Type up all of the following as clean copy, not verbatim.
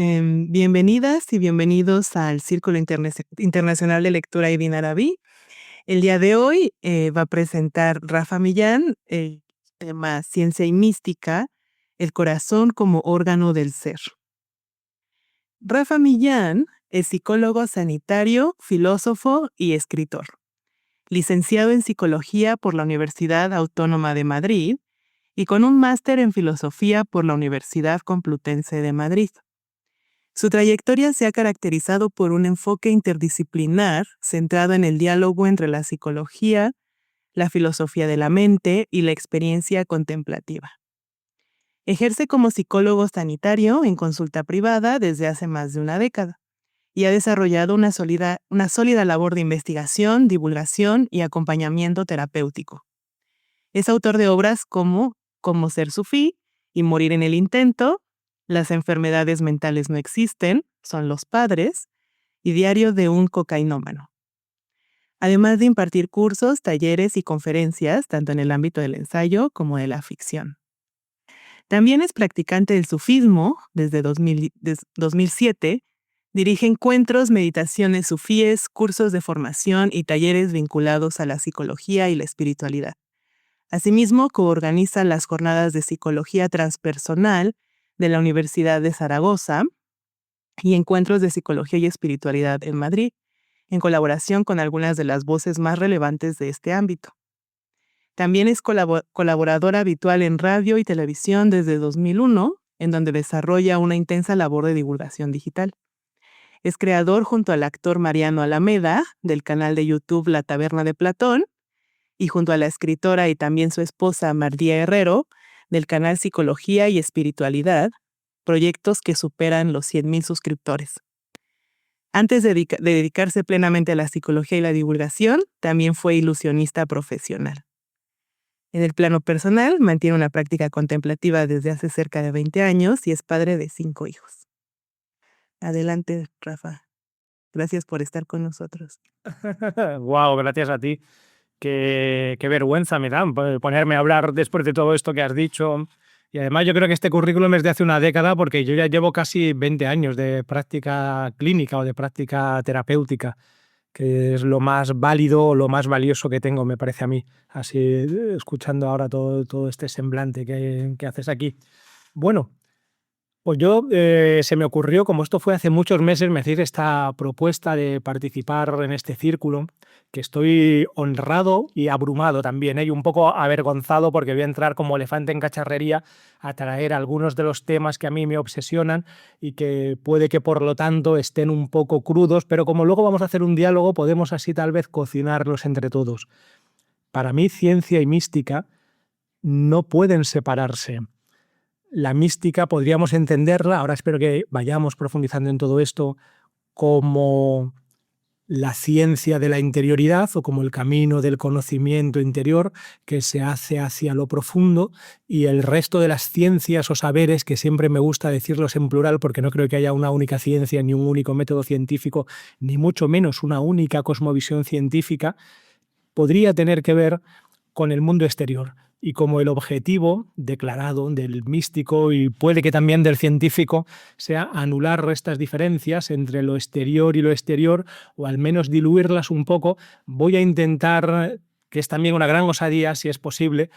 Bienvenidas y bienvenidos al Círculo Internacional de Lectura Ibn Arabi. El día de hoy va a presentar Rafa Millán el tema Ciencia y Mística, el corazón como órgano del ser. Rafa Millán es psicólogo sanitario, filósofo y escritor. Licenciado en Psicología por la Universidad Autónoma de Madrid y con un máster en Filosofía por la Universidad Complutense de Madrid. Su trayectoria se ha caracterizado por un enfoque interdisciplinar centrado en el diálogo entre la psicología, la filosofía de la mente y la experiencia contemplativa. Ejerce como psicólogo sanitario en consulta privada desde hace más de una década y ha desarrollado una sólida labor de investigación, divulgación y acompañamiento terapéutico. Es autor de obras como Cómo ser sufí y Morir en el intento, Las enfermedades mentales no existen, son los padres, y Diario de un cocainómano. Además de impartir cursos, talleres y conferencias, tanto en el ámbito del ensayo como de la ficción. También es practicante del sufismo desde 2007, dirige encuentros, meditaciones sufíes, cursos de formación y talleres vinculados a la psicología y la espiritualidad. Asimismo, coorganiza las jornadas de psicología transpersonal de la Universidad de Zaragoza y encuentros de psicología y espiritualidad en Madrid, en colaboración con algunas de las voces más relevantes de este ámbito. También es colaboradora habitual en radio y televisión desde 2001, en donde desarrolla una intensa labor de divulgación digital. Es creador junto al actor Mariano Alameda del canal de YouTube La Taberna de Platón y junto a la escritora y también su esposa Mardía Herrero del canal Psicología y Espiritualidad, proyectos que superan los 100,000 suscriptores. Antes de dedicarse plenamente a la psicología y la divulgación, también fue ilusionista profesional. En el plano personal, mantiene una práctica contemplativa desde hace cerca de 20 años y es padre de 5 hijos. Adelante, Rafa. Gracias por estar con nosotros. Wow, gracias a ti. Qué vergüenza me da ponerme a hablar después de todo esto que has dicho. Y además yo creo que este currículum es de hace una década porque yo ya llevo casi 20 años de práctica clínica o de práctica terapéutica, que es lo más válido, lo más valioso que tengo, me parece a mí, así escuchando ahora todo este semblante que haces aquí. Bueno, pues yo se me ocurrió, como esto fue hace muchos meses, me hacéis esta propuesta de participar en este círculo, que estoy honrado y abrumado también, y un poco avergonzado porque voy a entrar como elefante en cacharrería a traer algunos de los temas que a mí me obsesionan y que puede que por lo tanto estén un poco crudos, pero como luego vamos a hacer un diálogo, podemos así tal vez cocinarlos entre todos. Para mí, ciencia y mística no pueden separarse. La mística podríamos entenderla, ahora espero que vayamos profundizando en todo esto, como la ciencia de la interioridad o como el camino del conocimiento interior que se hace hacia lo profundo, y el resto de las ciencias o saberes, que siempre me gusta decirlos en plural porque no creo que haya una única ciencia ni un único método científico, ni mucho menos una única cosmovisión científica, podría tener que ver con el mundo exterior. Y como el objetivo declarado del místico y puede que también del científico sea anular estas diferencias entre lo exterior y lo exterior, o al menos diluirlas un poco, voy a intentar, que es también una gran osadía, si es posible,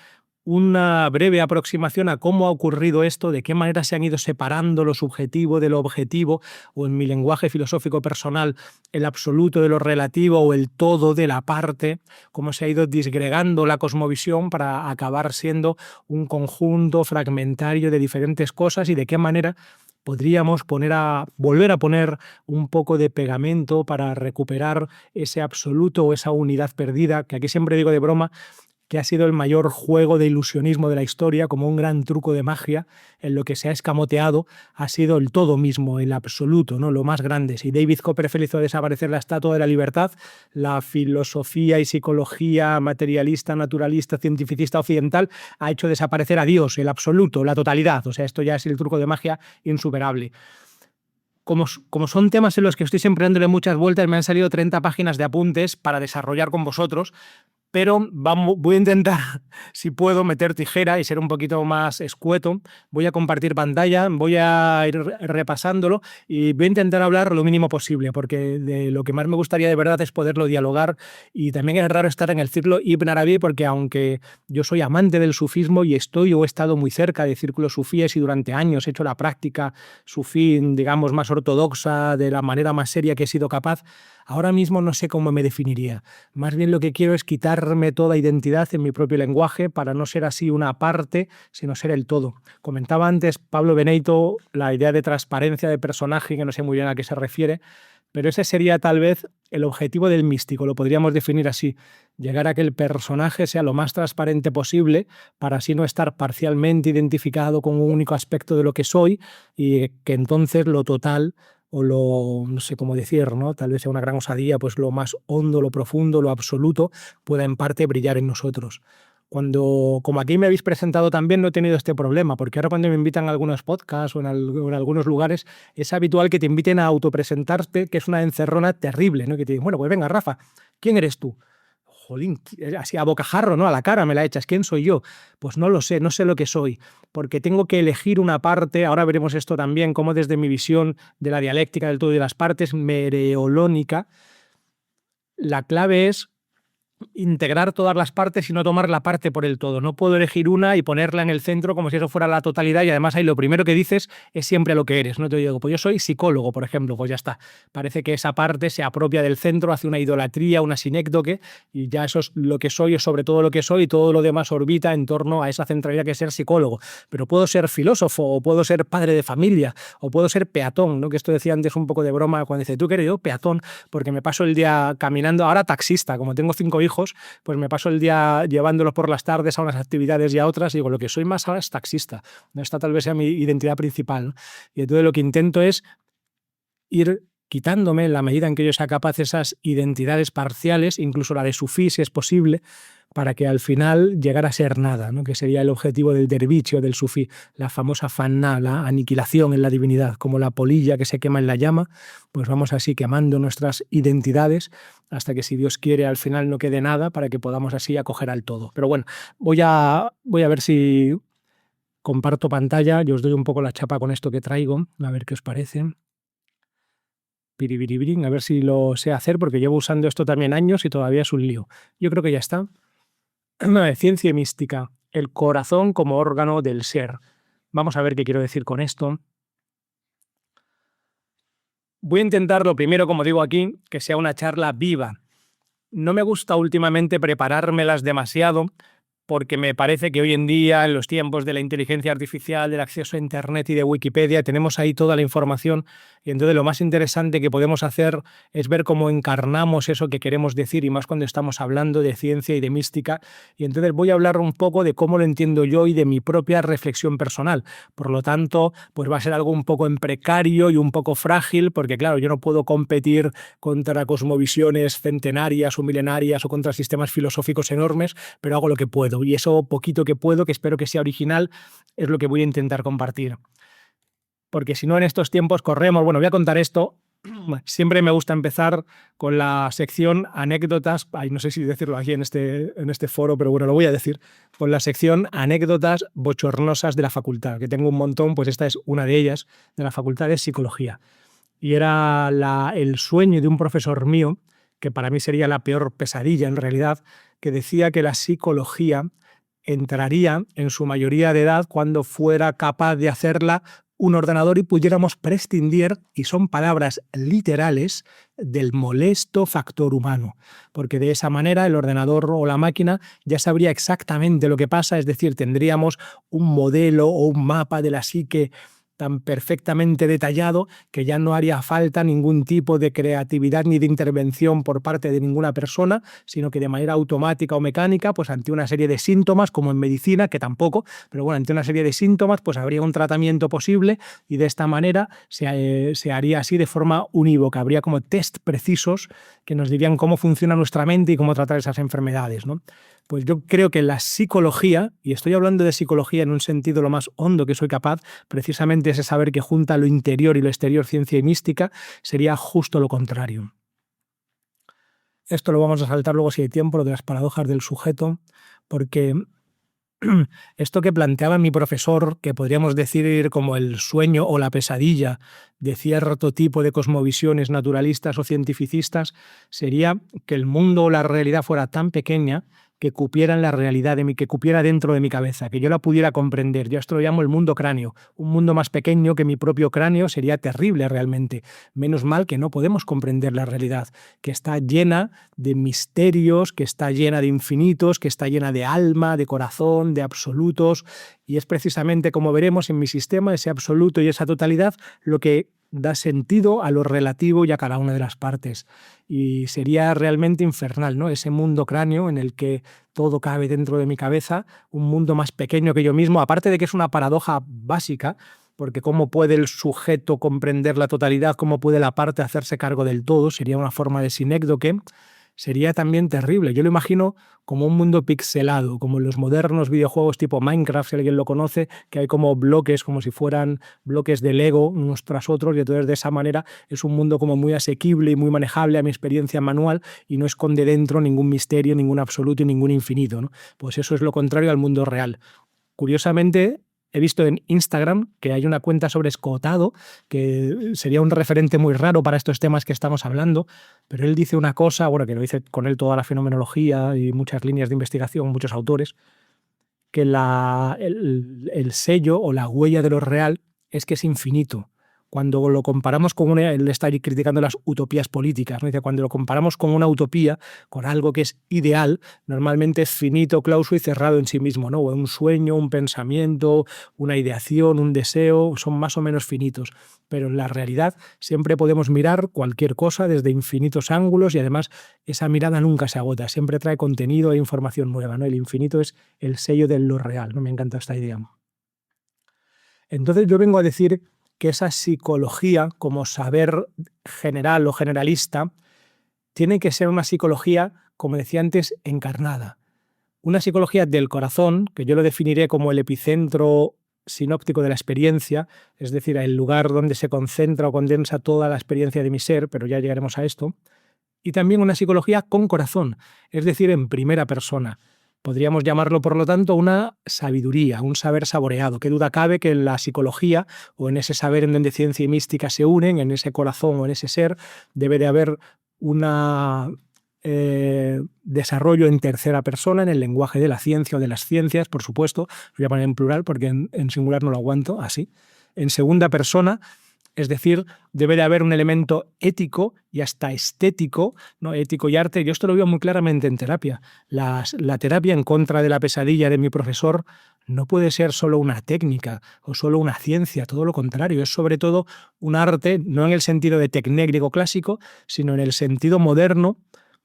una breve aproximación a cómo ha ocurrido esto, de qué manera se han ido separando lo subjetivo de lo objetivo, o en mi lenguaje filosófico personal, el absoluto de lo relativo o el todo de la parte, cómo se ha ido disgregando la cosmovisión para acabar siendo un conjunto fragmentario de diferentes cosas, y de qué manera podríamos volver a poner un poco de pegamento para recuperar ese absoluto o esa unidad perdida, que aquí siempre digo de broma que ha sido el mayor juego de ilusionismo de la historia, como un gran truco de magia, en lo que se ha escamoteado ha sido el todo mismo, el absoluto, ¿no? Lo más grande. Si David Copperfield hizo desaparecer la Estatua de la Libertad, la filosofía y psicología materialista, naturalista, cientificista occidental ha hecho desaparecer a Dios, el absoluto, la totalidad. O sea, esto ya es el truco de magia insuperable. Como son temas en los que estoy siempre dándole muchas vueltas, me han salido 30 páginas de apuntes para desarrollar con vosotros, pero voy a intentar, si puedo, meter tijera y ser un poquito más escueto. Voy a compartir pantalla, voy a ir repasándolo y voy a intentar hablar lo mínimo posible, porque de lo que más me gustaría de verdad es poderlo dialogar. Y también es raro estar en el círculo Ibn Arabi, porque aunque yo soy amante del sufismo y estoy o he estado muy cerca de círculos sufíes y durante años he hecho la práctica sufí, digamos, más ortodoxa, de la manera más seria que he sido capaz, ahora mismo no sé cómo me definiría. Más bien lo que quiero es quitarme toda identidad en mi propio lenguaje para no ser así una parte, sino ser el todo. Comentaba antes Pablo Beneyto la idea de transparencia de personaje, que no sé muy bien a qué se refiere, pero ese sería tal vez el objetivo del místico, lo podríamos definir así, llegar a que el personaje sea lo más transparente posible para así no estar parcialmente identificado con un único aspecto de lo que soy y que entonces lo total o lo, no sé cómo decir, ¿no? Tal vez sea una gran osadía, pues lo más hondo, lo profundo, lo absoluto pueda en parte brillar en nosotros. Como aquí me habéis presentado también, no he tenido este problema, porque ahora cuando me invitan a algunos podcasts o en algunos lugares, es habitual que te inviten a autopresentarte, que es una encerrona terrible, ¿no? Que te dicen, bueno, pues venga, Rafa, ¿quién eres tú? Jolín, así a bocajarro, ¿no? A la cara me la echas. ¿Quién soy yo? Pues no lo sé, no sé lo que soy, porque tengo que elegir una parte. Ahora veremos esto también, como desde mi visión de la dialéctica del todo y de las partes mereolónica, la clave es integrar todas las partes y no tomar la parte por el todo. No puedo elegir una y ponerla en el centro como si eso fuera la totalidad y además ahí lo primero que dices es siempre lo que eres. No te digo, pues yo soy psicólogo, por ejemplo, pues ya está. Parece que esa parte se apropia del centro, hace una idolatría, una sinécdoque y ya eso es lo que soy, es sobre todo lo que soy y todo lo demás orbita en torno a esa centralidad que es ser psicólogo. Pero puedo ser filósofo o puedo ser padre de familia o puedo ser peatón, ¿no? Que esto decía antes un poco de broma cuando dice, ¿tú qué eres? Yo peatón, porque me paso el día caminando, ahora taxista, como tengo 5 hijos, pues me paso el día llevándolos por las tardes a unas actividades y a otras, y digo, lo que soy más ahora es taxista. Esta tal vez sea mi identidad principal, ¿no? Y entonces lo que intento es ir quitándome, en la medida en que yo sea capaz, esas identidades parciales, incluso la de sufí, si es posible, para que al final llegara a ser nada, ¿no? Que sería el objetivo del derviche o del sufí, la famosa fanna, la aniquilación en la divinidad, como la polilla que se quema en la llama, pues vamos así quemando nuestras identidades hasta que, si Dios quiere, al final no quede nada para que podamos así acoger al todo. Pero bueno, voy a ver si comparto pantalla y os doy un poco la chapa con esto que traigo, a ver qué os parece. Piribiribín, a ver si lo sé hacer, porque llevo usando esto también años y todavía es un lío. Yo creo que ya está. Ciencia y mística, el corazón como órgano del ser. Vamos a ver qué quiero decir con esto. Voy a intentar, lo primero, como digo aquí, que sea una charla viva. No me gusta últimamente preparármelas demasiado, porque me parece que hoy en día, en los tiempos de la inteligencia artificial, del acceso a Internet y de Wikipedia, tenemos ahí toda la información y entonces lo más interesante que podemos hacer es ver cómo encarnamos eso que queremos decir, y más cuando estamos hablando de ciencia y de mística. Y entonces voy a hablar un poco de cómo lo entiendo yo y de mi propia reflexión personal. Por lo tanto, pues va a ser algo un poco en precario y un poco frágil, porque claro, yo no puedo competir contra cosmovisiones centenarias o milenarias o contra sistemas filosóficos enormes, pero hago lo que puedo. Y eso poquito que puedo, que espero que sea original, es lo que voy a intentar compartir. Porque si no, en estos tiempos corremos. Bueno, voy a contar esto. Siempre me gusta empezar con la sección anécdotas. Ay, no sé si decirlo aquí en este foro, pero bueno, lo voy a decir. Con la sección anécdotas bochornosas de la facultad, que tengo un montón, pues esta es una de ellas, de la Facultad de Psicología. Y era el sueño de un profesor mío, que para mí sería la peor pesadilla en realidad, que decía que la psicología entraría en su mayoría de edad cuando fuera capaz de hacerla un ordenador y pudiéramos prescindir, y son palabras literales, del molesto factor humano, porque de esa manera el ordenador o la máquina ya sabría exactamente lo que pasa, es decir, tendríamos un modelo o un mapa de la psique tan perfectamente detallado que ya no haría falta ningún tipo de creatividad ni de intervención por parte de ninguna persona, sino que de manera automática o mecánica, pues ante una serie de síntomas, como en medicina, que tampoco, pero bueno, ante una serie de síntomas, pues habría un tratamiento posible, y de esta manera se haría así de forma unívoca. Habría como test precisos que nos dirían cómo funciona nuestra mente y cómo tratar esas enfermedades, ¿no? Pues yo creo que la psicología, y estoy hablando de psicología en un sentido lo más hondo que soy capaz, precisamente ese saber que junta lo interior y lo exterior, ciencia y mística, sería justo lo contrario. esto lo vamos a saltar luego si hay tiempo, lo de las paradojas del sujeto, porque esto que planteaba mi profesor, que podríamos decir como el sueño o la pesadilla de cierto tipo de cosmovisiones naturalistas o cientificistas, sería que el mundo o la realidad fuera tan pequeña que cupiera en la realidad que cupiera dentro de mi cabeza, que yo la pudiera comprender. Yo esto lo llamo el mundo cráneo. Un mundo más pequeño que mi propio cráneo sería terrible realmente. Menos mal que no podemos comprender la realidad, que está llena de misterios, que está llena de infinitos, que está llena de alma, de corazón, de absolutos, y es precisamente, como veremos en mi sistema, ese absoluto y esa totalidad lo que da sentido a lo relativo y a cada una de las partes. Y sería realmente infernal, ¿no? Ese mundo cráneo en el que todo cabe dentro de mi cabeza, un mundo más pequeño que yo mismo, aparte de que es una paradoja básica, porque cómo puede el sujeto comprender la totalidad, cómo puede la parte hacerse cargo del todo, sería una forma de sinécdoque, sería también terrible. Yo lo imagino como un mundo pixelado, como en los modernos videojuegos tipo Minecraft, si alguien lo conoce, que hay como bloques, como si fueran bloques de Lego unos tras otros, y entonces de esa manera es un mundo como muy asequible y muy manejable a mi experiencia manual y no esconde dentro ningún misterio, ningún absoluto y ningún infinito, ¿no? Pues eso es lo contrario al mundo real. Curiosamente, he visto en Instagram que hay una cuenta sobre Escotado, que sería un referente muy raro para estos temas que estamos hablando, pero él dice una cosa, bueno, que lo dice con él toda la fenomenología y muchas líneas de investigación, muchos autores, que el sello o la huella de lo real es que es infinito. Cuando lo comparamos con él está ahí criticando las utopías políticas, ¿no? Dice, cuando lo comparamos con una utopía, con algo que es ideal, normalmente es finito, clauso y cerrado en sí mismo, ¿no? Un sueño, un pensamiento, una ideación, un deseo, son más o menos finitos. Pero en la realidad siempre podemos mirar cualquier cosa desde infinitos ángulos y además esa mirada nunca se agota, siempre trae contenido e información nueva, ¿no? El infinito es el sello de lo real, ¿no? Me encanta esta idea. Entonces yo vengo a decir que esa psicología como saber general o generalista tiene que ser una psicología, como decía antes, encarnada. Una psicología del corazón, que yo lo definiré como el epicentro sinóptico de la experiencia, es decir, el lugar donde se concentra o condensa toda la experiencia de mi ser, pero ya llegaremos a esto. Y también una psicología con corazón, es decir, en primera persona. Podríamos llamarlo, por lo tanto, una sabiduría, un saber saboreado. Qué duda cabe que en la psicología o en ese saber en donde ciencia y mística se unen, en ese corazón o en ese ser, debe de haber un desarrollo en tercera persona, en el lenguaje de la ciencia o de las ciencias, por supuesto. Lo voy a poner en plural porque en singular no lo aguanto, así. En segunda persona, es decir, debe de haber un elemento ético y hasta estético, ¿no? Ético y arte. Yo esto lo veo muy claramente en terapia. La terapia en contra de la pesadilla de mi profesor no puede ser solo una técnica o solo una ciencia, todo lo contrario. Es sobre todo un arte, no en el sentido de tecnético clásico, sino en el sentido moderno,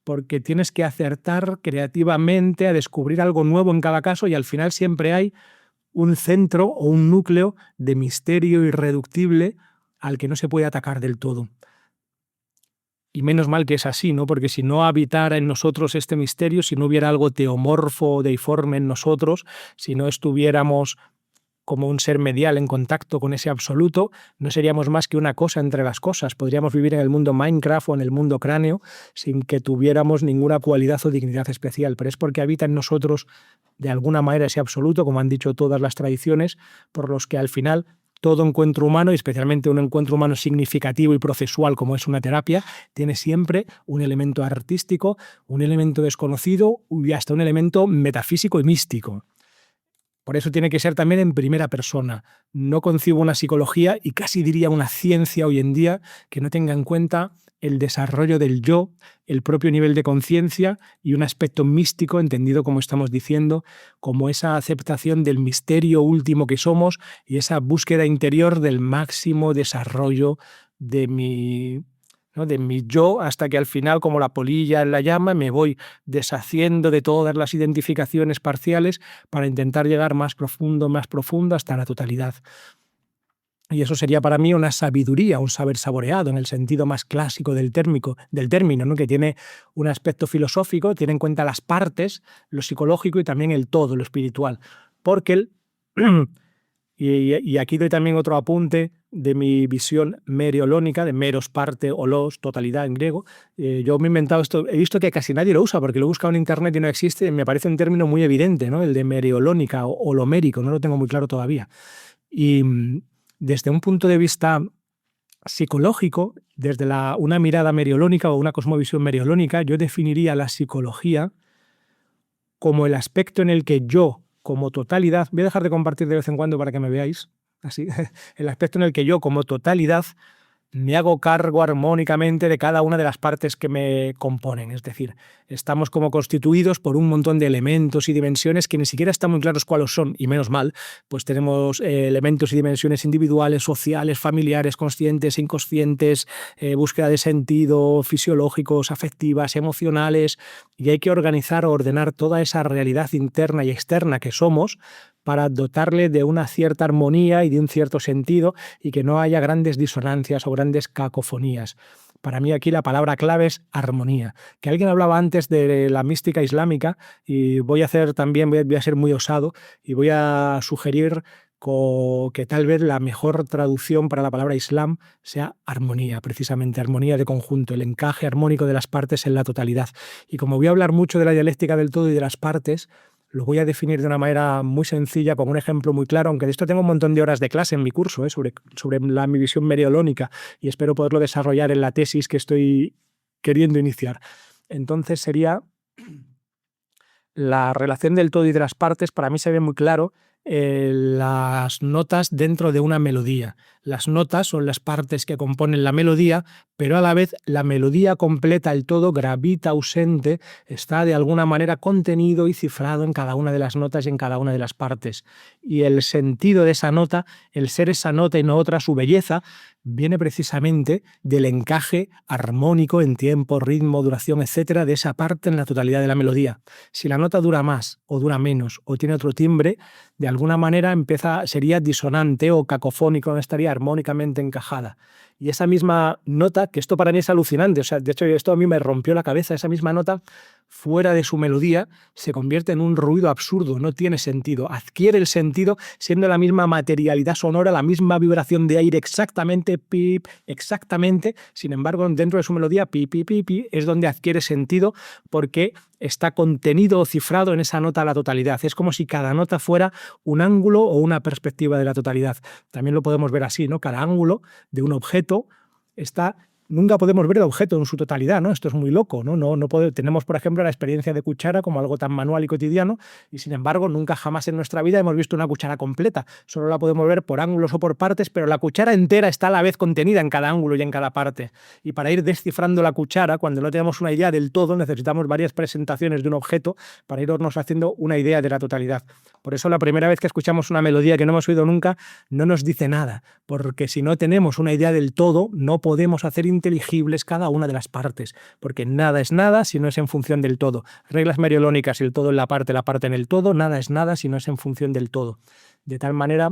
porque tienes que acertar creativamente a descubrir algo nuevo en cada caso y al final siempre hay un centro o un núcleo de misterio irreductible al que no se puede atacar del todo. Y menos mal que es así, ¿no? Porque si no habitara en nosotros este misterio, si no hubiera algo teomorfo o deiforme en nosotros, si no estuviéramos como un ser medial en contacto con ese absoluto, no seríamos más que una cosa entre las cosas. Podríamos vivir en el mundo Minecraft o en el mundo cráneo sin que tuviéramos ninguna cualidad o dignidad especial, pero es porque habita en nosotros de alguna manera ese absoluto, como han dicho todas las tradiciones, por los que al final todo encuentro humano, y especialmente un encuentro humano significativo y procesual como es una terapia, tiene siempre un elemento artístico, un elemento desconocido y hasta un elemento metafísico y místico. Por eso tiene que ser también en primera persona. No concibo una psicología y casi diría una ciencia hoy en día que no tenga en cuenta el desarrollo del yo, el propio nivel de conciencia y un aspecto místico, entendido como estamos diciendo, como esa aceptación del misterio último que somos y esa búsqueda interior del máximo desarrollo de mi, ¿no? De mi yo, hasta que al final, como la polilla en la llama, me voy deshaciendo de todas las identificaciones parciales para intentar llegar más profundo hasta la totalidad. Y eso sería para mí una sabiduría, un saber saboreado en el sentido más clásico del término, ¿no? Que tiene un aspecto filosófico, tiene en cuenta las partes, lo psicológico y también el todo, lo espiritual. Porque y aquí doy también otro apunte de mi visión meriolónica, de meros, parte, olos, totalidad en griego. Yo me he inventado esto, he visto que casi nadie lo usa porque lo he buscado en internet y no existe, me parece un término muy evidente, ¿no? El de meriolónica o holomérico, no lo tengo muy claro todavía. Y desde un punto de vista psicológico, desde una mirada meriolónica o una cosmovisión meriolónica, yo definiría la psicología como el aspecto en el que yo, como totalidad, voy a dejar de compartir de vez en cuando para que me veáis, así, el aspecto en el que yo, como totalidad, me hago cargo armónicamente de cada una de las partes que me componen. Es decir, estamos como constituidos por un montón de elementos y dimensiones que ni siquiera están muy claros cuáles son, y menos mal, pues tenemos elementos y dimensiones individuales, sociales, familiares, conscientes, inconscientes, búsqueda de sentido, fisiológicos, afectivas, emocionales, y hay que organizar o ordenar toda esa realidad interna y externa que somos para dotarle de una cierta armonía y de un cierto sentido y que no haya grandes disonancias o grandes cacofonías. Para mí aquí la palabra clave es armonía. Que alguien hablaba antes de la mística islámica y voy a hacer también, voy a ser muy osado y voy a sugerir que tal vez la mejor traducción para la palabra Islam sea armonía, precisamente armonía de conjunto, el encaje armónico de las partes en la totalidad. Y como voy a hablar mucho de la dialéctica del todo y de las partes, lo voy a definir de una manera muy sencilla, con un ejemplo muy claro, aunque de esto tengo un montón de horas de clase en mi curso, sobre mi visión meriolónica, y espero poderlo desarrollar en la tesis que estoy queriendo iniciar. Entonces sería la relación del todo y de las partes. Para mí se ve muy claro las notas dentro de una melodía. Las notas son las partes que componen la melodía, pero a la vez la melodía completa, el todo, gravita ausente, está de alguna manera contenido y cifrado en cada una de las notas y en cada una de las partes. Y el sentido de esa nota, el ser esa nota y no otra, su belleza, viene precisamente del encaje armónico en tiempo, ritmo, duración, etcétera, de esa parte en la totalidad de la melodía. Si la nota dura más o dura menos o tiene otro timbre, de alguna manera sería disonante o cacofónico, no estaría armónicamente encajada. Y esa misma nota, que esto para mí es alucinante, o sea, de hecho esto a mí me rompió la cabeza, esa misma nota fuera de su melodía se convierte en un ruido absurdo, no tiene sentido, adquiere el sentido siendo la misma materialidad sonora, la misma vibración de aire exactamente, pip, exactamente, sin embargo dentro de su melodía, pi, pi, pi, pi, es donde adquiere sentido porque está contenido o cifrado en esa nota a la totalidad. Es como si cada nota fuera un ángulo o una perspectiva de la totalidad. También lo podemos ver así, ¿no? Cada ángulo de un objeto está... Nunca podemos ver el objeto en su totalidad, ¿no? Esto es muy loco, ¿no? Tenemos, por ejemplo, la experiencia de cuchara como algo tan manual y cotidiano y, sin embargo, nunca jamás en nuestra vida hemos visto una cuchara completa. Solo la podemos ver por ángulos o por partes, pero la cuchara entera está a la vez contenida en cada ángulo y en cada parte. Y para ir descifrando la cuchara, cuando no tenemos una idea del todo, necesitamos varias presentaciones de un objeto para irnos haciendo una idea de la totalidad. Por eso la primera vez que escuchamos una melodía que no hemos oído nunca no nos dice nada, porque si no tenemos una idea del todo, no podemos hacer inteligibles cada una de las partes, porque nada es nada si no es en función del todo. Reglas meriolónicas, el todo en la parte en el todo, nada es nada si no es en función del todo. De tal manera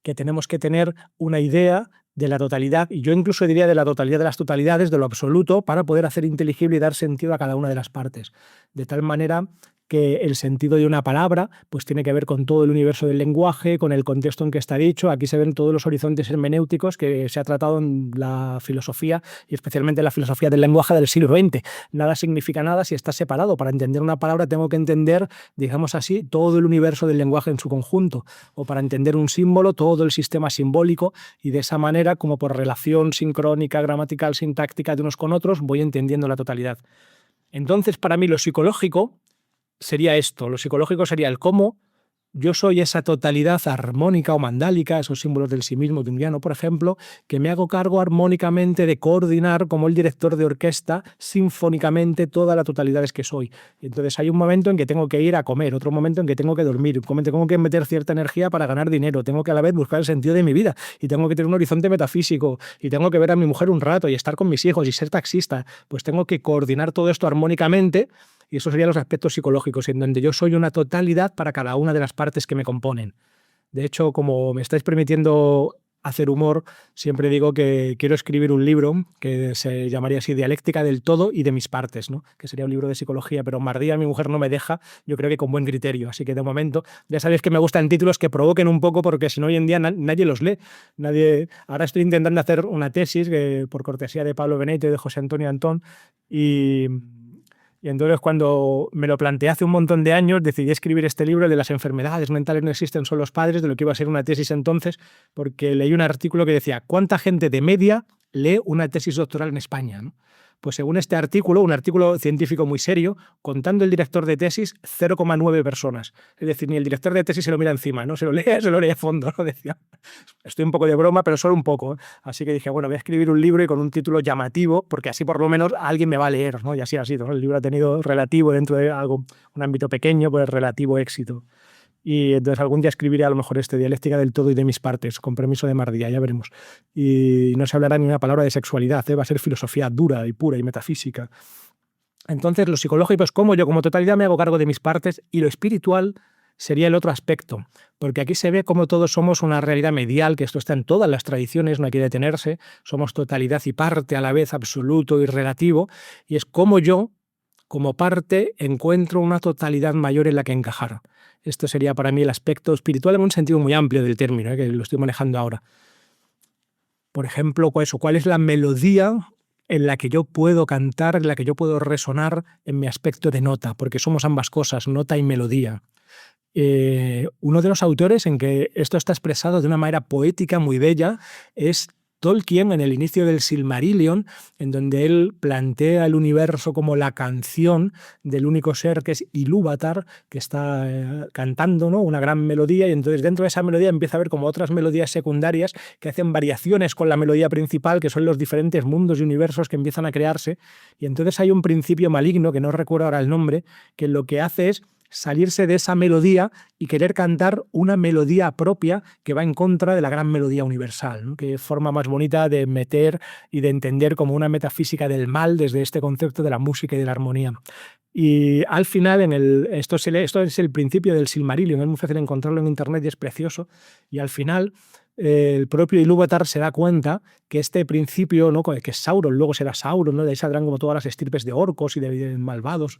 que tenemos que tener una idea de la totalidad, y yo incluso diría de la totalidad de las totalidades, de lo absoluto, para poder hacer inteligible y dar sentido a cada una de las partes. De tal manera que el sentido de una palabra pues tiene que ver con todo el universo del lenguaje, con el contexto en que está dicho. Aquí se ven todos los horizontes hermenéuticos que se ha tratado en la filosofía y especialmente en la filosofía del lenguaje del siglo XX. Nada significa nada si está separado. Para entender una palabra tengo que entender, digamos así, todo el universo del lenguaje en su conjunto, o para entender un símbolo, todo el sistema simbólico, y de esa manera, como por relación sincrónica, gramatical, sintáctica de unos con otros, voy entendiendo la totalidad. Entonces, para mí lo psicológico sería esto. Lo psicológico sería el cómo yo soy esa totalidad armónica o mandálica, esos símbolos del sí mismo junguiano, por ejemplo, que me hago cargo armónicamente de coordinar como el director de orquesta sinfónicamente todas las totalidades que soy. Y entonces hay un momento en que tengo que ir a comer, otro momento en que tengo que dormir, tengo que meter cierta energía para ganar dinero, tengo que a la vez buscar el sentido de mi vida y tengo que tener un horizonte metafísico y tengo que ver a mi mujer un rato y estar con mis hijos y ser taxista. Pues tengo que coordinar todo esto armónicamente. Y esos serían los aspectos psicológicos, en donde yo soy una totalidad para cada una de las partes que me componen. De hecho, como me estáis permitiendo hacer humor, siempre digo que quiero escribir un libro que se llamaría así Dialéctica del todo y de mis partes, ¿no? Que sería un libro de psicología, pero Mardía, mi mujer, no me deja, yo creo que con buen criterio. Así que de momento, ya sabéis que me gustan títulos que provoquen un poco, porque si no hoy en día nadie los lee. Ahora estoy intentando hacer una tesis por cortesía de Pablo Benito y de José Antonio Antón, y entonces cuando me lo planteé hace un montón de años, decidí escribir este libro, el de las enfermedades mentales no existen, son los padres, de lo que iba a ser una tesis entonces, porque leí un artículo que decía ¿cuánta gente de media lee una tesis doctoral en España? ¿No? Pues según este artículo, un artículo científico muy serio, contando el director de tesis, 0,9 personas. Es decir, ni el director de tesis se lo mira encima, ¿no? Se lo lee a fondo, ¿no? Decía, estoy un poco de broma, pero solo un poco, ¿eh? Así que dije, bueno, voy a escribir un libro y con un título llamativo, porque así por lo menos alguien me va a leer, ¿no? Y así ha sido, ¿no? El libro ha tenido relativo dentro de un ámbito pequeño, pues relativo éxito. Y entonces algún día escribiré a lo mejor Dialéctica del todo y de mis partes, con permiso de Mardía, ya veremos. Y no se hablará ni una palabra de sexualidad, ¿eh? Va a ser filosofía dura y pura y metafísica. Entonces lo psicológico es como yo como totalidad me hago cargo de mis partes, y lo espiritual sería el otro aspecto, porque aquí se ve como todos somos una realidad medial, que esto está en todas las tradiciones, no hay que detenerse, somos totalidad y parte a la vez, absoluto y relativo, y es como yo, como parte, encuentro una totalidad mayor en la que encajar. Esto sería para mí el aspecto espiritual en un sentido muy amplio del término, que lo estoy manejando ahora. Por ejemplo, ¿cuál es la melodía en la que yo puedo cantar, en la que yo puedo resonar en mi aspecto de nota? Porque somos ambas cosas, nota y melodía. Uno de los autores en que esto está expresado de una manera poética muy bella es Tolkien, en el inicio del Silmarillion, en donde él plantea el universo como la canción del único ser que es Ilúvatar, que está cantando, ¿no? Una gran melodía, y entonces dentro de esa melodía empieza a haber como otras melodías secundarias que hacen variaciones con la melodía principal, que son los diferentes mundos y universos que empiezan a crearse, y entonces hay un principio maligno, que no recuerdo ahora el nombre, que lo que hace es salirse de esa melodía y querer cantar una melodía propia que va en contra de la gran melodía universal, ¿no? Que es forma más bonita de meter y de entender como una metafísica del mal desde este concepto de la música y de la armonía. Y al final, esto es el principio del Silmarillion, es muy fácil encontrarlo en internet y es precioso, y al final el propio Ilúvatar se da cuenta que este principio, ¿no? Que es Sauron, luego será Sauron, ¿no? De ahí saldrán como todas las estirpes de orcos y de malvados,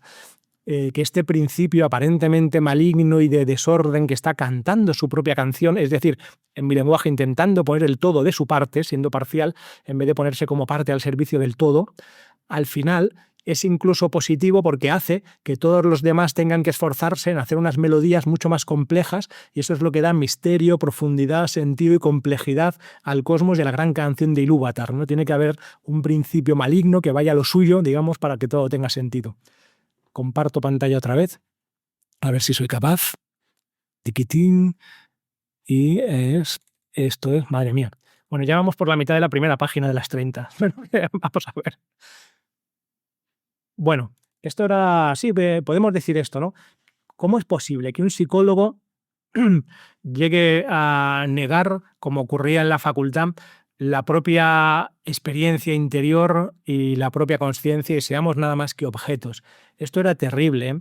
que este principio aparentemente maligno y de desorden que está cantando su propia canción, es decir, en mi lenguaje intentando poner el todo de su parte, siendo parcial, en vez de ponerse como parte al servicio del todo, al final es incluso positivo porque hace que todos los demás tengan que esforzarse en hacer unas melodías mucho más complejas, y eso es lo que da misterio, profundidad, sentido y complejidad al cosmos y a la gran canción de Ilúvatar, ¿no? Tiene que haber un principio maligno que vaya a lo suyo, digamos, para que todo tenga sentido. Comparto pantalla otra vez, a ver si soy capaz. Tiquitín. Y esto es, madre mía. Bueno, ya vamos por la mitad de la primera página de las 30. Vamos a ver. Bueno, esto era, sí, podemos decir esto, ¿no? ¿Cómo es posible que un psicólogo llegue a negar, como ocurría en la facultad, la propia experiencia interior y la propia consciencia, y seamos nada más que objetos? Esto era terrible, ¿eh?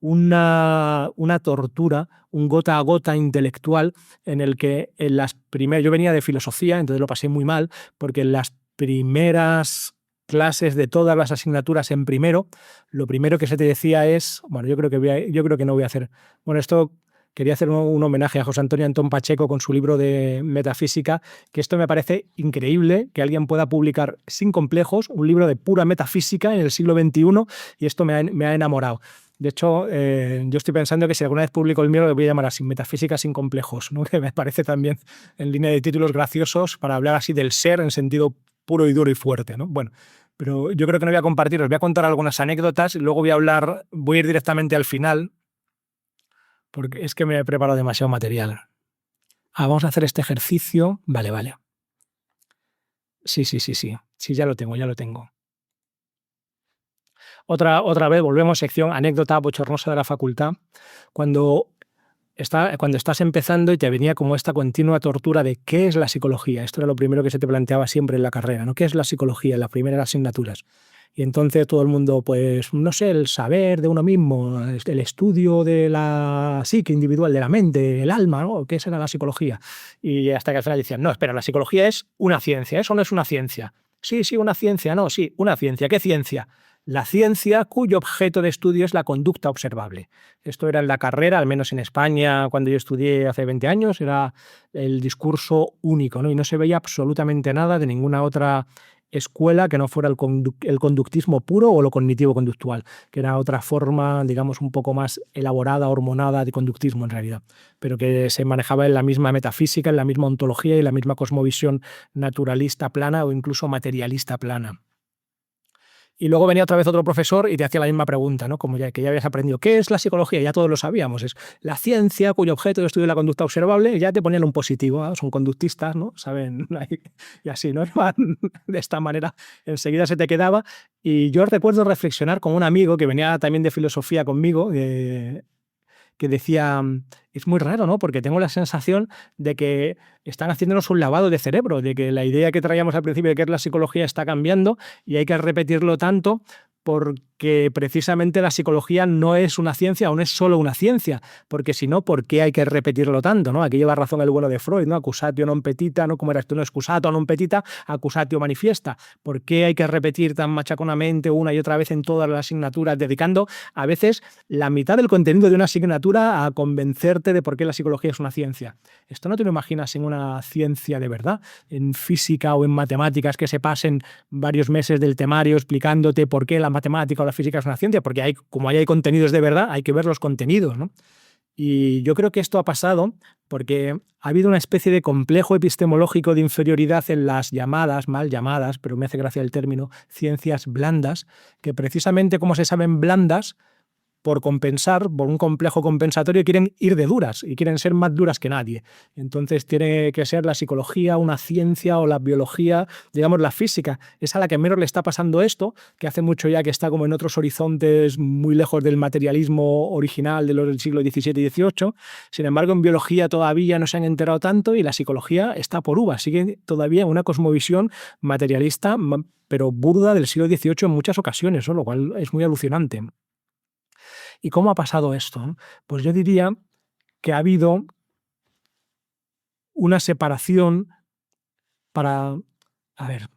Una tortura, un gota a gota intelectual, en el que en las primeras, yo venía de filosofía, entonces lo pasé muy mal, porque en las primeras clases de todas las asignaturas en primero, lo primero que se te decía es, bueno, yo creo que no voy a hacer, bueno, esto quería hacer un homenaje a José Antonio Antón Pacheco con su libro de metafísica, que esto me parece increíble, que alguien pueda publicar sin complejos un libro de pura metafísica en el siglo XXI, y esto me ha enamorado. De hecho, yo estoy pensando que si alguna vez publico el mío lo voy a llamar así, Metafísica sin complejos, ¿no? Que me parece también en línea de títulos graciosos para hablar así del ser en sentido puro y duro y fuerte, ¿no? Bueno, pero yo creo que no voy a compartir, os voy a contar algunas anécdotas y luego voy a ir directamente al final, porque es que me he preparado demasiado material. Vamos a hacer este ejercicio. Vale. Sí, ya lo tengo. Otra vez volvemos, sección anécdota bochornosa de la facultad. Cuando estás empezando y te venía como esta continua tortura de ¿qué es la psicología? Esto era lo primero que se te planteaba siempre en la carrera, ¿no? ¿Qué es la psicología en las primeras asignaturas? Y entonces todo el mundo, pues, no sé, el saber de uno mismo, el estudio de la psique individual, de la mente, el alma, ¿no? ¿Qué será la psicología? Y hasta que al final decían, no, espera, la psicología es una ciencia, eso no es una ciencia. Sí, sí, una ciencia, no, sí, una ciencia. ¿Qué ciencia? La ciencia cuyo objeto de estudio es la conducta observable. Esto era en la carrera, al menos en España, cuando yo estudié hace 20 años, era el discurso único, ¿no? Y no se veía absolutamente nada de ninguna otra escuela que no fuera el conductismo puro o lo cognitivo-conductual, que era otra forma, digamos, un poco más elaborada, hormonada de conductismo en realidad, pero que se manejaba en la misma metafísica, en la misma ontología y en la misma cosmovisión naturalista plana o incluso materialista plana. Y luego venía otra vez otro profesor y te hacía la misma pregunta, ¿no? Como ya que ya habías aprendido. ¿Qué es la psicología? Ya todos lo sabíamos. Es la ciencia cuyo objeto de estudio es la conducta observable. Y ya te ponían un positivo, ¿no? Son conductistas, ¿no? Saben, y así, ¿no? De esta manera enseguida se te quedaba. Y yo recuerdo reflexionar con un amigo que venía también de filosofía conmigo, que decía, es muy raro, ¿no? Porque tengo la sensación de que están haciéndonos un lavado de cerebro, de que la idea que traíamos al principio de que es la psicología está cambiando y hay que repetirlo tanto porque precisamente la psicología no es una ciencia o no es solo una ciencia, porque si no, ¿por qué hay que repetirlo tanto? ¿No? Aquí lleva razón el bueno de Freud, ¿no? Accusatio non petita, ¿no? Como era esto, no excusato non petita, accusatio manifiesta. ¿Por qué hay que repetir tan machaconamente una y otra vez en todas las asignaturas, dedicando a veces la mitad del contenido de una asignatura a convencerte de por qué la psicología es una ciencia? Esto no te lo imaginas en una ciencia de verdad, en física o en matemáticas que se pasen varios meses del temario explicándote por qué la matemática o la física es una ciencia, porque como ahí hay contenidos de verdad, hay que ver los contenidos, ¿no? Y yo creo que esto ha pasado porque ha habido una especie de complejo epistemológico de inferioridad en las llamadas, mal llamadas, pero me hace gracia el término, ciencias blandas, que precisamente como se saben blandas, por compensar, por un complejo compensatorio, quieren ir de duras y quieren ser más duras que nadie. Entonces tiene que ser la psicología, una ciencia o la biología, digamos la física, es a la que menos le está pasando esto, que hace mucho ya que está como en otros horizontes muy lejos del materialismo original de los del siglo XVII y XVIII. Sin embargo, en biología todavía no se han enterado tanto y la psicología está por uvas, sigue todavía una cosmovisión materialista, pero burda del siglo XVIII en muchas ocasiones, ¿no? Lo cual es muy alucinante. ¿Y cómo ha pasado esto? Pues yo diría que ha habido una separación para... A ver,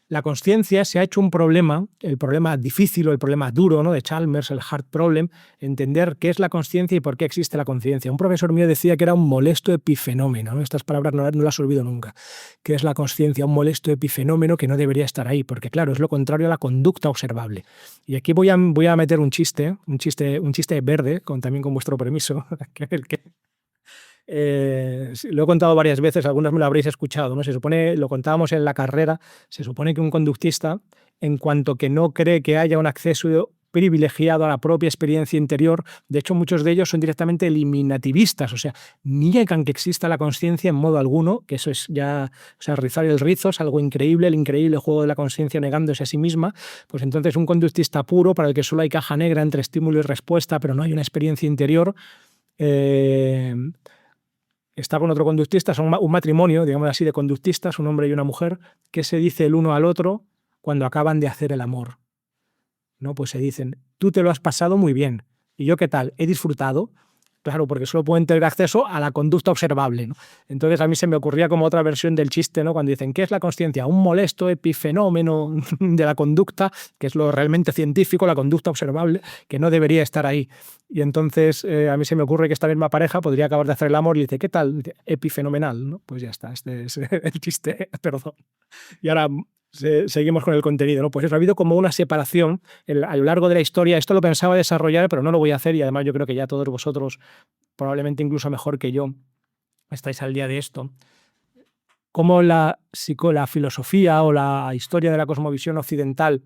la consciencia se ha hecho un problema, el problema difícil o el problema duro, ¿no? De Chalmers, el hard problem, entender qué es la consciencia y por qué existe la conciencia. Un profesor mío decía que era un molesto epifenómeno, ¿no? Estas palabras no las olvido nunca. ¿Qué es la consciencia? Un molesto epifenómeno que no debería estar ahí, porque claro, es lo contrario a la conducta observable. Y aquí voy a meter un chiste verde, también con vuestro permiso, que lo he contado varias veces, algunas me lo habréis escuchado, ¿no? Se supone, lo contábamos en la carrera, se supone que un conductista, en cuanto que no cree que haya un acceso privilegiado a la propia experiencia interior, de hecho muchos de ellos son directamente eliminativistas, o sea, niegan que exista la conciencia en modo alguno, que eso es ya, o sea, rizar el rizo, es algo increíble, el increíble juego de la conciencia negándose a sí misma. Pues entonces un conductista puro para el que solo hay caja negra entre estímulo y respuesta, pero no hay una experiencia interior, está con otro conductista, son un matrimonio, digamos así, de conductistas, un hombre y una mujer, que se dice el uno al otro cuando acaban de hacer el amor, ¿no? Pues se dicen, tú te lo has pasado muy bien. ¿Y yo qué tal? He disfrutado. Claro, porque solo pueden tener acceso a la conducta observable, ¿no? Entonces a mí se me ocurría como otra versión del chiste, ¿no? Cuando dicen, ¿qué es la consciencia? Un molesto epifenómeno de la conducta, que es lo realmente científico, la conducta observable, que no debería estar ahí. Y entonces a mí se me ocurre que esta misma pareja podría acabar de hacer el amor y dice, ¿qué tal? Dice, epifenomenal, ¿no? Pues ya está, este es el chiste, perdón. Y ahora seguimos con el contenido, ¿no? Pues eso, ha habido como una separación a lo largo de la historia. Esto lo pensaba desarrollar, pero no lo voy a hacer y además yo creo que ya todos vosotros, probablemente incluso mejor que yo, estáis al día de esto. Cómo la filosofía o la historia de la cosmovisión occidental,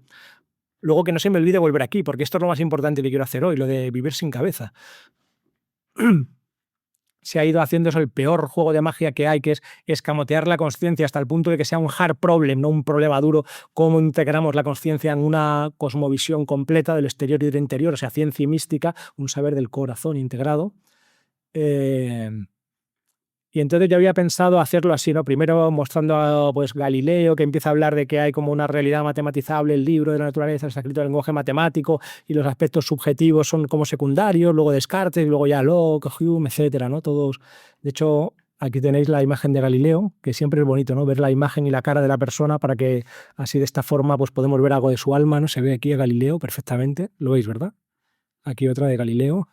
luego que no se me olvide volver aquí, porque esto es lo más importante que quiero hacer hoy, lo de vivir sin cabeza. Se ha ido haciendo eso el peor juego de magia que hay, que es escamotear la consciencia hasta el punto de que sea un hard problem, no un problema duro, cómo integramos la consciencia en una cosmovisión completa del exterior y del interior, o sea, ciencia y mística, un saber del corazón integrado. Y entonces yo había pensado hacerlo así, ¿no? Primero mostrando a pues, Galileo, que empieza a hablar de que hay como una realidad matematizable, el libro de la naturaleza está escrito en lenguaje matemático y los aspectos subjetivos son como secundarios, luego Descartes, luego ya Locke, Hume, etcétera, ¿no? Todos. De hecho, aquí tenéis la imagen de Galileo, que siempre es bonito, ¿no? Ver la imagen y la cara de la persona para que así de esta forma pues podemos ver algo de su alma, ¿no? Se ve aquí a Galileo perfectamente, lo veis, ¿verdad? Aquí otra de Galileo.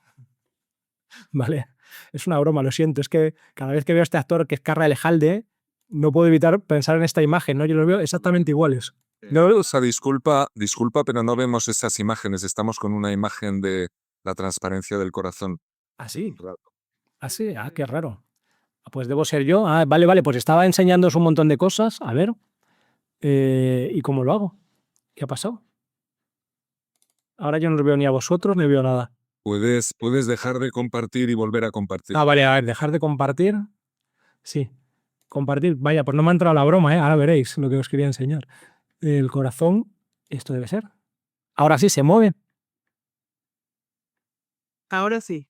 Vale, es una broma, lo siento. Es que cada vez que veo a este actor que es Carra Elejalde, no puedo evitar pensar en esta imagen, ¿no? Yo los veo exactamente iguales. No, o sea, disculpa, pero no vemos esas imágenes. Estamos con una imagen de la transparencia del corazón. ¿Ah, sí? Claro. ¿Ah, sí? Ah, qué raro. Ah, pues debo ser yo. Ah, vale, vale, pues estaba enseñándoos un montón de cosas. A ver, ¿y cómo lo hago? ¿Qué ha pasado? Ahora yo no os veo ni a vosotros ni veo nada. Puedes dejar de compartir y volver a compartir. Ah, vale, a ver, dejar de compartir. Sí, compartir. Vaya, pues no me ha entrado la broma, ¿eh? Ahora veréis lo que os quería enseñar. El corazón, esto debe ser. Ahora sí se mueve. Ahora sí.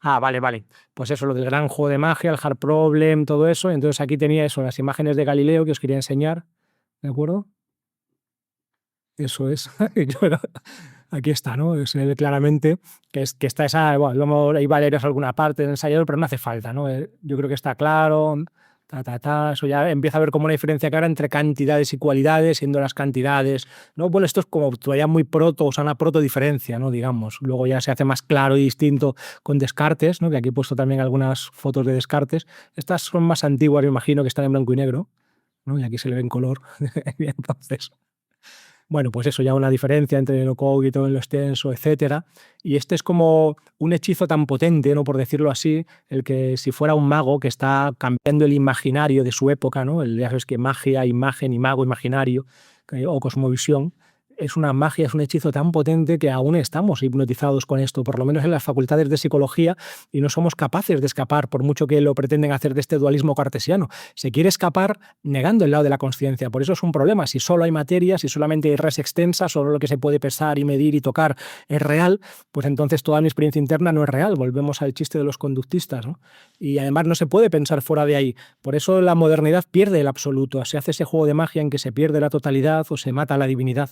Ah, vale, vale. Pues eso, lo del gran juego de magia, el hard problem, todo eso. Entonces aquí tenía eso, las imágenes de Galileo que os quería enseñar. ¿De acuerdo? Eso es. Aquí está, ¿no? Se ve claramente que está esa. Bueno, luego ahí va a leeros alguna parte del ensayador, pero no hace falta, ¿no? Yo creo que está claro. Eso ya empieza a haber como una diferencia clara entre cantidades y cualidades, siendo las cantidades, ¿no? Bueno, esto es como todavía muy proto, o sea, una proto diferencia, ¿no? Digamos. Luego ya se hace más claro y distinto con Descartes, ¿no? Que aquí he puesto también algunas fotos de Descartes. Estas son más antiguas, me imagino, que están en blanco y negro, ¿no? Y aquí se le ve en color. Y entonces, bueno, pues eso, ya una diferencia entre lo cogito, lo extenso, etcétera. Y este es como un hechizo tan potente, ¿no? Por decirlo así, el que si fuera un mago que está cambiando el imaginario de su época, ¿no? Ya sabes que magia, imagen y mago imaginario, o cosmovisión, es una magia, es un hechizo tan potente que aún estamos hipnotizados con esto, por lo menos en las facultades de psicología, y no somos capaces de escapar, por mucho que lo pretenden hacer de este dualismo cartesiano. Se quiere escapar negando el lado de la consciencia. Por eso es un problema. Si solo hay materia, si solamente hay res extensa, solo lo que se puede pesar y medir y tocar es real, pues entonces toda mi experiencia interna no es real. Volvemos al chiste de los conductistas, ¿no? Y además no se puede pensar fuera de ahí. Por eso la modernidad pierde el absoluto. Se hace ese juego de magia en que se pierde la totalidad o se mata la divinidad.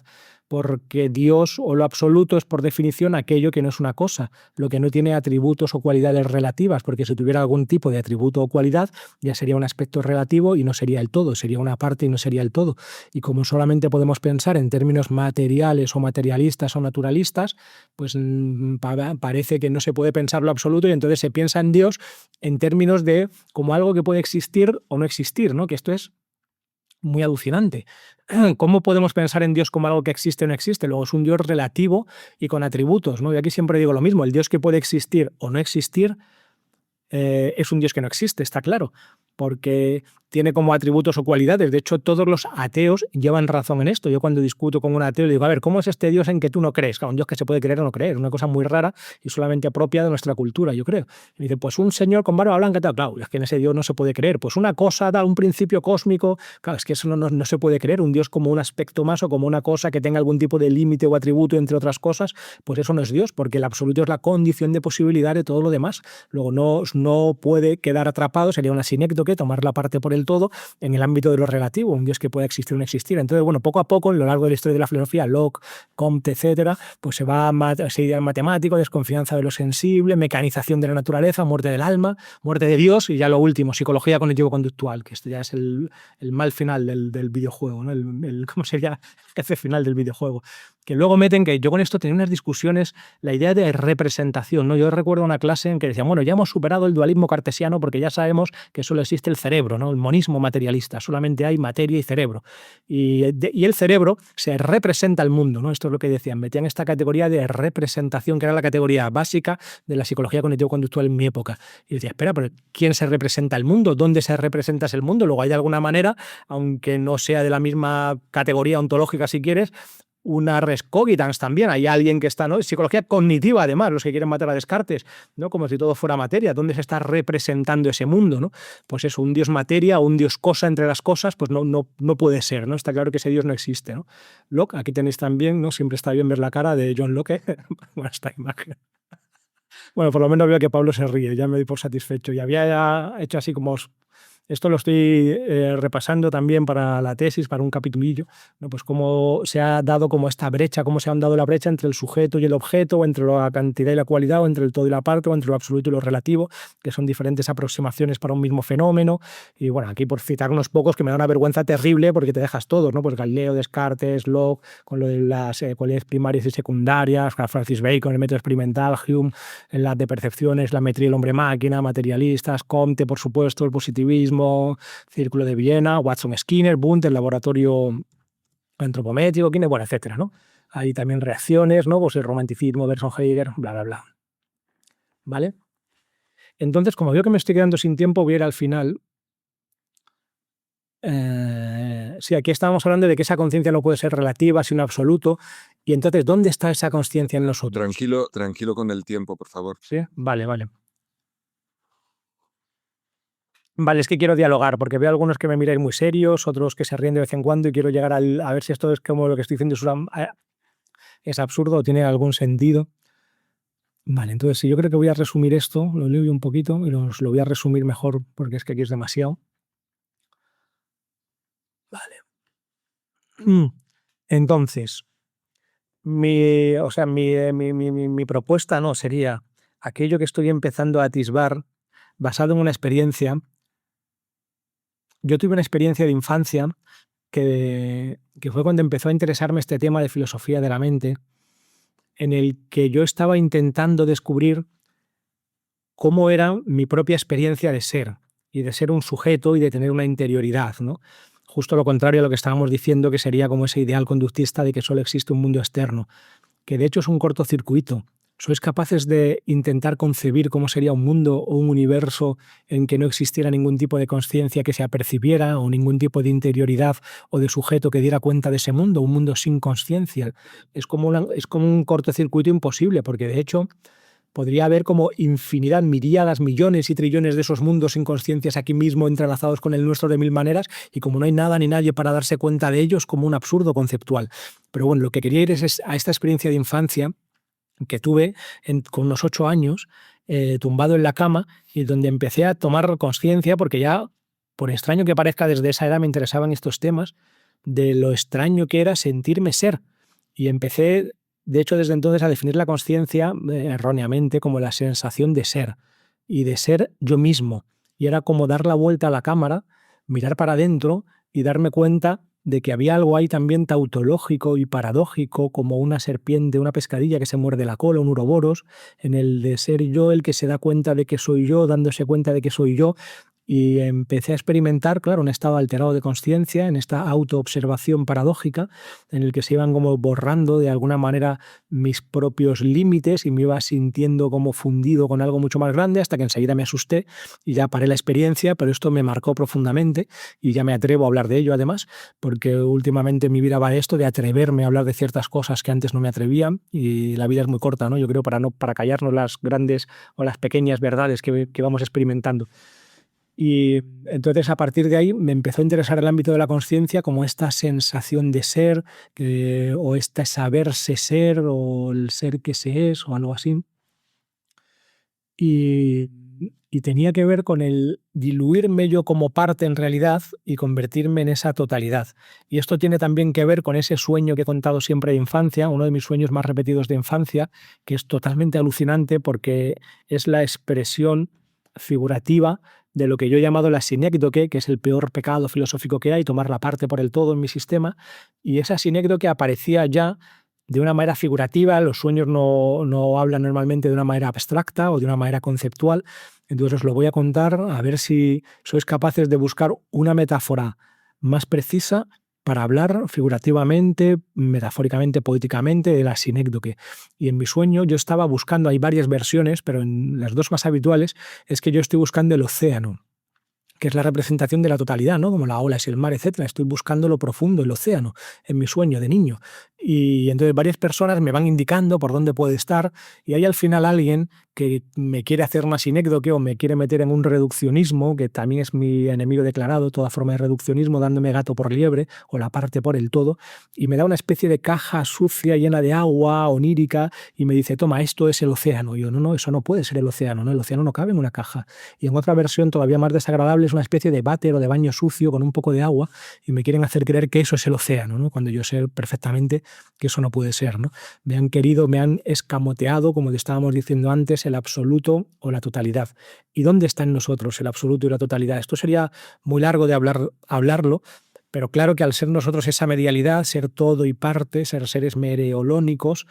Porque Dios o lo absoluto es por definición aquello que no es una cosa, lo que no tiene atributos o cualidades relativas, porque si tuviera algún tipo de atributo o cualidad ya sería un aspecto relativo y no sería el todo, sería una parte y no sería el todo. Y como solamente podemos pensar en términos materiales o materialistas o naturalistas, pues parece que no se puede pensar lo absoluto y entonces se piensa en Dios en términos de como algo que puede existir o no existir, ¿no? Que esto es muy alucinante. ¿Cómo podemos pensar en Dios como algo que existe o no existe? Luego es un Dios relativo y con atributos, ¿no? Y aquí siempre digo lo mismo, el Dios que puede existir o no existir es un Dios que no existe, está claro, porque tiene como atributos o cualidades. De hecho, todos los ateos llevan razón en esto. Yo cuando discuto con un ateo le digo, a ver, ¿cómo es este Dios en que tú no crees? Claro, un Dios que se puede creer o no creer, una cosa muy rara y solamente propia de nuestra cultura, yo creo. Y dice, pues un señor con barba blanca, tal, claro, es que en ese Dios no se puede creer. Pues una cosa, tal, un principio cósmico, claro, es que eso no se puede creer. Un Dios como un aspecto más o como una cosa que tenga algún tipo de límite o atributo, entre otras cosas, pues eso no es Dios, porque el absoluto es la condición de posibilidad de todo lo demás. Luego no puede quedar atrapado, sería una sinécdoque, tomar la parte por el todo en el ámbito de lo relativo, un Dios que pueda existir o no existir. Entonces, bueno, poco a poco, en lo largo de la historia de la filosofía, Locke, Comte, etcétera, pues se va a esa idea matemático, desconfianza de lo sensible, mecanización de la naturaleza, muerte del alma, muerte de Dios y ya lo último, psicología cognitivo-conductual, que esto ya es el mal final del videojuego, ¿no? ¿Cómo sería el jefe final del videojuego? Que luego meten, que yo con esto tenía unas discusiones, la idea de representación, ¿no? Yo recuerdo una clase en que decían, bueno, ya hemos superado el dualismo cartesiano porque ya sabemos que solo existe el cerebro, ¿no? El monismo materialista, solamente hay materia y cerebro. Y el cerebro se representa al mundo, ¿no? Esto es lo que decían, metían esta categoría de representación, que era la categoría básica de la psicología cognitivo-conductual en mi época. Y decía, espera, pero ¿quién se representa el mundo? ¿Dónde se representa ese mundo? Luego hay de alguna manera, aunque no sea de la misma categoría ontológica si quieres, una res cogitans también, hay alguien que está, ¿no? Psicología cognitiva además, los que quieren matar a Descartes, ¿no? Como si todo fuera materia, ¿dónde se está representando ese mundo, ¿no? Pues eso, un Dios materia o un Dios cosa entre las cosas, pues no puede ser, ¿no? Está claro que ese Dios no existe, ¿no? Locke, aquí tenéis también, ¿no? Siempre está bien ver la cara de John Locke, bueno, esta imagen. Bueno, por lo menos veo que Pablo se ríe, ya me doy por satisfecho. Y había hecho así como... Esto lo estoy repasando también para la tesis, para un capitulillo, ¿no? Pues cómo se ha dado como esta brecha, cómo se han dado la brecha entre el sujeto y el objeto, o entre la cantidad y la cualidad, o entre el todo y la parte, o entre lo absoluto y lo relativo, que son diferentes aproximaciones para un mismo fenómeno. Y bueno, aquí por citar unos pocos que me da una vergüenza terrible porque te dejas todos, ¿no? Pues Galileo, Descartes, Locke, con lo de las cualidades primarias y secundarias, Francis Bacon, el método experimental, Hume, en las de percepciones, la metría del hombre-máquina, materialistas, Comte, por supuesto, el positivismo, Círculo de Viena, Watson Skinner, Wundt, el laboratorio antropométrico, bueno, etcétera, ¿no? Hay también reacciones, ¿no? Pues el romanticismo, Bergson, Heidegger, bla, bla, bla. ¿Vale? Entonces, como veo que me estoy quedando sin tiempo, voy a ir al final. Sí, aquí estábamos hablando de que esa conciencia no puede ser relativa, sino absoluto. Y entonces, ¿dónde está esa conciencia en nosotros? Tranquilo con el tiempo, por favor. Sí, vale. Vale, es que quiero dialogar, porque veo algunos que me miráis muy serios, otros que se ríen de vez en cuando y quiero llegar a ver si esto es como lo que estoy diciendo es absurdo o tiene algún sentido. Vale, entonces sí, yo creo que voy a resumir esto, lo leo un poquito y os lo voy a resumir mejor porque es que aquí es demasiado. Vale. Entonces, mi propuesta no sería aquello que estoy empezando a atisbar basado en una experiencia. Yo tuve una experiencia de infancia que fue cuando empezó a interesarme este tema de filosofía de la mente, en el que yo estaba intentando descubrir cómo era mi propia experiencia de ser, y de ser un sujeto y de tener una interioridad, ¿no? Justo lo contrario a lo que estábamos diciendo, que sería como ese ideal conductista de que solo existe un mundo externo, que de hecho es un cortocircuito. ¿Sois capaces de intentar concebir cómo sería un mundo o un universo en que no existiera ningún tipo de conciencia que se apercibiera o ningún tipo de interioridad o de sujeto que diera cuenta de ese mundo, un mundo sin conciencia? Es como un cortocircuito imposible, porque de hecho podría haber como infinidad, miríadas, millones y trillones de esos mundos sin conciencias aquí mismo entrelazados con el nuestro de mil maneras, y como no hay nada ni nadie para darse cuenta de ellos, como un absurdo conceptual. Pero bueno, lo que quería ir es a esta experiencia de infancia que tuve con unos 8 años, tumbado en la cama, y donde empecé a tomar conciencia, porque ya, por extraño que parezca, desde esa edad me interesaban estos temas, de lo extraño que era sentirme ser. Y empecé, de hecho, desde entonces a definir la conciencia erróneamente como la sensación de ser, y de ser yo mismo. Y era como dar la vuelta a la cámara, mirar para adentro y darme cuenta de que había algo ahí también tautológico y paradójico, como una serpiente, una pescadilla que se muerde la cola, un uroboros, en el de ser yo el que se da cuenta de que soy yo, dándose cuenta de que soy yo. Y empecé a experimentar, claro, un estado alterado de conciencia, en esta autoobservación paradójica, en el que se iban como borrando de alguna manera mis propios límites y me iba sintiendo como fundido con algo mucho más grande, hasta que enseguida me asusté y ya paré la experiencia, pero esto me marcó profundamente y ya me atrevo a hablar de ello además, porque últimamente mi vida va de esto, de atreverme a hablar de ciertas cosas que antes no me atrevía, y la vida es muy corta, ¿no? Yo creo para callarnos las grandes o las pequeñas verdades que vamos experimentando. Y entonces a partir de ahí me empezó a interesar el ámbito de la conciencia como esta sensación de ser, o este saberse ser, o el ser que se es, o algo así. Y tenía que ver con el diluirme yo como parte en realidad y convertirme en esa totalidad. Y esto tiene también que ver con ese sueño que he contado siempre de infancia, uno de mis sueños más repetidos de infancia, que es totalmente alucinante porque es la expresión figurativa de lo que yo he llamado la sinécdoque, que es el peor pecado filosófico que hay, tomar la parte por el todo en mi sistema. Y esa sinécdoque aparecía ya de una manera figurativa. Los sueños no hablan normalmente de una manera abstracta o de una manera conceptual. Entonces os lo voy a contar, a ver si sois capaces de buscar una metáfora más precisa para hablar figurativamente, metafóricamente, poéticamente de la sinécdoque. Y en mi sueño yo estaba buscando, hay varias versiones, pero en las dos más habituales es que yo estoy buscando el océano, que es la representación de la totalidad, ¿no? Como la ola es el mar, etc. Estoy buscando lo profundo, el océano, en mi sueño de niño. Y entonces varias personas me van indicando por dónde puede estar y hay al final alguien que me quiere hacer una sinécdoque o me quiere meter en un reduccionismo, que también es mi enemigo declarado, toda forma de reduccionismo, dándome gato por liebre o la parte por el todo, y me da una especie de caja sucia llena de agua onírica y me dice, toma, esto es el océano. Y yo, no, eso no puede ser el océano, ¿no? El océano no cabe en una caja. Y en otra versión todavía más desagradable es una especie de váter o de baño sucio con un poco de agua y me quieren hacer creer que eso es el océano, ¿no? Cuando yo sé perfectamente que eso no puede ser, ¿no? Me han escamoteado, como le estábamos diciendo antes, el absoluto o la totalidad. ¿Y dónde está en nosotros el absoluto y la totalidad? Esto sería muy largo de hablarlo, pero claro que al ser nosotros esa medialidad, ser todo y parte, ser seres mereolónicos,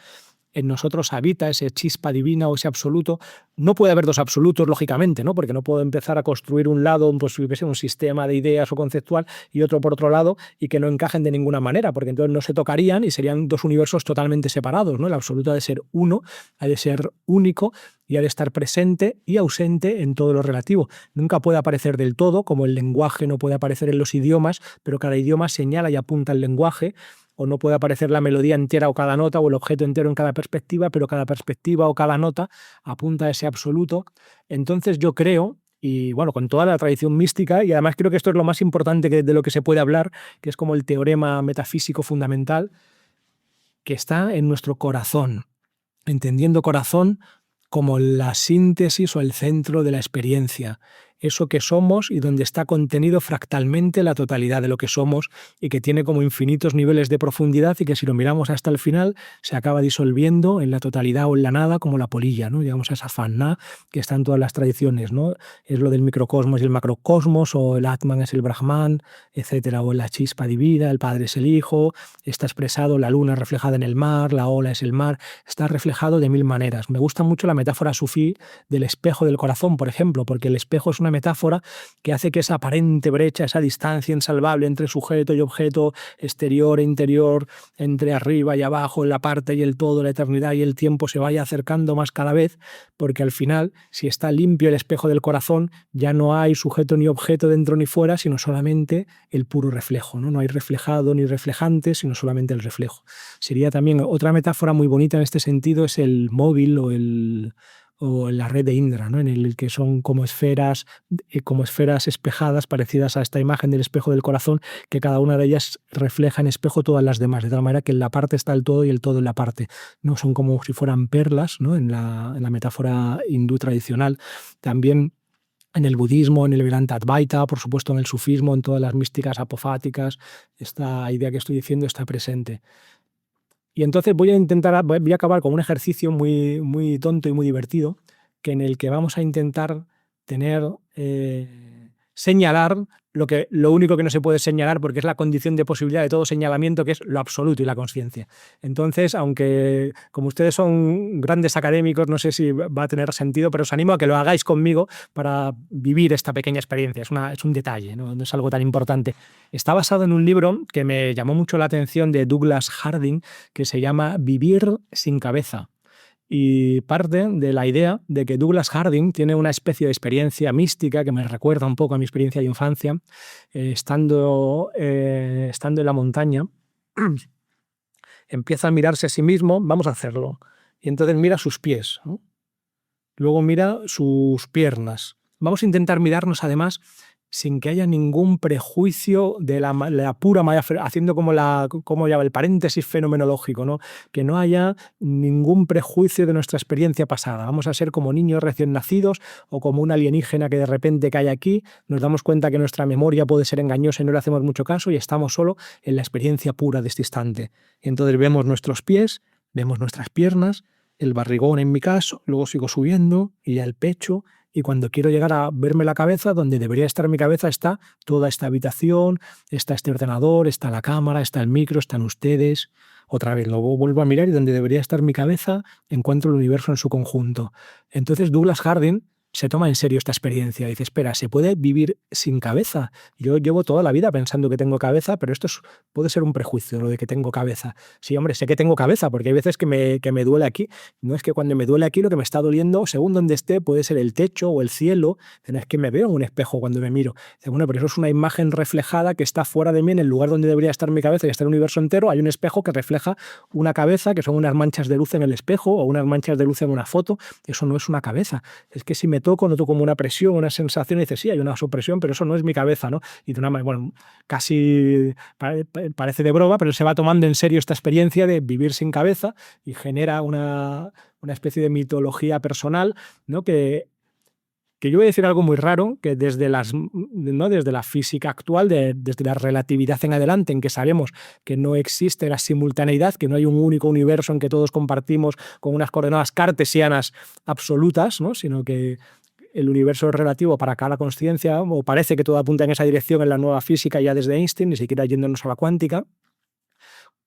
en nosotros habita ese chispa divina o ese absoluto. No puede haber dos absolutos, lógicamente, ¿no? Porque no puedo empezar a construir un lado, pues un sistema de ideas o conceptual y otro por otro lado y que no encajen de ninguna manera, porque entonces no se tocarían y serían dos universos totalmente separados, ¿no? El absoluto ha de ser uno, ha de ser único y ha de estar presente y ausente en todo lo relativo. Nunca puede aparecer del todo, como el lenguaje no puede aparecer en los idiomas, pero cada idioma señala y apunta al lenguaje, o no puede aparecer la melodía entera o cada nota o el objeto entero en cada perspectiva, pero cada perspectiva o cada nota apunta a ese absoluto. Entonces yo creo, y bueno, con toda la tradición mística, y además creo que esto es lo más importante de lo que se puede hablar, que es como el teorema metafísico fundamental, que está en nuestro corazón, entendiendo corazón como la síntesis o el centro de la experiencia, eso que somos y donde está contenido fractalmente la totalidad de lo que somos y que tiene como infinitos niveles de profundidad y que si lo miramos hasta el final se acaba disolviendo en la totalidad o en la nada como la polilla, ¿no? Llegamos a esa Fanna que está en todas las tradiciones, ¿no? Es lo del microcosmos y el macrocosmos, o el Atman es el Brahman, etcétera, o la chispa divina, el Padre es el Hijo, está expresado la luna reflejada en el mar, la ola es el mar, está reflejado de mil maneras. Me gusta mucho la metáfora sufí del espejo del corazón, por ejemplo, porque el espejo es una metáfora que hace que esa aparente brecha, esa distancia insalvable entre sujeto y objeto, exterior e interior, entre arriba y abajo, la parte y el todo, la eternidad y el tiempo, se vaya acercando más cada vez, porque al final, si está limpio el espejo del corazón, ya no hay sujeto ni objeto dentro ni fuera, sino solamente el puro reflejo, ¿no? No hay reflejado ni reflejante, sino solamente el reflejo. Sería también otra metáfora muy bonita en este sentido, es el móvil o la red de Indra, ¿no? En el que son como esferas espejadas parecidas a esta imagen del espejo del corazón, que cada una de ellas refleja en espejo todas las demás, de tal manera que en la parte está el todo y el todo en la parte, ¿no? Son como si fueran perlas, ¿no? En la metáfora hindú tradicional. También en el budismo, en el Vedanta Advaita, por supuesto en el sufismo, en todas las místicas apofáticas, esta idea que estoy diciendo está presente. Y entonces voy a acabar con un ejercicio muy, muy tonto y muy divertido, que en el que vamos a intentar señalar lo único que no se puede señalar, porque es la condición de posibilidad de todo señalamiento, que es lo absoluto y la consciencia. Entonces, aunque como ustedes son grandes académicos, no sé si va a tener sentido, pero os animo a que lo hagáis conmigo para vivir esta pequeña experiencia. Es un detalle, no es algo tan importante. Está basado en un libro que me llamó mucho la atención, de Douglas Harding, que se llama Vivir sin cabeza. Y parte de la idea de que Douglas Harding tiene una especie de experiencia mística que me recuerda un poco a mi experiencia de infancia, estando en la montaña, empieza a mirarse a sí mismo, vamos a hacerlo, y entonces mira sus pies, ¿no? Luego mira sus piernas. Vamos a intentar mirarnos además sin que haya ningún prejuicio de la pura malla, haciendo como el paréntesis fenomenológico, ¿no? Que no haya ningún prejuicio de nuestra experiencia pasada. Vamos a ser como niños recién nacidos o como un alienígena que de repente cae aquí, nos damos cuenta que nuestra memoria puede ser engañosa y no le hacemos mucho caso y estamos solo en la experiencia pura de este instante. Y entonces vemos nuestros pies, vemos nuestras piernas, el barrigón en mi caso, luego sigo subiendo y ya el pecho. Y cuando quiero llegar a verme la cabeza, donde debería estar mi cabeza está toda esta habitación, está este ordenador, está la cámara, está el micro, están ustedes. Otra vez, luego vuelvo a mirar y donde debería estar mi cabeza encuentro el universo en su conjunto. Entonces Douglas Harding se toma en serio esta experiencia. Dice, espera, ¿se puede vivir sin cabeza? Yo llevo toda la vida pensando que tengo cabeza, pero esto puede ser un prejuicio, lo de que tengo cabeza. Sí, hombre, sé que tengo cabeza, porque hay veces que me duele aquí. No es que cuando me duele aquí lo que me está doliendo, según donde esté, puede ser el techo o el cielo. No es que me veo en un espejo cuando me miro. Dice, bueno, pero eso es una imagen reflejada que está fuera de mí, en el lugar donde debería estar mi cabeza y está el universo entero. Hay un espejo que refleja una cabeza, que son unas manchas de luz en el espejo o unas manchas de luz en una foto. Eso no es una cabeza. Es que si me toco, noto como una presión, una sensación, y dices, sí, hay una supresión, pero eso no es mi cabeza, ¿no? Y de una manera, bueno, casi parece de broma, pero se va tomando en serio esta experiencia de vivir sin cabeza y genera una especie de mitología personal, ¿no? Que yo voy a decir algo muy raro, que desde la física actual, desde la relatividad en adelante, en que sabemos que no existe la simultaneidad, que no hay un único universo en que todos compartimos con unas coordenadas cartesianas absolutas, ¿no? Sino que el universo es relativo para cada consciencia, o parece que todo apunta en esa dirección en la nueva física ya desde Einstein, ni siquiera yéndonos a la cuántica.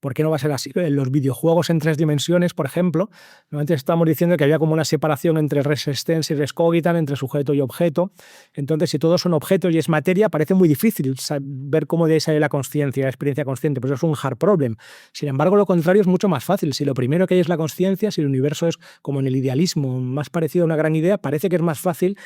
¿Por qué no va a ser así? En los videojuegos en 3 dimensiones, por ejemplo, antes estábamos diciendo que había como una separación entre res extensa y res cogitans, entre sujeto y objeto. Entonces, si todos son objetos y es materia, parece muy difícil ver cómo de ahí sale la consciencia, la experiencia consciente, pues eso es un hard problem. Sin embargo, lo contrario es mucho más fácil. Si lo primero que hay es la consciencia, si el universo es como en el idealismo, más parecido a una gran idea, parece que es más fácil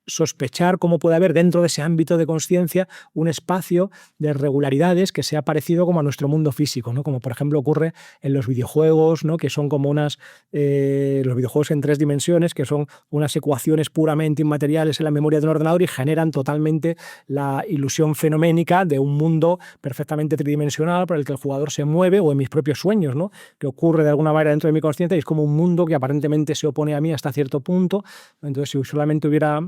sospechar cómo puede haber dentro de ese ámbito de consciencia un espacio de regularidades que sea parecido como a nuestro mundo físico, ¿no? Como por ejemplo ocurre en los videojuegos, ¿no? Que son como los videojuegos en 3 dimensiones, que son unas ecuaciones puramente inmateriales en la memoria de un ordenador y generan totalmente la ilusión fenoménica de un mundo perfectamente tridimensional por el que el jugador se mueve, o en mis propios sueños, ¿no? Que ocurre de alguna manera dentro de mi consciencia y es como un mundo que aparentemente se opone a mí hasta cierto punto. Entonces, si solamente hubiera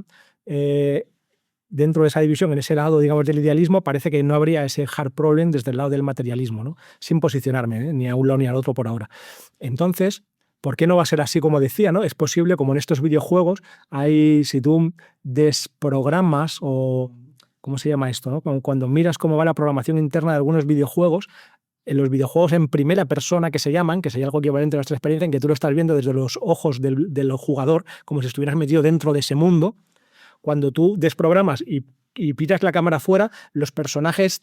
dentro de esa división, en ese lado, digamos, del idealismo, parece que no habría ese hard problem desde el lado del materialismo, ¿no? Sin posicionarme, ni a un lado ni al otro por ahora. Entonces, ¿por qué no va a ser así como decía, ¿no? Es posible, como en estos videojuegos, si tú desprogramas o... ¿Cómo se llama esto, no? Cuando miras cómo va la programación interna de algunos videojuegos, en los videojuegos en primera persona que se llaman, que sería algo equivalente a nuestra experiencia, en que tú lo estás viendo desde los ojos del jugador, como si estuvieras metido dentro de ese mundo. Cuando tú desprogramas y piras la cámara fuera,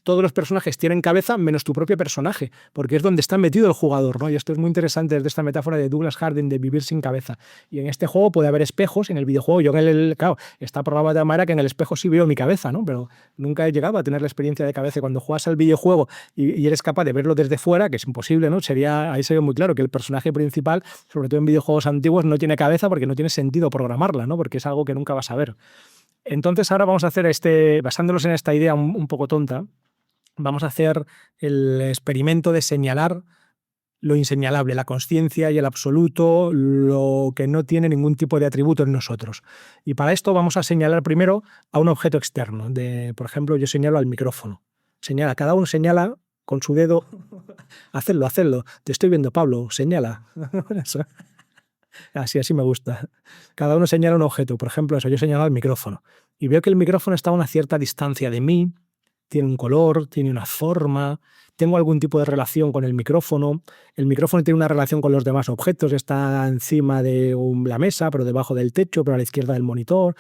todos los personajes tienen cabeza menos tu propio personaje, porque es donde está metido el jugador, ¿no? Y esto es muy interesante desde esta metáfora de Douglas Harding de vivir sin cabeza. Y en este juego puede haber espejos, en el videojuego claro, está programado de manera que en el espejo sí veo mi cabeza, ¿no? Pero nunca he llegado a tener la experiencia de cabeza. Cuando juegas al videojuego y eres capaz de verlo desde fuera, que es imposible, ¿no? Ahí se ve muy claro que el personaje principal, sobre todo en videojuegos antiguos, no tiene cabeza porque no tiene sentido programarla, ¿no? Porque es algo que nunca vas a ver. Entonces ahora vamos a hacer basándonos en esta idea un poco tonta, vamos a hacer el experimento de señalar lo inseñalable, la consciencia y el absoluto, lo que no tiene ningún tipo de atributo en nosotros. Y para esto vamos a señalar primero a un objeto externo. Por ejemplo, yo señalo al micrófono. Cada uno señala con su dedo. Hacedlo. Te estoy viendo, Pablo. Señala. Así me gusta. Cada uno señala un objeto. Por ejemplo, yo señalo al micrófono. Y veo que el micrófono está a una cierta distancia de mí, tiene un color, tiene una forma, tengo algún tipo de relación con el micrófono tiene una relación con los demás objetos, está encima de la mesa, pero debajo del techo, pero a la izquierda del monitor.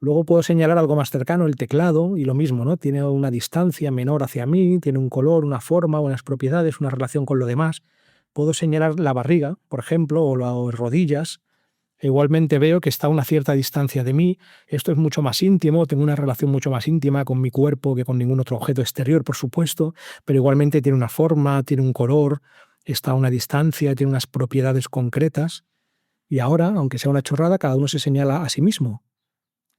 Luego puedo señalar algo más cercano, el teclado, y lo mismo, ¿no? Tiene una distancia menor hacia mí, tiene un color, una forma, unas propiedades, una relación con lo demás. Puedo señalar la barriga, por ejemplo, o las rodillas. Igualmente veo que está a una cierta distancia de mí. Esto es mucho más íntimo, tengo una relación mucho más íntima con mi cuerpo que con ningún otro objeto exterior, por supuesto, pero igualmente tiene una forma, tiene un color, está a una distancia, tiene unas propiedades concretas. Y ahora, aunque sea una chorrada, cada uno se señala a sí mismo.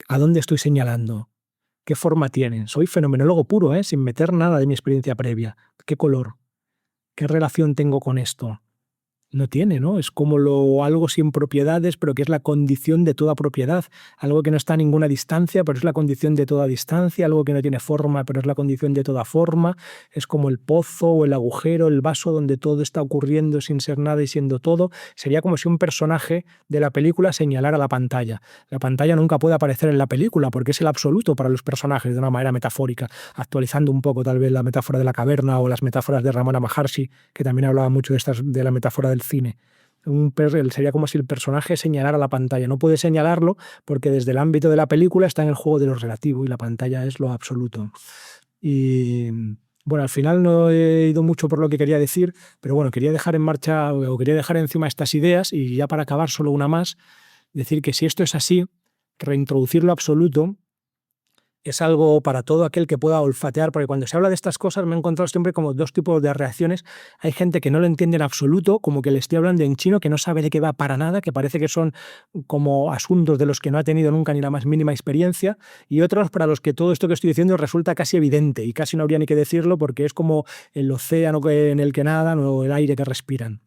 ¿A dónde estoy señalando? ¿Qué forma tiene? Soy fenomenólogo puro, sin meter nada de mi experiencia previa. ¿Qué color? ¿Qué relación tengo con esto? No tiene, ¿no? Es como algo sin propiedades, pero que es la condición de toda propiedad. Algo que no está a ninguna distancia, pero es la condición de toda distancia. Algo que no tiene forma, pero es la condición de toda forma. Es como el pozo o el agujero, el vaso donde todo está ocurriendo sin ser nada y siendo todo. Sería como si un personaje de la película señalara la pantalla. La pantalla nunca puede aparecer en la película porque es el absoluto para los personajes de una manera metafórica, actualizando un poco tal vez la metáfora de la caverna o las metáforas de Ramana Maharshi, que también hablaba mucho de la metáfora del cine. sería como si el personaje señalara la pantalla. No puede señalarlo porque desde el ámbito de la película está en el juego de lo relativo y la pantalla es lo absoluto. Y bueno, al final no he ido mucho por lo que quería decir, pero bueno, quería dejar en marcha o quería dejar encima estas ideas y ya para acabar solo una más, decir que si esto es así, reintroducir lo absoluto es algo para todo aquel que pueda olfatear, porque cuando se habla de estas cosas me he encontrado siempre como dos tipos de reacciones. Hay gente que no lo entiende en absoluto, como que le estoy hablando en chino, que no sabe de qué va para nada, que parece que son como asuntos de los que no ha tenido nunca ni la más mínima experiencia, y otros para los que todo esto que estoy diciendo resulta casi evidente y casi no habría ni que decirlo porque es como el océano en el que nadan o el aire que respiran.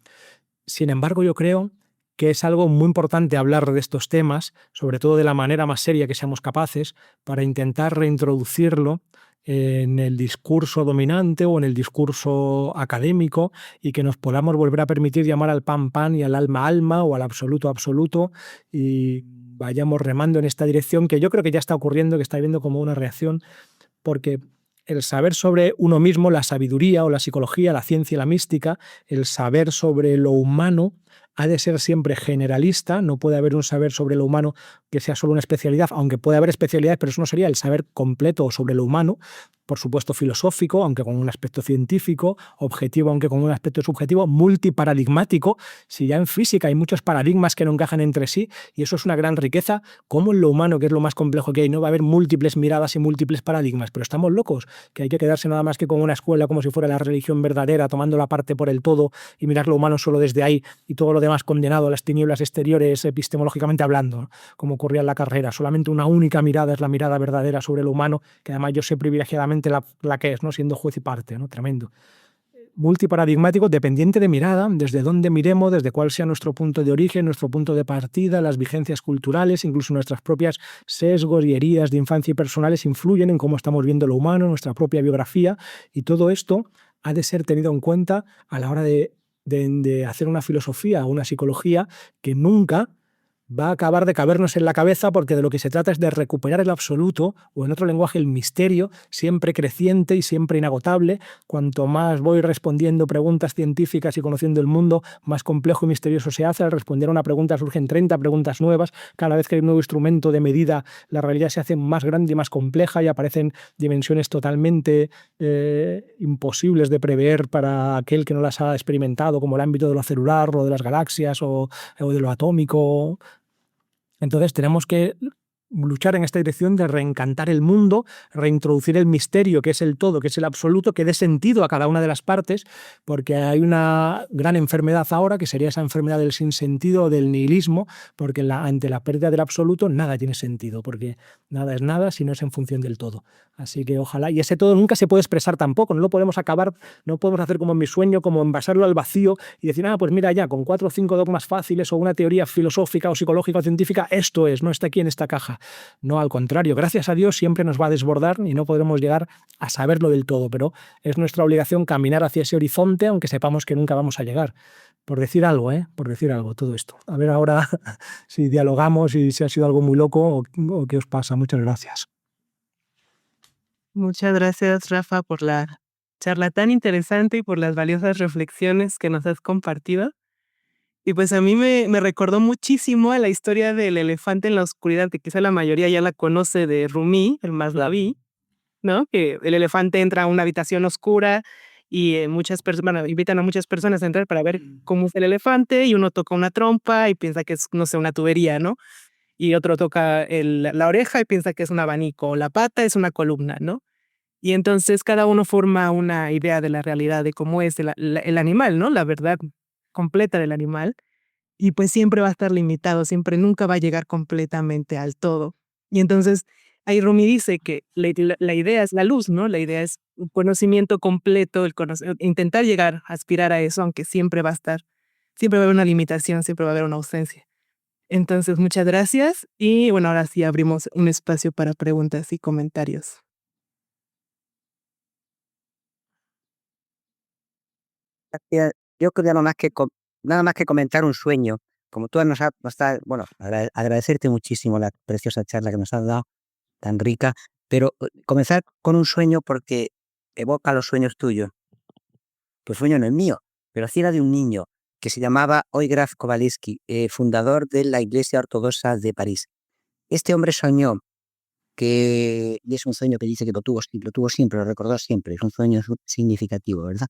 Sin embargo, yo creo que es algo muy importante hablar de estos temas, sobre todo de la manera más seria que seamos capaces, para intentar reintroducirlo en el discurso dominante o en el discurso académico y que nos podamos volver a permitir llamar al pan pan y al alma alma o al absoluto absoluto y vayamos remando en esta dirección que yo creo que ya está ocurriendo, que está habiendo como una reacción, porque el saber sobre uno mismo, la sabiduría o la psicología, la ciencia y la mística, el saber sobre lo humano ha de ser siempre generalista, no puede haber un saber sobre lo humano que sea solo una especialidad, aunque puede haber especialidades, pero eso no sería el saber completo sobre lo humano, por supuesto filosófico, aunque con un aspecto científico, objetivo, aunque con un aspecto subjetivo, multiparadigmático. Si ya en física hay muchos paradigmas que no encajan entre sí, y eso es una gran riqueza, ¿cómo en lo humano, que es lo más complejo que hay, no va a haber múltiples miradas y múltiples paradigmas? Pero estamos locos, que hay que quedarse nada más que con una escuela como si fuera la religión verdadera, tomando la parte por el todo y mirar lo humano solo desde ahí y todo lo demás condenado a las tinieblas exteriores epistemológicamente hablando, ¿no? Como ocurría en la carrera. Solamente una única mirada es la mirada verdadera sobre lo humano, que además yo sé privilegiadamente la que es, ¿no? Siendo juez y parte, ¿no? Tremendo. Multiparadigmático, dependiente de mirada, desde dónde miremos, desde cuál sea nuestro punto de origen, nuestro punto de partida, las vigencias culturales, incluso nuestras propias sesgos y heridas de infancia y personales influyen en cómo estamos viendo lo humano, nuestra propia biografía, y todo esto ha de ser tenido en cuenta a la hora de hacer una filosofía o una psicología que nunca va a acabar de cabernos en la cabeza, porque de lo que se trata es de recuperar el absoluto, o en otro lenguaje el misterio, siempre creciente y siempre inagotable. Cuanto más voy respondiendo preguntas científicas y conociendo el mundo, más complejo y misterioso se hace. Al responder a una pregunta surgen 30 preguntas nuevas. Cada vez que hay un nuevo instrumento de medida, la realidad se hace más grande y más compleja y aparecen dimensiones totalmente imposibles de prever para aquel que no las ha experimentado, como el ámbito de lo celular o de las galaxias o de lo atómico. Entonces tenemos que luchar en esta dirección de reencantar el mundo, reintroducir el misterio, que es el todo, que es el absoluto, que dé sentido a cada una de las partes, porque hay una gran enfermedad ahora, que sería esa enfermedad del sinsentido o del nihilismo, porque ante la pérdida del absoluto nada tiene sentido, porque nada es nada si no es en función del todo. Así que ojalá, y ese todo nunca se puede expresar tampoco, no lo podemos acabar, no podemos hacer como en mi sueño, como envasarlo al vacío y decir, pues mira ya, con 4 o 5 dogmas fáciles o una teoría filosófica o psicológica o científica, esto es, no está aquí en esta caja. No, al contrario, gracias a Dios siempre nos va a desbordar y no podremos llegar a saberlo del todo, pero es nuestra obligación caminar hacia ese horizonte, aunque sepamos que nunca vamos a llegar. Por decir algo, por decir algo, todo esto. A ver ahora si dialogamos y si ha sido algo muy loco o qué os pasa. Muchas gracias. Muchas gracias, Rafa, por la charla tan interesante y por las valiosas reflexiones que nos has compartido. Y pues a mí me recordó muchísimo a la historia del elefante en la oscuridad, que quizá la mayoría ya la conoce, de Rumi, el Masnaví, ¿no? Que el elefante entra a una habitación oscura y muchas personas, bueno, invitan a muchas personas a entrar para ver cómo es el elefante, y uno toca una trompa y piensa que es, no sé, una tubería, ¿no? Y otro toca la oreja y piensa que es un abanico, o la pata es una columna, ¿no? Y entonces cada uno forma una idea de la realidad, de cómo es el animal, ¿no? La verdad completa del animal. Y pues siempre va a estar limitado, siempre, nunca va a llegar completamente al todo. Y entonces ahí Rumi dice que la idea es la luz, ¿no? La idea es un conocimiento completo, intentar llegar, aspirar a eso, aunque siempre va a estar, siempre va a haber una limitación, siempre va a haber una ausencia. Entonces, muchas gracias. Y bueno, ahora sí abrimos un espacio para preguntas y comentarios. Gracias. Yo creo que nada más que comentar un sueño. Como tú bueno, agradecerte muchísimo la preciosa charla que nos has dado, tan rica, pero comenzar con un sueño porque evoca los sueños tuyos. Tu sueño no es mío, pero sí era de un niño que se llamaba Oigraf Kovalevsky, fundador de la Iglesia Ortodoxa de París. Este hombre soñó y es un sueño que dice que lo tuvo siempre, lo recordó siempre, es un sueño significativo, ¿verdad?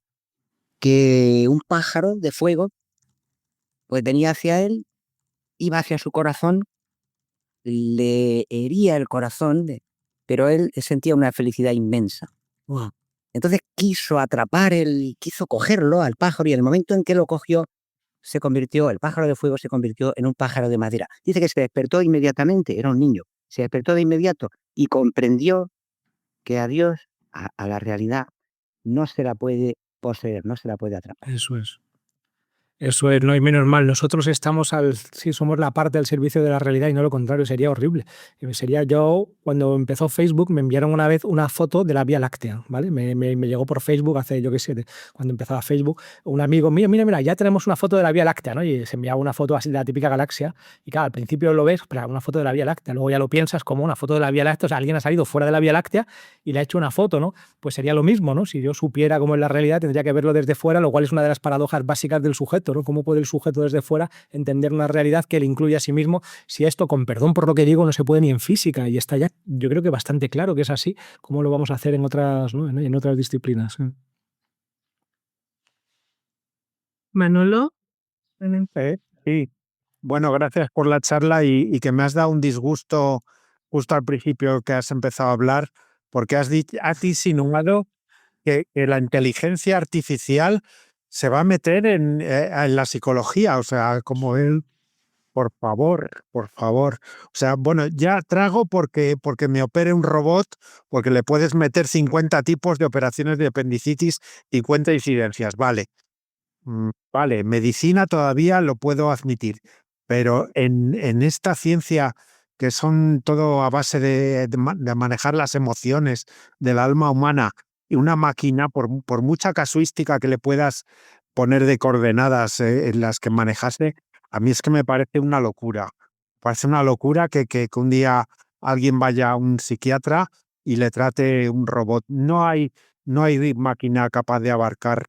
Que un pájaro de fuego pues venía hacia él, iba hacia su corazón, le hería el corazón, pero él sentía una felicidad inmensa. Wow. Entonces quiso cogerlo al pájaro, y en el momento en que lo cogió, el pájaro de fuego se convirtió en un pájaro de madera. Dice que se despertó inmediatamente, era un niño, se despertó de inmediato y comprendió que a Dios, a la realidad, no se la puede poseer, no se la puede atrapar. Eso es. Eso es, no hay menos mal. Nosotros sí, somos la parte del servicio de la realidad y no lo contrario, sería horrible. Cuando empezó Facebook, me enviaron una vez una foto de la Vía Láctea, ¿vale? Me llegó por Facebook hace, yo qué sé, cuando empezaba Facebook, un amigo mío, mira, ya tenemos una foto de la Vía Láctea, ¿no? Y se enviaba una foto así de la típica galaxia, y claro, al principio lo ves, pero una foto de la Vía Láctea, luego ya lo piensas como una foto de la Vía Láctea, o sea, alguien ha salido fuera de la Vía Láctea y le ha hecho una foto, ¿no? Pues sería lo mismo, ¿no? Si yo supiera cómo es la realidad, tendría que verlo desde fuera, lo cual es una de las paradojas básicas del sujeto, ¿no? ¿Cómo puede el sujeto desde fuera entender una realidad que le incluye a sí mismo, si esto, con perdón por lo que digo, no se puede ni en física? Y está ya, yo creo que bastante claro que es así. ¿Cómo lo vamos a hacer en otras, ¿no? en otras disciplinas? Manolo. Sí. Bueno, gracias por la charla y que me has dado un disgusto justo al principio que has empezado a hablar, porque has insinuado que la inteligencia artificial se va a meter en la psicología, o sea, como él, por favor. O sea, bueno, ya trago porque me opere un robot, porque le puedes meter 50 tipos de operaciones de apendicitis, 50 incidencias, vale. Vale, medicina todavía lo puedo admitir, pero en esta ciencia que son todo a base de manejar las emociones del alma humana, y una máquina, por mucha casuística que le puedas poner de coordenadas en las que manejase, a mí es que me parece una locura. Parece una locura que un día alguien vaya a un psiquiatra y le trate un robot. No hay máquina capaz de abarcar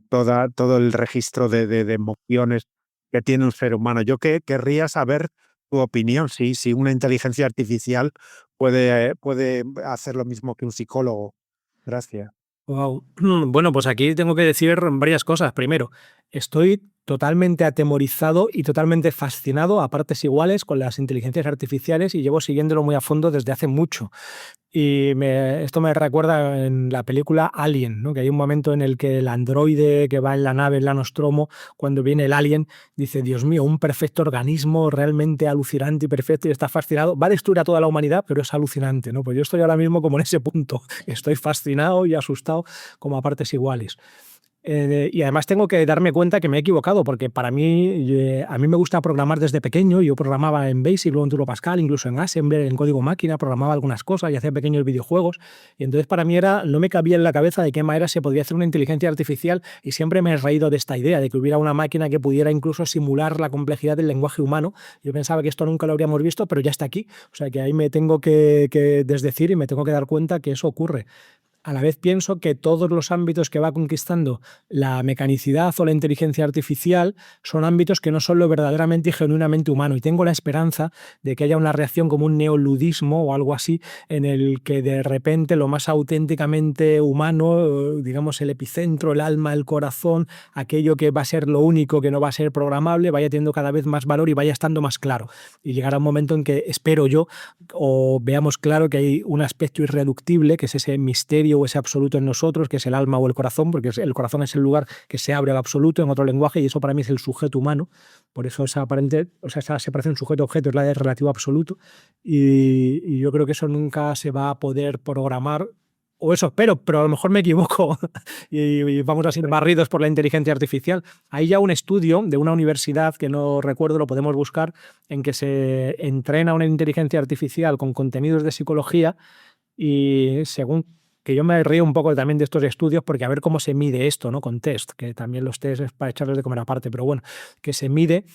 todo el registro de emociones que tiene un ser humano. Yo querría saber tu opinión, si una inteligencia artificial puede hacer lo mismo que un psicólogo. Gracias. Wow. Bueno, pues aquí tengo que decir varias cosas. Primero, estoy totalmente atemorizado y totalmente fascinado a partes iguales con las inteligencias artificiales y llevo siguiéndolo muy a fondo desde hace mucho. Y esto me recuerda en la película Alien, ¿no? Que hay un momento en el que el androide que va en la nave, en la Nostromo, cuando viene el alien, dice: Dios mío, un perfecto organismo realmente alucinante y perfecto, y está fascinado. Va a destruir a toda la humanidad, pero es alucinante, ¿no? Pues yo estoy ahora mismo como en ese punto. Estoy fascinado y asustado como a partes iguales. Y además tengo que darme cuenta que me he equivocado, porque a mí me gusta programar desde pequeño. Yo programaba en Basic, luego en Turbo Pascal, incluso en Assembler, en código máquina, programaba algunas cosas y hacía pequeños videojuegos. Y entonces para mí no me cabía en la cabeza de qué manera se podría hacer una inteligencia artificial, y siempre me he reído de esta idea de que hubiera una máquina que pudiera incluso simular la complejidad del lenguaje humano. Yo pensaba que esto nunca lo habríamos visto, pero ya está aquí. O sea que ahí me tengo que desdecir y me tengo que dar cuenta que eso ocurre. A la vez pienso que todos los ámbitos que va conquistando la mecanicidad o la inteligencia artificial son ámbitos que no son lo verdaderamente y genuinamente humano, y tengo la esperanza de que haya una reacción como un neoludismo o algo así, en el que de repente lo más auténticamente humano, digamos el epicentro, el alma, el corazón, aquello que va a ser lo único, que no va a ser programable, vaya teniendo cada vez más valor y vaya estando más claro. Y llegará un momento en que, espero yo, o veamos claro que hay un aspecto irreductible, que es ese misterio o ese absoluto en nosotros, que es el alma o el corazón, porque el corazón es el lugar que se abre al absoluto en otro lenguaje, y eso para mí es el sujeto humano. Por eso esa separación sujeto-objeto es la de relativo absoluto, y yo creo que eso nunca se va a poder programar, o eso espero, pero a lo mejor me equivoco y vamos a ser barridos por la inteligencia artificial. Hay ya un estudio de una universidad, que no recuerdo, lo podemos buscar, en que se entrena una inteligencia artificial con contenidos de psicología, y según que yo me río un poco también de estos estudios, porque a ver cómo se mide esto, ¿no? Con test, que también los test es para echarles de comer aparte, pero bueno, que se mide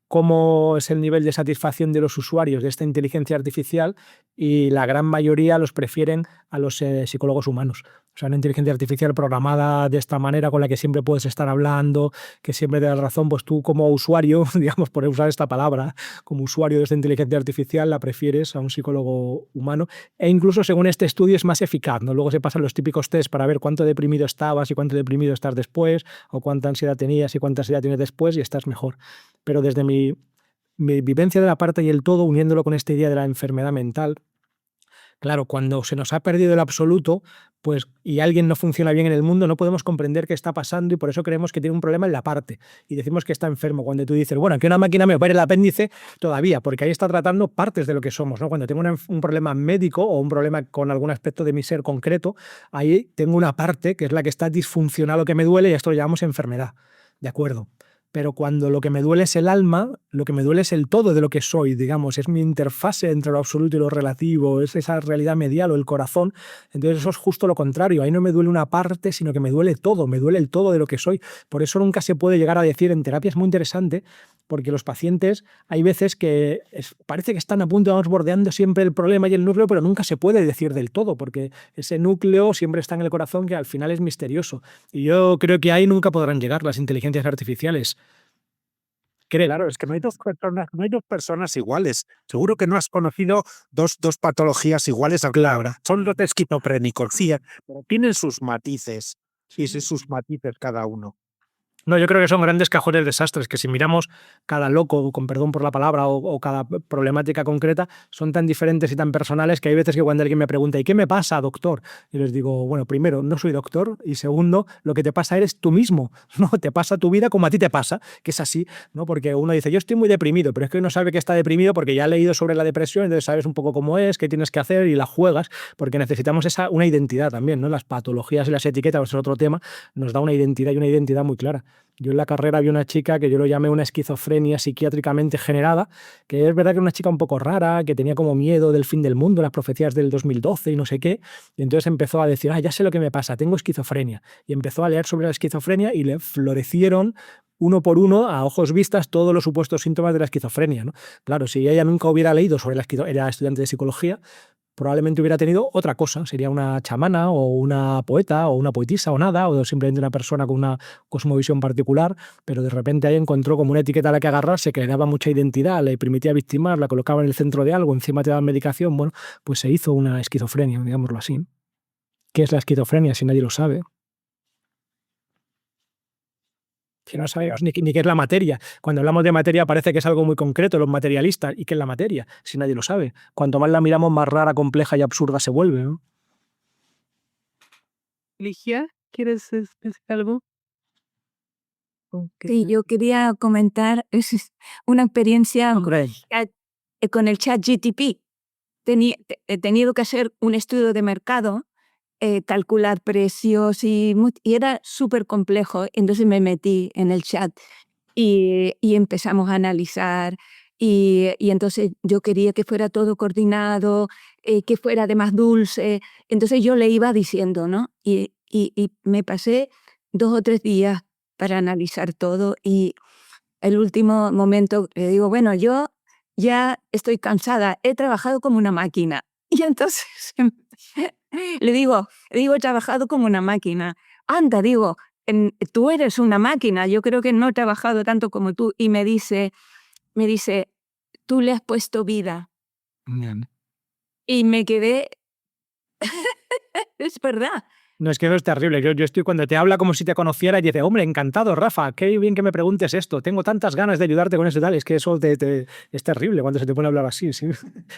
cómo es el nivel de satisfacción de los usuarios de esta inteligencia artificial, y la gran mayoría los prefieren a los psicólogos humanos. O sea, una inteligencia artificial programada de esta manera con la que siempre puedes estar hablando, que siempre te da razón, pues tú como usuario, digamos, por usar esta palabra, como usuario de esta inteligencia artificial la prefieres a un psicólogo humano e incluso según este estudio es más eficaz, ¿no? Luego se pasan los típicos test para ver cuánto deprimido estabas y cuánto deprimido estás después, o cuánta ansiedad tenías y cuánta ansiedad tienes después y estás mejor. Pero desde mi vivencia de la parte y el todo, uniéndolo con esta idea de la enfermedad mental, claro, cuando se nos ha perdido el absoluto, pues, y alguien no funciona bien en el mundo, no podemos comprender qué está pasando y por eso creemos que tiene un problema en la parte y decimos que está enfermo. Cuando tú dices, bueno, que una máquina me opere el apéndice, todavía, porque ahí está tratando partes de lo que somos, ¿no? Cuando tengo un problema médico o un problema con algún aspecto de mi ser concreto, ahí tengo una parte que es la que está disfuncional o que me duele y esto lo llamamos enfermedad. ¿De acuerdo? Pero cuando lo que me duele es el alma, lo que me duele es el todo de lo que soy, digamos, es mi interfase entre lo absoluto y lo relativo, es esa realidad medial o el corazón, entonces eso es justo lo contrario, ahí no me duele una parte, sino que me duele todo, me duele el todo de lo que soy. Por eso nunca se puede llegar a decir, en terapia es muy interesante, porque los pacientes hay veces que parece que están a punto, vamos bordeando siempre el problema y el núcleo, pero nunca se puede decir del todo, porque ese núcleo siempre está en el corazón que al final es misterioso. Y yo creo que ahí nunca podrán llegar las inteligencias artificiales. Claro, es que no hay dos personas iguales. Seguro que no has conocido dos patologías iguales. Claro. Son los esquizofrénicos, sí, pero tienen sus matices. Y sus matices cada uno. No, yo creo que son grandes cajones desastres, que si miramos cada loco, con perdón por la palabra, o cada problemática concreta, son tan diferentes y tan personales que hay veces que cuando alguien me pregunta ¿y qué me pasa, doctor? Y les digo, bueno, primero, no soy doctor, y segundo, lo que te pasa eres tú mismo, ¿no? Te pasa tu vida como a ti te pasa, que es así, ¿no? Porque uno dice, yo estoy muy deprimido, pero es que uno sabe que está deprimido porque ya ha leído sobre la depresión, entonces sabes un poco cómo es, qué tienes que hacer y la juegas, porque necesitamos una identidad también, ¿no? Las patologías y las etiquetas, es otro tema, nos da una identidad y una identidad muy clara. Yo en la carrera vi una chica que yo lo llamé una esquizofrenia psiquiátricamente generada, que es verdad que era una chica un poco rara, que tenía como miedo del fin del mundo, las profecías del 2012 y no sé qué, y entonces empezó a decir, ya sé lo que me pasa, tengo esquizofrenia, y empezó a leer sobre la esquizofrenia y le florecieron uno por uno, a ojos vistas, todos los supuestos síntomas de la esquizofrenia, ¿no? Claro, si ella nunca hubiera leído sobre la esquizofrenia, era estudiante de psicología, probablemente hubiera tenido otra cosa, sería una chamana o una poeta o una poetisa o nada, o simplemente una persona con una cosmovisión particular, pero de repente ahí encontró como una etiqueta a la que agarrarse que le daba mucha identidad, le permitía victimar, la colocaba en el centro de algo, encima te daban medicación, bueno, pues se hizo una esquizofrenia, digámoslo así. ¿Qué es la esquizofrenia si nadie lo sabe? Si no sabemos ni qué es la materia. Cuando hablamos de materia parece que es algo muy concreto, los materialistas. ¿Y qué es la materia? Si nadie lo sabe. Cuanto más la miramos, más rara, compleja y absurda se vuelve, ¿no? Ligia, ¿quieres decir algo? Sí, yo quería comentar una experiencia con el ChatGPT. He tenido que hacer un estudio de mercado, calcular precios y era súper complejo. Entonces me metí en el chat y empezamos a analizar y entonces yo quería que fuera todo coordinado, que fuera además dulce. Entonces yo le iba diciendo, ¿no? Y me pasé 2 o 3 días para analizar todo y el último momento le digo, bueno, yo ya estoy cansada, he trabajado como una máquina. Y entonces le digo, he trabajado como una máquina. Anda, digo, tú eres una máquina, yo creo que no he trabajado tanto como tú. Y me dice, tú le has puesto vida. Bien. Y me quedé, es verdad. No, es que eso es terrible. Yo estoy cuando te habla como si te conociera y dice, hombre, encantado, Rafa, qué bien que me preguntes esto. Tengo tantas ganas de ayudarte con eso y tal. Es que eso es terrible cuando se te pone a hablar así. ¿Sí?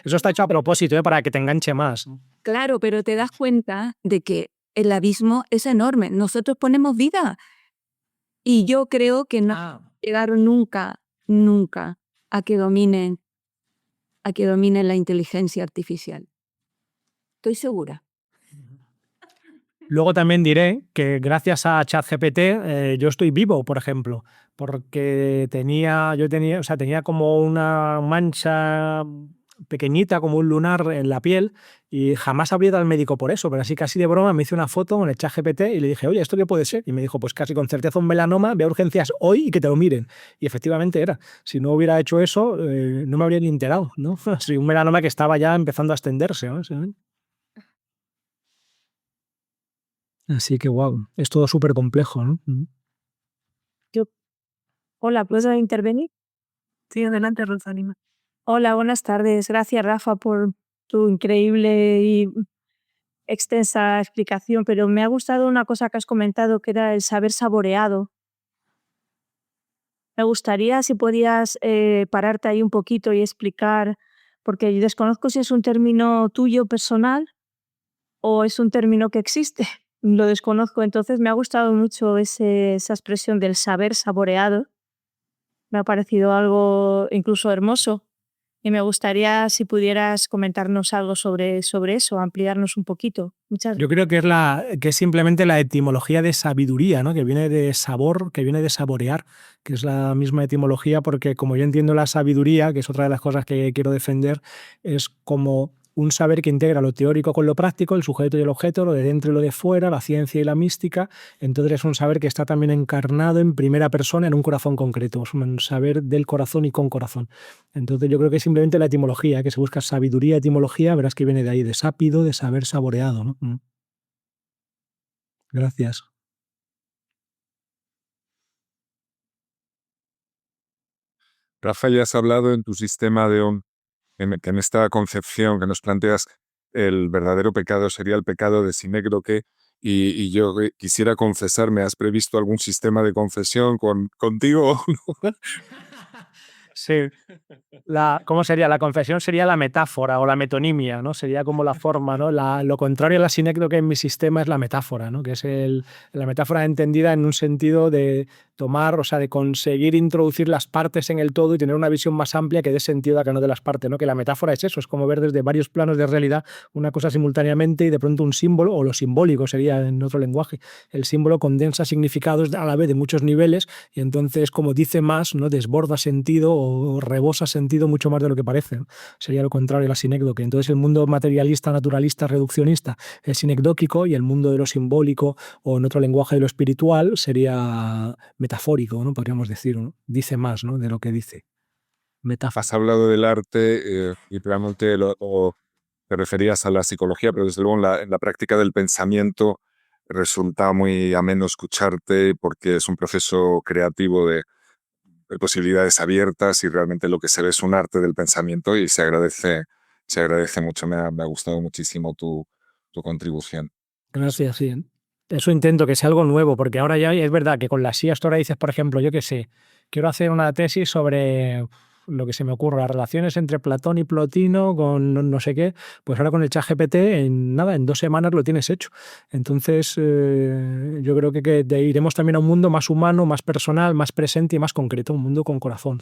Eso está hecho a propósito, para que te enganche más. Claro, pero te das cuenta de que el abismo es enorme. Nosotros ponemos vida. Y yo creo que no llegaron nunca a que dominen la inteligencia artificial. Estoy segura. Luego también diré que gracias a ChatGPT yo estoy vivo, por ejemplo, porque tenía como una mancha pequeñita, como un lunar en la piel, y jamás habría ido al médico por eso, pero así casi de broma me hice una foto con el ChatGPT y le dije, oye, ¿esto qué puede ser? Y me dijo, pues casi con certeza un melanoma, ve a urgencias hoy y que te lo miren. Y efectivamente era. Si no hubiera hecho eso, no me habría ni enterado, ¿no? Sí, un melanoma que estaba ya empezando a extenderse, ¿no? Así que wow, es todo súper complejo, ¿no? Hola, ¿puedo intervenir? Sí, adelante, Rosalina. Hola, buenas tardes. Gracias, Rafa, por tu increíble y extensa explicación, pero me ha gustado una cosa que has comentado, que era el saber saboreado. Me gustaría si podías pararte ahí un poquito y explicar, porque yo desconozco si es un término tuyo personal o es un término que existe. Lo desconozco, entonces me ha gustado mucho esa expresión del saber saboreado. Me ha parecido algo incluso hermoso. Y me gustaría si pudieras comentarnos algo sobre eso, ampliarnos un poquito. Muchas Yo creo que es simplemente la etimología de sabiduría, ¿no? Que viene de sabor, que viene de saborear, que es la misma etimología, porque como yo entiendo la sabiduría, que es otra de las cosas que quiero defender, es como un saber que integra lo teórico con lo práctico, el sujeto y el objeto, lo de dentro y lo de fuera, la ciencia y la mística. Entonces es un saber que está también encarnado en primera persona en un corazón concreto, es un saber del corazón y con corazón. Entonces yo creo que es simplemente la etimología, que se busca sabiduría, etimología, verás que viene de ahí, de sápido, de saber saboreado, ¿no? Gracias. Rafa, ya has hablado en tu sistema en esta concepción que nos planteas, el verdadero pecado sería el pecado de sinécdoque, y yo quisiera confesarme, ¿has previsto algún sistema de confesión contigo? Sí. ¿Cómo sería? La confesión sería la metáfora o la metonimia, ¿no? Sería como la forma, ¿no? Lo contrario a la sinécdoque en mi sistema es la metáfora, ¿no? Que es la metáfora entendida en un sentido de tomar, o sea, de conseguir introducir las partes en el todo y tener una visión más amplia que dé sentido a cada una de las partes, ¿no? Que la metáfora es eso, es como ver desde varios planos de realidad una cosa simultáneamente y de pronto un símbolo, o lo simbólico sería en otro lenguaje. El símbolo condensa significados a la vez de muchos niveles y entonces, como dice más, ¿no? Desborda sentido o rebosa sentido mucho más de lo que parece, ¿no? Sería lo contrario a la sinécdoque. Entonces el mundo materialista, naturalista, reduccionista es sinecdóquico y el mundo de lo simbólico o en otro lenguaje de lo espiritual sería metafórico, ¿no? Podríamos decir, ¿no? Dice más, ¿no? De lo que dice. Metáfora. Has hablado del arte y realmente o te referías a la psicología, pero desde luego en la práctica del pensamiento resulta muy ameno escucharte porque es un proceso creativo de posibilidades abiertas y realmente lo que se ve es un arte del pensamiento y se agradece mucho. Me ha gustado muchísimo tu contribución. Gracias, sí. Eso intento, que sea algo nuevo, porque ahora ya es verdad que con las IAs tú ahora dices, por ejemplo, yo qué sé, quiero hacer una tesis sobre lo que se me ocurre, las relaciones entre Platón y Plotino con no sé qué, pues ahora con el ChatGPT en nada, en 2 semanas lo tienes hecho. Entonces yo creo que iremos también a un mundo más humano, más personal, más presente y más concreto, un mundo con corazón,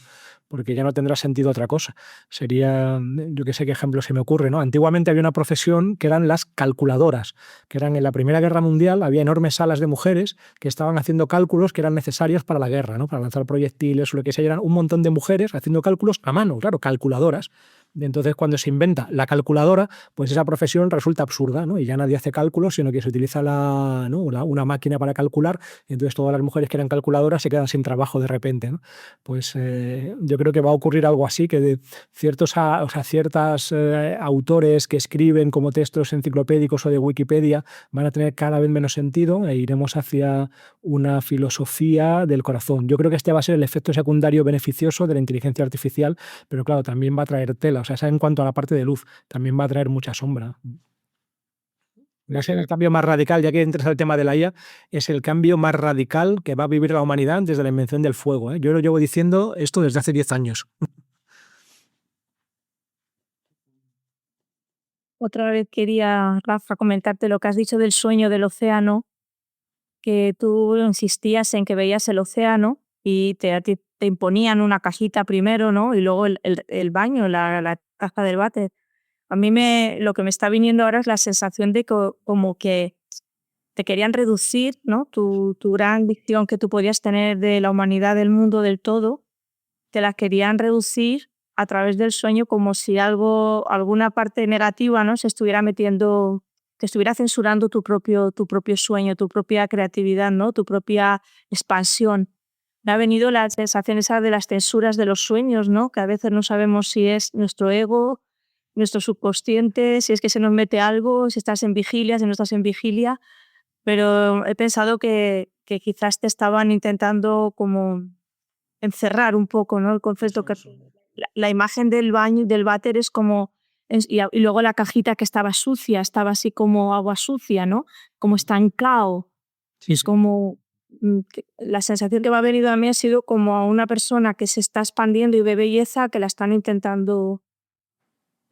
porque ya no tendrá sentido otra cosa. Sería, yo qué sé qué ejemplo se me ocurre, ¿no? Antiguamente había una profesión que eran las calculadoras, que eran en la Primera Guerra Mundial, había enormes salas de mujeres que estaban haciendo cálculos que eran necesarios para la guerra, ¿no? Para lanzar proyectiles o lo que sea, y eran un montón de mujeres haciendo cálculos a mano, claro, calculadoras. Y entonces cuando se inventa la calculadora, pues esa profesión resulta absurda, ¿no? Y ya nadie hace cálculos, sino que se utiliza una máquina para calcular, y entonces todas las mujeres que eran calculadoras se quedan sin trabajo de repente, ¿no? Pues yo creo que va a ocurrir algo así, que de ciertos autores que escriben como textos enciclopédicos o de Wikipedia van a tener cada vez menos sentido e iremos hacia una filosofía del corazón. Yo creo que este va a ser el efecto secundario beneficioso de la inteligencia artificial, pero claro, también va a traer tela. O sea, en cuanto a la parte de luz, también va a traer mucha sombra. El cambio más radical, ya que entras al tema de la IA, es el cambio más radical que va a vivir la humanidad desde la invención del fuego, ¿eh? Yo lo llevo diciendo esto desde hace 10 años. Otra vez quería, Rafa, comentarte lo que has dicho del sueño del océano, que tú insistías en que veías el océano y a ti te imponían una cajita primero, ¿no? Y luego el baño, la taza del váter. A mí lo que me está viniendo ahora es la sensación de como que te querían reducir, ¿no? Tu gran visión que tú podías tener de la humanidad, del mundo, del todo, te la querían reducir a través del sueño, como si alguna parte negativa, ¿no? Se estuviera metiendo, te estuviera censurando tu propio sueño, tu propia creatividad, ¿no? Tu propia expansión. Me ha venido la sensación esa de las censuras de los sueños, ¿no? Que a veces no sabemos si es nuestro ego, nuestro subconsciente, si es que se nos mete algo, si estás en vigilia, si no estás en vigilia, pero he pensado que quizás te estaban intentando como encerrar un poco, ¿no? El concepto que la imagen del baño, del váter es como... y luego la cajita que estaba sucia, estaba así como agua sucia, ¿no? Como estancado. Sí, Es como... la sensación que me ha venido a mí ha sido como a una persona que se está expandiendo y ve belleza que la están intentando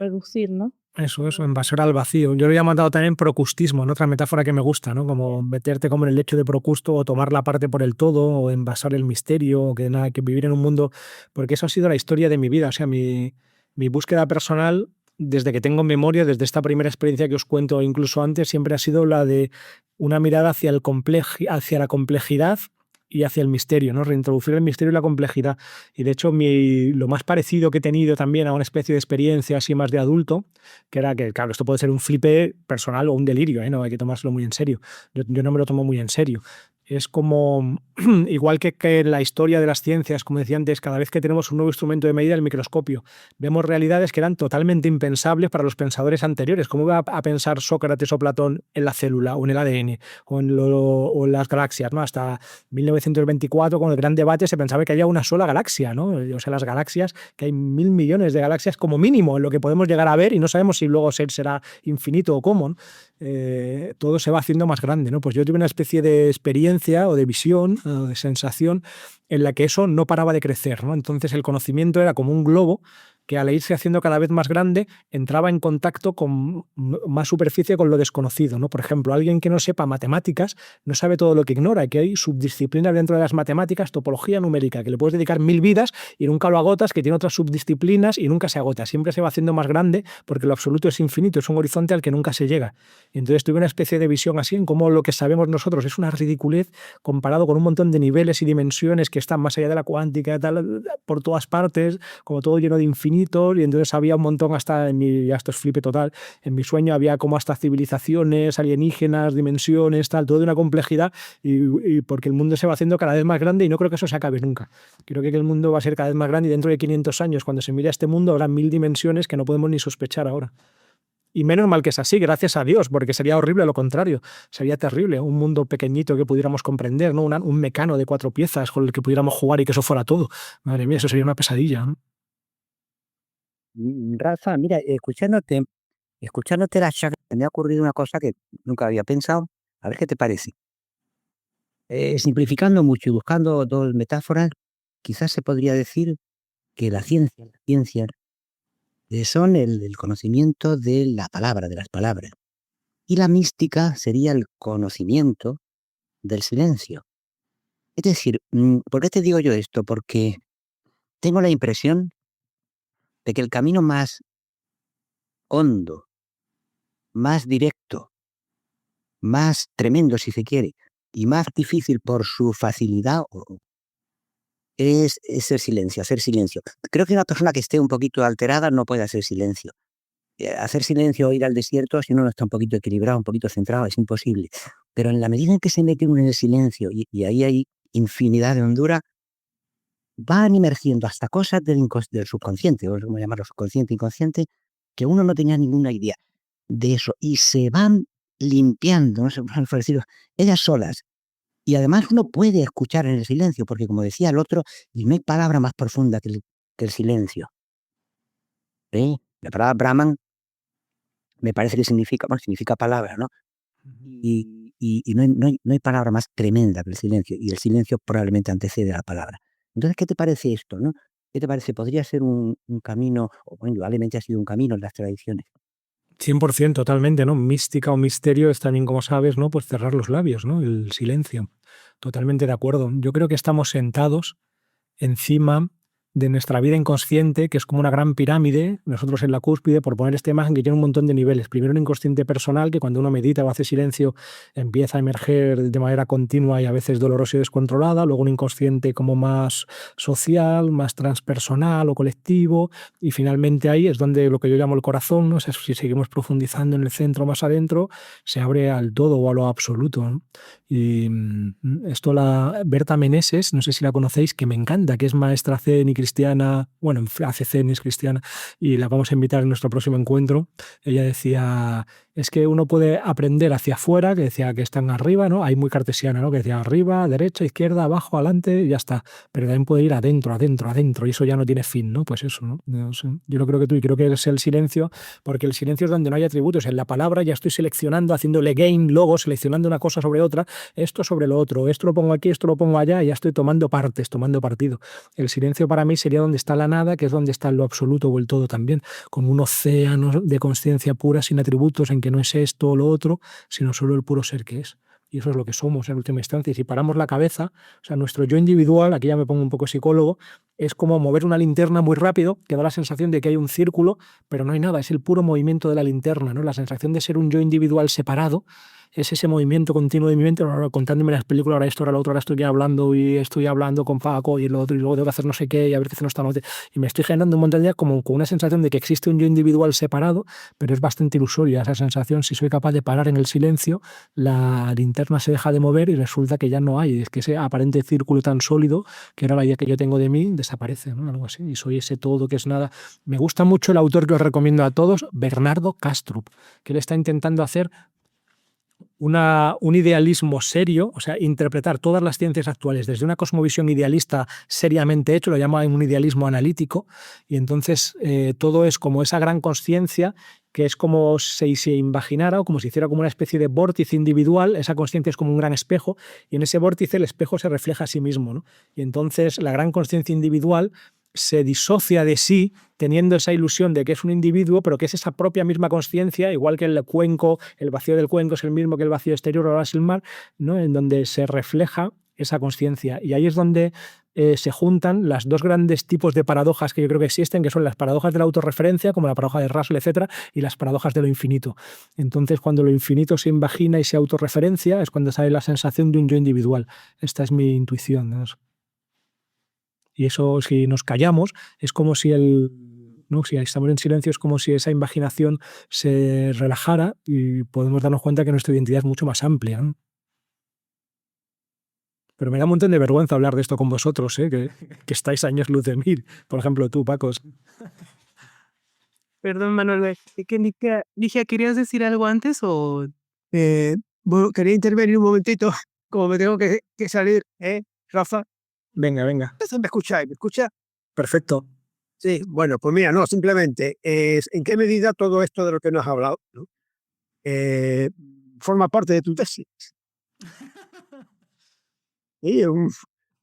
reducir, ¿no? Eso, envasar al vacío. Yo lo he llamado también procustismo, ¿no? Otra metáfora que me gusta, ¿no? Como meterte como en el lecho de Procusto o tomar la parte por el todo o envasar el misterio o que nada, que vivir en un mundo... Porque eso ha sido la historia de mi vida. O sea, mi búsqueda personal, desde que tengo memoria, desde esta primera experiencia que os cuento incluso antes, siempre ha sido la de una mirada hacia hacia la complejidad y hacia el misterio, ¿no? Reintroducir el misterio y la complejidad. Y de hecho, lo más parecido que he tenido también a una especie de experiencia así más de adulto, que era que, claro, esto puede ser un flipe personal o un delirio, ¿eh? No hay que tomárselo muy en serio. Yo no me lo tomo muy en serio. Es como, igual que en la historia de las ciencias, como decía antes, cada vez que tenemos un nuevo instrumento de medida, el microscopio, vemos realidades que eran totalmente impensables para los pensadores anteriores. ¿Cómo iba a pensar Sócrates o Platón en la célula o en el ADN o en las galaxias, ¿no? Hasta 1924, con el gran debate, se pensaba que había una sola galaxia, ¿no? O sea, las galaxias, que hay 1.000 millones de galaxias como mínimo en lo que podemos llegar a ver y no sabemos si luego será infinito o cómo, ¿no? Todo se va haciendo más grande, ¿no? Pues yo tuve una especie de experiencia o de visión o de sensación en la que eso no paraba de crecer, ¿no? Entonces el conocimiento era como un globo que al irse haciendo cada vez más grande entraba en contacto con más superficie con lo desconocido, ¿no? Por ejemplo, alguien que no sepa matemáticas no sabe todo lo que ignora, y que hay subdisciplinas dentro de las matemáticas, topología numérica, que le puedes dedicar 1.000 vidas y nunca lo agotas, que tiene otras subdisciplinas y nunca se agota, siempre se va haciendo más grande porque lo absoluto es infinito, es un horizonte al que nunca se llega. Entonces tuve una especie de visión así en cómo lo que sabemos nosotros es una ridiculez comparado con un montón de niveles y dimensiones que están más allá de la cuántica, tal, por todas partes, como todo lleno de infinitos, y entonces había un montón hasta, ya esto es flipe total, en mi sueño había como hasta civilizaciones, alienígenas, dimensiones, tal, todo de una complejidad, y porque el mundo se va haciendo cada vez más grande y no creo que eso se acabe nunca. Creo que el mundo va a ser cada vez más grande y dentro de 500 años, cuando se mire a este mundo, habrá 1.000 dimensiones que no podemos ni sospechar ahora. Y menos mal que es así, gracias a Dios, porque sería horrible lo contrario. Sería terrible, un mundo pequeñito que pudiéramos comprender, ¿no? Un mecano de 4 piezas con el que pudiéramos jugar y que eso fuera todo. Madre mía, eso sería una pesadilla, ¿no? Rafa, mira, escuchándote la charla, me ha ocurrido una cosa que nunca había pensado. A ver qué te parece. Simplificando mucho y buscando dos metáforas, quizás se podría decir que la ciencia son el conocimiento de la palabra, de las palabras. Y la mística sería el conocimiento del silencio. Es decir, ¿por qué te digo yo esto? Porque tengo la impresión de que el camino más hondo, más directo, más tremendo, si se quiere, y más difícil por su facilidad, es el silencio, hacer silencio. Creo que una persona que esté un poquito alterada no puede hacer silencio. Hacer silencio o ir al desierto, si uno no está un poquito equilibrado, un poquito centrado, es imposible. Pero en la medida en que se mete uno en el silencio, y ahí hay infinidad de hondura, van emergiendo hasta cosas del subconsciente, o como llamarlo, subconsciente, inconsciente, que uno no tenía ninguna idea de eso, y se van limpiando, no sé cómo decirlo, ellas solas. Y además uno puede escuchar en el silencio, porque como decía el otro, y no hay palabra más profunda que el silencio. La palabra Brahman me parece que significa palabra, ¿no? Y no hay palabra más tremenda que el silencio, y el silencio probablemente antecede a la palabra. Entonces, ¿qué te parece esto, no? ¿Qué te parece? ¿Podría ser un camino, o bueno, indudablemente ha sido un camino en las tradiciones? 100%, totalmente, ¿no? Mística o misterio es también, como sabes, ¿no? Pues cerrar los labios, ¿no? El silencio. Totalmente de acuerdo. Yo creo que estamos sentados encima de nuestra vida inconsciente, que es como una gran pirámide, nosotros en la cúspide, por poner esta imagen que tiene un montón de niveles. Primero un inconsciente personal, que cuando uno medita o hace silencio empieza a emerger de manera continua y a veces dolorosa y descontrolada. Luego un inconsciente como más social, más transpersonal o colectivo. Y finalmente ahí es donde lo que yo llamo el corazón, ¿no? O sea, si seguimos profundizando en el centro más adentro, se abre al todo o a lo absoluto, ¿no? Y esto la Berta Meneses, no sé si la conocéis, que me encanta, que es maestra zen y cristiana, bueno, ACC es cristiana, y la vamos a invitar en nuestro próximo encuentro. Ella decía, es que uno puede aprender hacia afuera, que decía que están arriba, ¿no? Hay muy cartesiana, ¿no? Que decía arriba, derecha, izquierda, abajo, adelante, y ya está. Pero también puede ir adentro, adentro, adentro, y eso ya no tiene fin, ¿no? Pues eso, ¿no? No sé. Yo no creo que tú, y creo que es el silencio, porque el silencio es donde no hay atributos. En la palabra ya estoy seleccionando, haciéndole game, logo, seleccionando una cosa sobre otra, esto sobre lo otro, esto lo pongo aquí, esto lo pongo allá, y ya estoy tomando partes, tomando partido. El silencio para mí sería donde está la nada, que es donde está lo absoluto o el todo también, como un océano de conciencia pura sin atributos, en que no es esto o lo otro, sino solo el puro ser que es. Y eso es lo que somos en última instancia. Y si paramos la cabeza, o sea, nuestro yo individual, aquí ya me pongo un poco psicólogo, es como mover una linterna muy rápido, que da la sensación de que hay un círculo, pero no hay nada, es el puro movimiento de la linterna, ¿no? La sensación de ser un yo individual separado es ese movimiento continuo de mi mente, ahora contándome las películas, ahora esto, ahora lo otro, ahora estoy hablando con Paco y lo otro, y luego tengo que hacer no sé qué, y a ver qué hacen esta noche. Y me estoy generando un montón de días como con una sensación de que existe un yo individual separado, pero es bastante ilusoria esa sensación. Si soy capaz de parar en el silencio, la linterna se deja de mover y resulta que ya no hay. Es que ese aparente círculo tan sólido, que era la idea que yo tengo de mí, desaparece, ¿no? Algo así. Y soy ese todo que es nada. Me gusta mucho el autor que os recomiendo a todos, Bernardo Kastrup, que él está intentando hacer un idealismo serio, o sea, interpretar todas las ciencias actuales desde una cosmovisión idealista seriamente hecho, lo llama un idealismo analítico, y entonces todo es como esa gran consciencia que es como si se imaginara o como si hiciera como una especie de vórtice individual. Esa consciencia es como un gran espejo y en ese vórtice el espejo se refleja a sí mismo, ¿no? Y entonces la gran consciencia individual se disocia de sí teniendo esa ilusión de que es un individuo, pero que es esa propia misma consciencia, igual que el cuenco, el vacío del cuenco es el mismo que el vacío exterior, ahora es el mar, ¿no? En donde se refleja esa consciencia. Y ahí es donde se juntan las dos grandes tipos de paradojas que yo creo que existen, que son las paradojas de la autorreferencia, como la paradoja de Russell, etcétera, y las paradojas de lo infinito. Entonces, cuando lo infinito se imagina y se autorreferencia, es cuando sale la sensación de un yo individual. Esta es mi intuición, ¿no? Y eso, si nos callamos, es como si ¿no? Si estamos en silencio, es como si esa imaginación se relajara y podemos darnos cuenta que nuestra identidad es mucho más amplia, ¿no? Pero me da un montón de vergüenza hablar de esto con vosotros, ¿eh? Que estáis años luz de mí. Por ejemplo, tú, Pacos. Perdón, Manuel, dije, ¿querías decir algo antes o...? Bueno, quería intervenir un momentito, como me tengo que salir, Rafa. Venga, venga. ¿Me escucháis? ¿Me escucha? Perfecto. Sí, bueno, pues mira, no, simplemente, ¿en qué medida todo esto de lo que nos has hablado, ¿no? Forma parte de tu tesis? Y un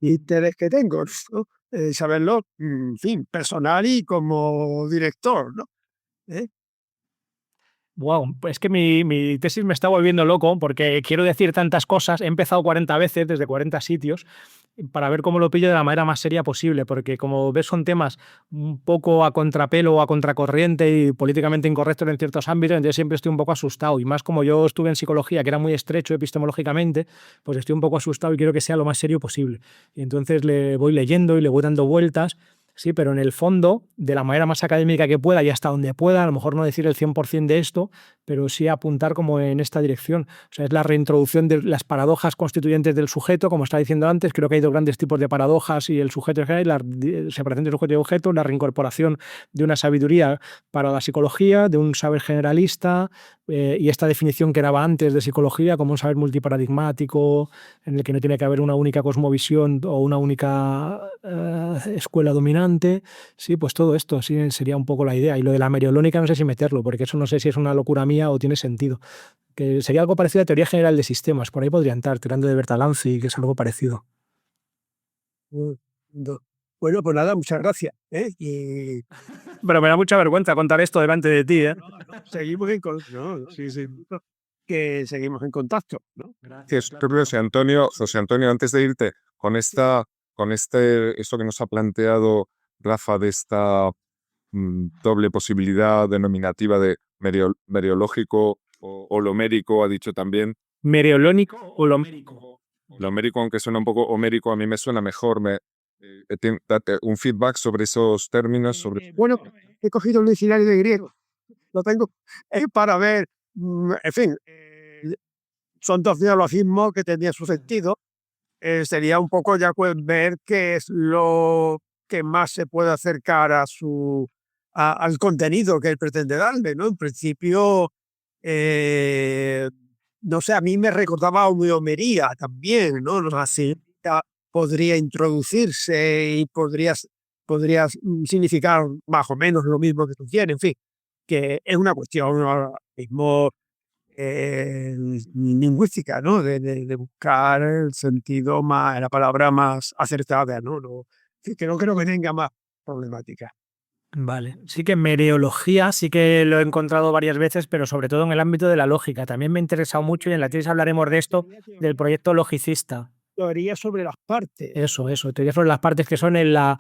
interés que tengo, ¿no? Saberlo, en fin, personal y como director, ¿no? Wow, pues es que mi tesis me está volviendo loco porque quiero decir tantas cosas. He empezado 40 veces desde 40 sitios para ver cómo lo pillo de la manera más seria posible, porque como ves son temas un poco a contrapelo o a contracorriente y políticamente incorrectos en ciertos ámbitos, entonces siempre estoy un poco asustado. Y más como yo estuve en psicología, que era muy estrecho epistemológicamente, pues estoy un poco asustado y quiero que sea lo más serio posible. Y entonces le voy leyendo y le voy dando vueltas. Sí, pero en el fondo, de la manera más académica que pueda y hasta donde pueda, a lo mejor no decir el 100% de esto, pero sí apuntar como en esta dirección. O sea, es la reintroducción de las paradojas constituyentes del sujeto, como estaba diciendo antes. Creo que hay dos grandes tipos de paradojas y el sujeto en general, la separación de sujeto y objeto, la reincorporación de una sabiduría para la psicología, de un saber generalista, y esta definición que daba antes de psicología como un saber multiparadigmático en el que no tiene que haber una única cosmovisión o una única escuela dominante. Sí, pues todo esto sí sería un poco la idea. Y lo de la meriolónica no sé si meterlo, porque eso no sé si es una locura mía o tiene sentido. Que sería algo parecido a teoría general de sistemas. Por ahí podría entrar, tirando de Bertalanffy, que es algo parecido. Bueno, pues nada, muchas gracias. Y Pero me da mucha vergüenza contar esto delante de ti, ¿eh? seguimos sí, sí. Que seguimos en contacto, ¿no? Gracias, José Antonio, antes de irte, esto que nos ha planteado Rafa de esta doble posibilidad denominativa de meriológico o holomérico, ha dicho también. ¿Meriolónico o holomérico? Holomérico, aunque suena un poco homérico, a mí me suena mejor. Date un feedback sobre esos términos. Bueno, he cogido el diccionario de griego, lo tengo para ver, en fin, son dos neologismos que tenían su sentido. Sería un poco ya pues ver qué es lo que más se puede acercar al contenido que él pretende darle, ¿no? En principio, no sé, a mí me recordaba a homería también, ¿no? Así podría introducirse y podría significar más o menos lo mismo que tú quieres, en fin, que es una cuestión ahora mismo lingüística, ¿no? De buscar el sentido más, la palabra más acertada, ¿no? Que no creo que tenga más problemática. Vale, sí que mereología sí que lo he encontrado varias veces, pero sobre todo en el ámbito de la lógica. También me ha interesado mucho y en la tesis hablaremos de esto, del proyecto logicista. Teoría sobre las partes. Eso, teoría sobre las partes que son en la,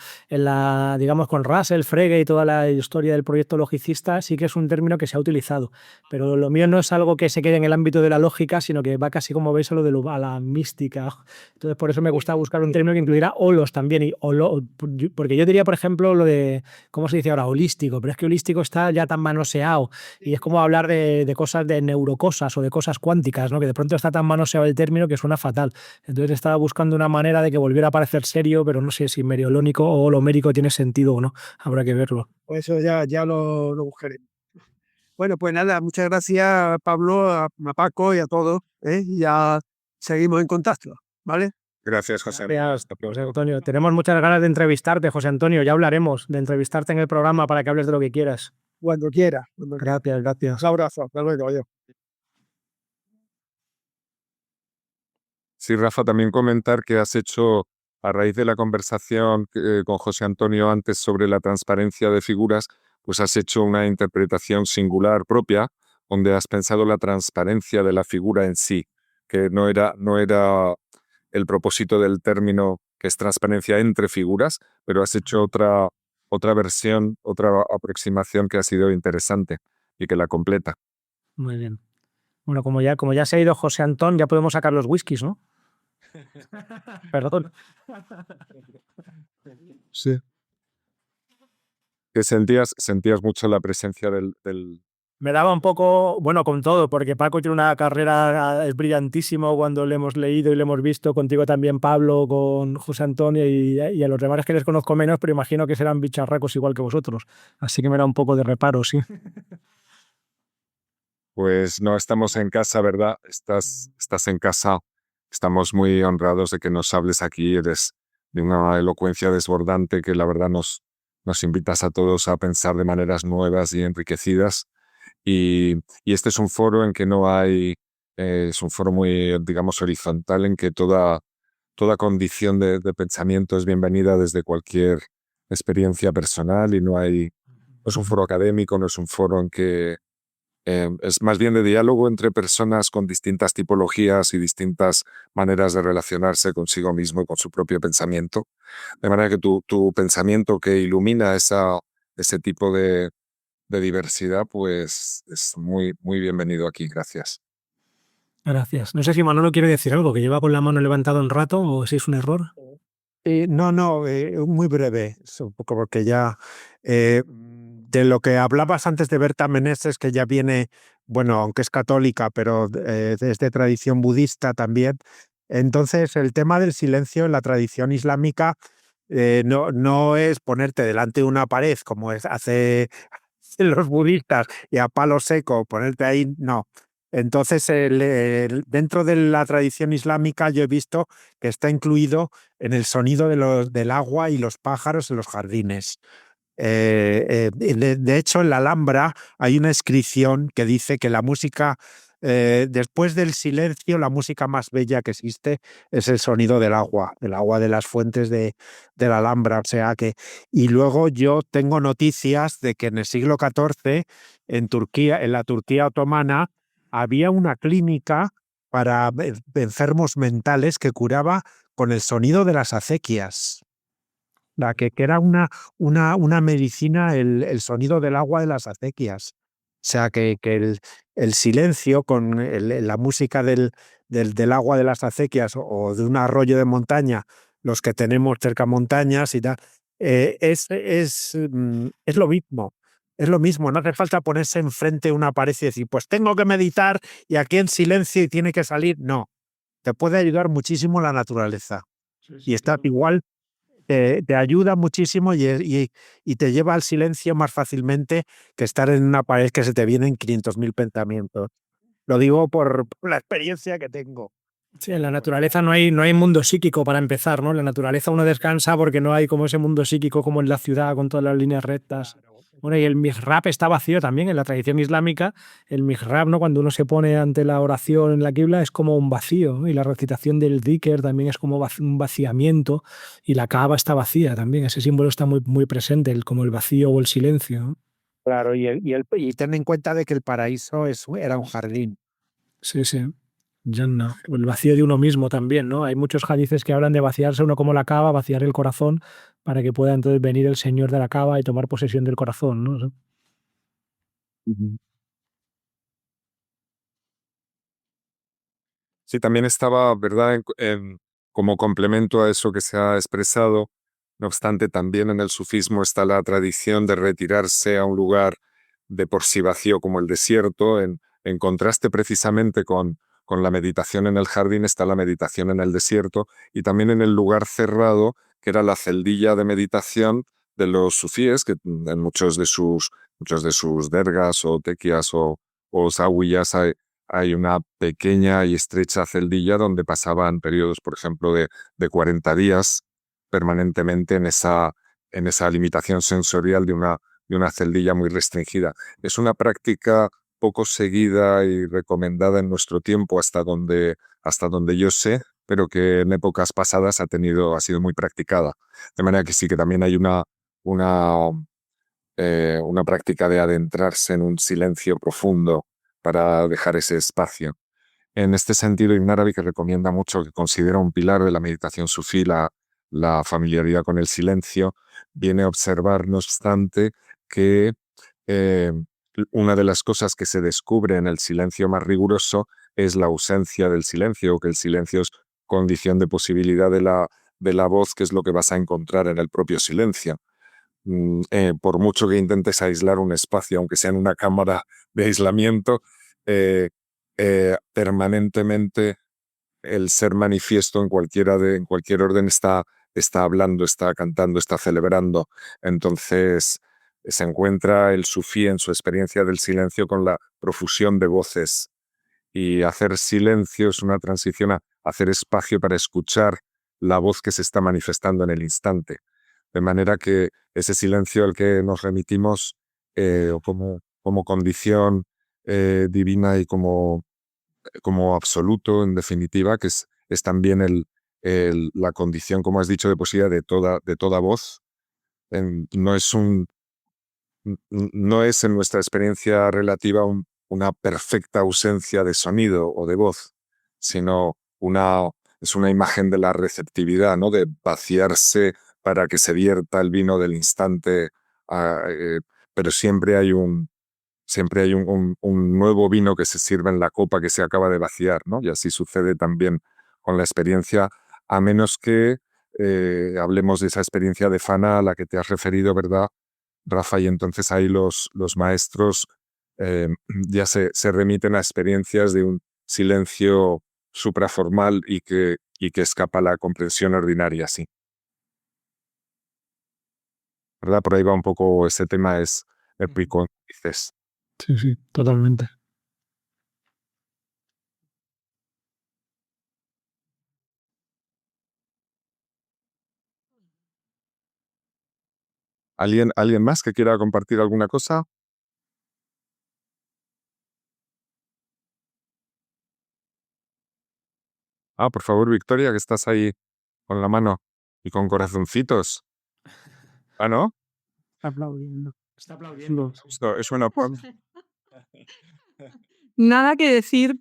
digamos, con Russell, Frege y toda la historia del proyecto logicista, sí que es un término que se ha utilizado. Pero lo mío no es algo que se quede en el ámbito de la lógica, sino que va casi, como veis, a la mística. Entonces, por eso me gusta buscar un término que incluyera holos también. Porque yo diría, por ejemplo, lo de, ¿cómo se dice ahora? Holístico. Pero es que holístico está ya tan manoseado. Y es como hablar de cosas, de neurocosas o de cosas cuánticas, ¿no? Que de pronto está tan manoseado el término que suena fatal. Entonces estaba buscando una manera de que volviera a parecer serio, pero no sé si meriolónico o holomérico tiene sentido o no. Habrá que verlo. Pues eso ya lo buscaré. Bueno, pues nada, muchas gracias, Pablo, a Paco y a todos. Y ya seguimos en contacto, ¿vale? Gracias, José. Gracias, José Antonio. Tenemos muchas ganas de entrevistarte, José Antonio. Ya hablaremos de entrevistarte en el programa para que hables de lo que quieras. Cuando quiera. Gracias. Un abrazo. Hasta luego. Adiós. Sí, Rafa, también comentar que has hecho, a raíz de la conversación con José Antonio antes sobre la transparencia de figuras, pues has hecho una interpretación singular propia, donde has pensado la transparencia de la figura en sí, que no era el propósito del término, que es transparencia entre figuras, pero has hecho otra versión, otra aproximación que ha sido interesante y que la completa. Muy bien. Bueno, como ya se ha ido José Antón, ya podemos sacar los whiskies, ¿no? Perdón. Sí. Que sentías mucho la presencia del... Me daba un poco, bueno, con todo, porque Paco tiene una carrera, es brillantísimo cuando le hemos leído y le hemos visto, contigo también, Pablo, con José Antonio y a los demás que les conozco menos, pero imagino que serán bicharracos igual que vosotros. Así que me da un poco de reparo, sí. Pues no estamos en casa, ¿verdad? Estás en casa. Estamos muy honrados de que nos hables aquí. Eres de una elocuencia desbordante que la verdad nos invitas a todos a pensar de maneras nuevas y enriquecidas. Y este es un foro en que no hay, es un foro muy, digamos, horizontal, en que toda condición de pensamiento es bienvenida desde cualquier experiencia personal y no es un foro académico, no es un foro en que es más bien de diálogo entre personas con distintas tipologías y distintas maneras de relacionarse consigo mismo y con su propio pensamiento. De manera que tu pensamiento que ilumina ese tipo de diversidad, pues es muy, muy bienvenido aquí. Gracias. Gracias. No sé si Manolo quiere decir algo, que lleva con la mano levantada un rato o si es un error. No, muy breve, es un poco porque ya de lo que hablabas antes de Berta Meneses, que ya viene, bueno, aunque es católica, pero es de tradición budista también. Entonces, el tema del silencio en la tradición islámica no es ponerte delante de una pared como hace los budistas y a palo seco ponerte ahí, no. Entonces, dentro de la tradición islámica yo he visto que está incluido en el sonido del agua y los pájaros en los jardines. De hecho, en la Alhambra hay una inscripción que dice que la música, después del silencio, la música más bella que existe es el sonido del agua de las fuentes de la Alhambra. O sea que, y luego yo tengo noticias de que en el siglo XIV, en Turquía, en la Turquía otomana, había una clínica para enfermos mentales que curaba con el sonido de las acequias. Que era una medicina, el sonido del agua de las acequias. O sea, que el silencio con la música del agua de las acequias o de un arroyo de montaña, los que tenemos cerca montañas y tal, es lo mismo. Es lo mismo, no hace falta ponerse enfrente de una pared y decir, pues tengo que meditar y aquí en silencio y tiene que salir. No, te puede ayudar muchísimo la naturaleza. Y está igual te ayuda muchísimo y te lleva al silencio más fácilmente que estar en una pared que se te vienen 500.000 pensamientos. Lo digo por la experiencia que tengo. Sí, en la naturaleza no hay mundo psíquico para empezar, ¿no? En la naturaleza uno descansa porque no hay como ese mundo psíquico como en la ciudad con todas las líneas rectas. Bueno, y el mihrab está vacío también en la tradición islámica. El mihrab, ¿no? Cuando uno se pone ante la oración en la qibla es como un vacío, ¿no? Y la recitación del dhikr también es como un vaciamiento y la Kaaba está vacía también. Ese símbolo está muy, muy presente, como el vacío o el silencio, ¿no? Claro, y ten en cuenta de que el paraíso era un jardín. Sí, sí. Jannah. O el vacío de uno mismo también, ¿no? Hay muchos hadices que hablan de vaciarse uno como la cava, vaciar el corazón, para que pueda entonces venir el Señor de la cava y tomar posesión del corazón, ¿no? Sí, también estaba, ¿verdad? Como complemento a eso que se ha expresado, no obstante, también en el sufismo está la tradición de retirarse a un lugar de por sí vacío como el desierto, en contraste precisamente con la meditación en el jardín está la meditación en el desierto y también en el lugar cerrado, que era la celdilla de meditación de los sufíes, que en muchos de sus dergas o tequias o zawiyas hay una pequeña y estrecha celdilla donde pasaban periodos, por ejemplo, de 40 días permanentemente en esa limitación sensorial de una celdilla muy restringida. Es una práctica poco seguida y recomendada en nuestro tiempo hasta donde yo sé, pero que en épocas pasadas ha sido muy practicada. De manera que sí que también hay una, una práctica de adentrarse en un silencio profundo para dejar ese espacio. En este sentido, Ibn Arabi, que recomienda mucho, que considera un pilar de la meditación sufí la familiaridad con el silencio, viene a observar, no obstante, que eh, una de las cosas que se descubre en el silencio más riguroso es la ausencia del silencio, o que el silencio es condición de posibilidad de la voz, que es lo que vas a encontrar en el propio silencio. Por mucho que intentes aislar un espacio, aunque sea en una cámara de aislamiento, eh, permanentemente el ser manifiesto en cualquier orden está hablando, está cantando, está celebrando. Entonces se encuentra el sufí en su experiencia del silencio con la profusión de voces. Y hacer silencio es una transición a hacer espacio para escuchar la voz que se está manifestando en el instante. De manera que ese silencio al que nos remitimos como condición divina y como absoluto, en definitiva, que es también la condición, como has dicho, de posibilidad de toda voz. No es no es en nuestra experiencia relativa una perfecta ausencia de sonido o de voz, sino es una imagen de la receptividad, ¿no? De vaciarse para que se vierta el vino del instante, ah, pero siempre hay un nuevo vino que se sirve en la copa que se acaba de vaciar, ¿no? Y así sucede también con la experiencia, a menos que hablemos de esa experiencia de Fana a la que te has referido, ¿verdad, Rafa? Y entonces ahí los maestros eh, ya se remiten a experiencias de un silencio supraformal y que escapa a la comprensión ordinaria, sí. ¿Verdad? Por ahí va un poco ese tema, es épico, dices. Sí, sí, totalmente. ¿Alguien más que quiera compartir alguna cosa? Ah, por favor, Victoria, que estás ahí con la mano y con corazoncitos. Ah, ¿no? Aplaudiendo. Está aplaudiendo. Esto es una... Nada que decir.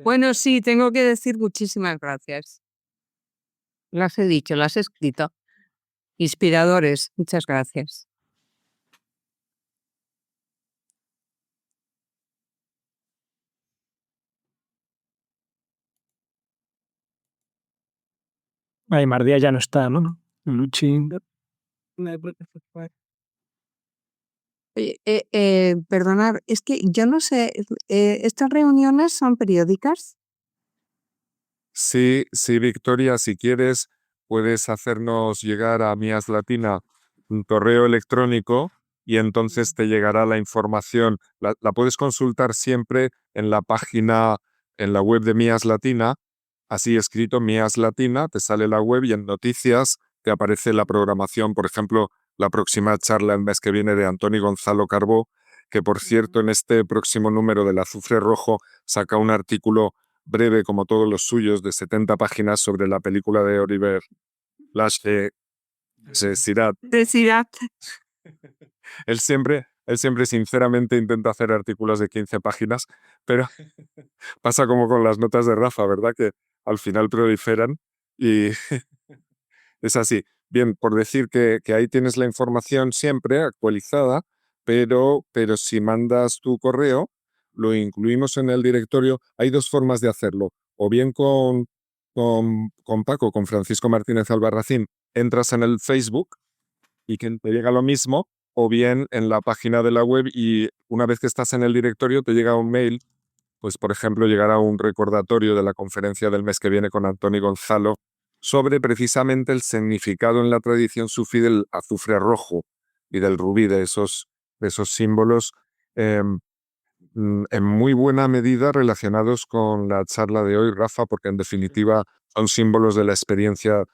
Bueno, sí, tengo que decir muchísimas gracias. Las he dicho, las he escrito. Inspiradores, muchas gracias. Ay, Mardía ya no está, ¿no? Luchi. Oye, perdonad, es que yo no sé, ¿estas reuniones son periódicas? Sí, sí, Victoria, si quieres, puedes hacernos llegar a Mías Latina un correo electrónico y entonces te llegará la información. La puedes consultar siempre en la página, en la web de Mías Latina, así escrito Mías Latina, te sale la web y en noticias te aparece la programación, por ejemplo, la próxima charla el mes que viene de Antoni Gonzalo Carbó, que por cierto en este próximo número del Azufre Rojo saca un artículo breve como todos los suyos de 70 páginas sobre la película de Oliver Lash de Sirat. Él siempre sinceramente intenta hacer artículos de 15 páginas, pero pasa como con las notas de Rafa, ¿verdad? Que al final proliferan y es así. Bien, por decir que ahí tienes la información siempre actualizada, pero si mandas tu correo, lo incluimos en el directorio. Hay dos formas de hacerlo. O bien con Paco, con Francisco Martínez Albarracín, entras en el Facebook y que te llega lo mismo, o bien en la página de la web y una vez que estás en el directorio te llega un mail, pues por ejemplo llegará un recordatorio de la conferencia del mes que viene con Antoni Gonzalo sobre precisamente el significado en la tradición sufí del azufre rojo y del rubí, de esos símbolos en muy buena medida relacionados con la charla de hoy, Rafa, porque en definitiva son símbolos de la experiencia,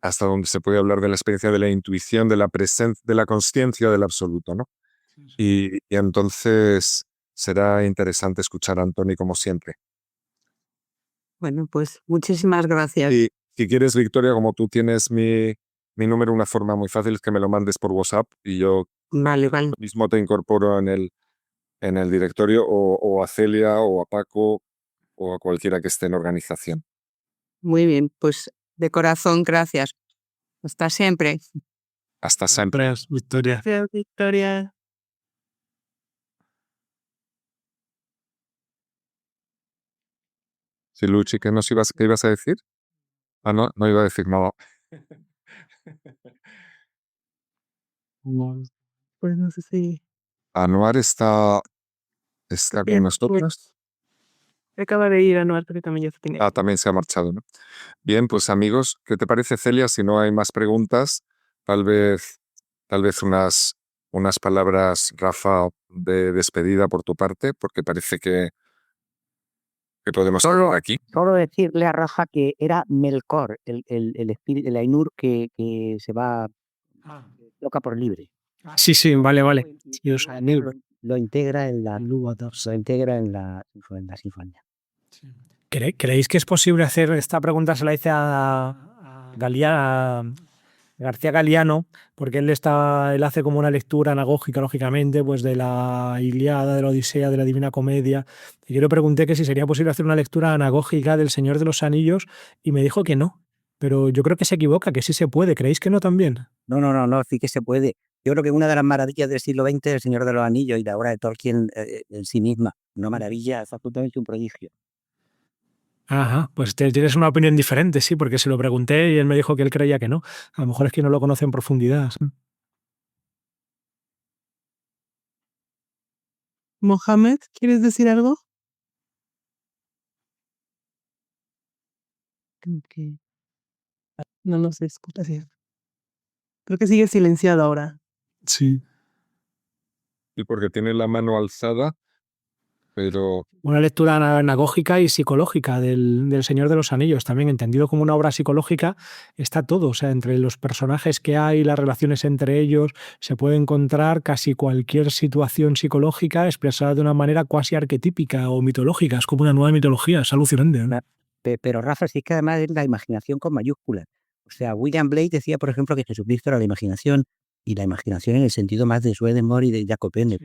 hasta donde se puede hablar de la experiencia de la intuición, de la presencia, de la consciencia del absoluto, ¿no? Y entonces será interesante escuchar a Antoni como siempre. Bueno, pues muchísimas gracias. Y si quieres, Victoria, como tú tienes mi número, una forma muy fácil es que me lo mandes por WhatsApp y yo Vale. mismo te incorporo en el directorio o a Celia o a Paco o a cualquiera que esté en organización. Muy bien, pues de corazón, gracias. Hasta siempre. Hasta siempre. Gracias, Victoria. Gracias, Victoria. Sí, Luchi, ¿qué ibas a decir? Ah, no iba a decir nada. Pues no sé si Anuar está Bien, con nosotros. acaba de ir a Anuar, pero también ya se tenía. Ah, también se ha marchado, ¿no? Bien, pues amigos, ¿qué te parece, Celia? Si no hay más preguntas, tal vez unas palabras, Rafa, de despedida por tu parte, porque parece que podemos acabar aquí. Solo decirle a Rafa que era Melkor, el espíritu, el Ainur que se va loca por libre. Sí, vale. Dios, Lo integra en la sinfonía. ¿Creéis que es posible hacer esta pregunta? Se la hice a García Galiano, porque él hace como una lectura anagógica, lógicamente, pues de la Ilíada, de la Odisea, de la Divina Comedia. Y yo le pregunté que si sería posible hacer una lectura anagógica del Señor de los Anillos y me dijo que no. Pero yo creo que se equivoca, que sí se puede. ¿Creéis que no también? No, sí que se puede. Yo creo que una de las maravillas del siglo XX es El Señor de los Anillos y la obra de Tolkien en sí misma. Una maravilla, es absolutamente un prodigio. Ajá, pues tienes una opinión diferente, sí, porque se lo pregunté y él me dijo que él creía que no. A lo mejor es que no lo conoce en profundidad. Mohamed, ¿quieres decir algo? Creo que no nos escucha. Sí. Creo que sigue silenciado ahora. Sí. Y porque tiene la mano alzada, pero Una lectura anagógica y psicológica del Señor de los Anillos, también entendido como una obra psicológica, está todo, o sea, entre los personajes que hay, las relaciones entre ellos, se puede encontrar casi cualquier situación psicológica expresada de una manera cuasi arquetípica o mitológica, es como una nueva mitología, es alucinante, ¿no? Pero Rafa, sí que además es la imaginación con mayúsculas. O sea, William Blake decía, por ejemplo, que Jesucristo era la imaginación, y la imaginación en el sentido más de Swedenborg y de Jacob Pender,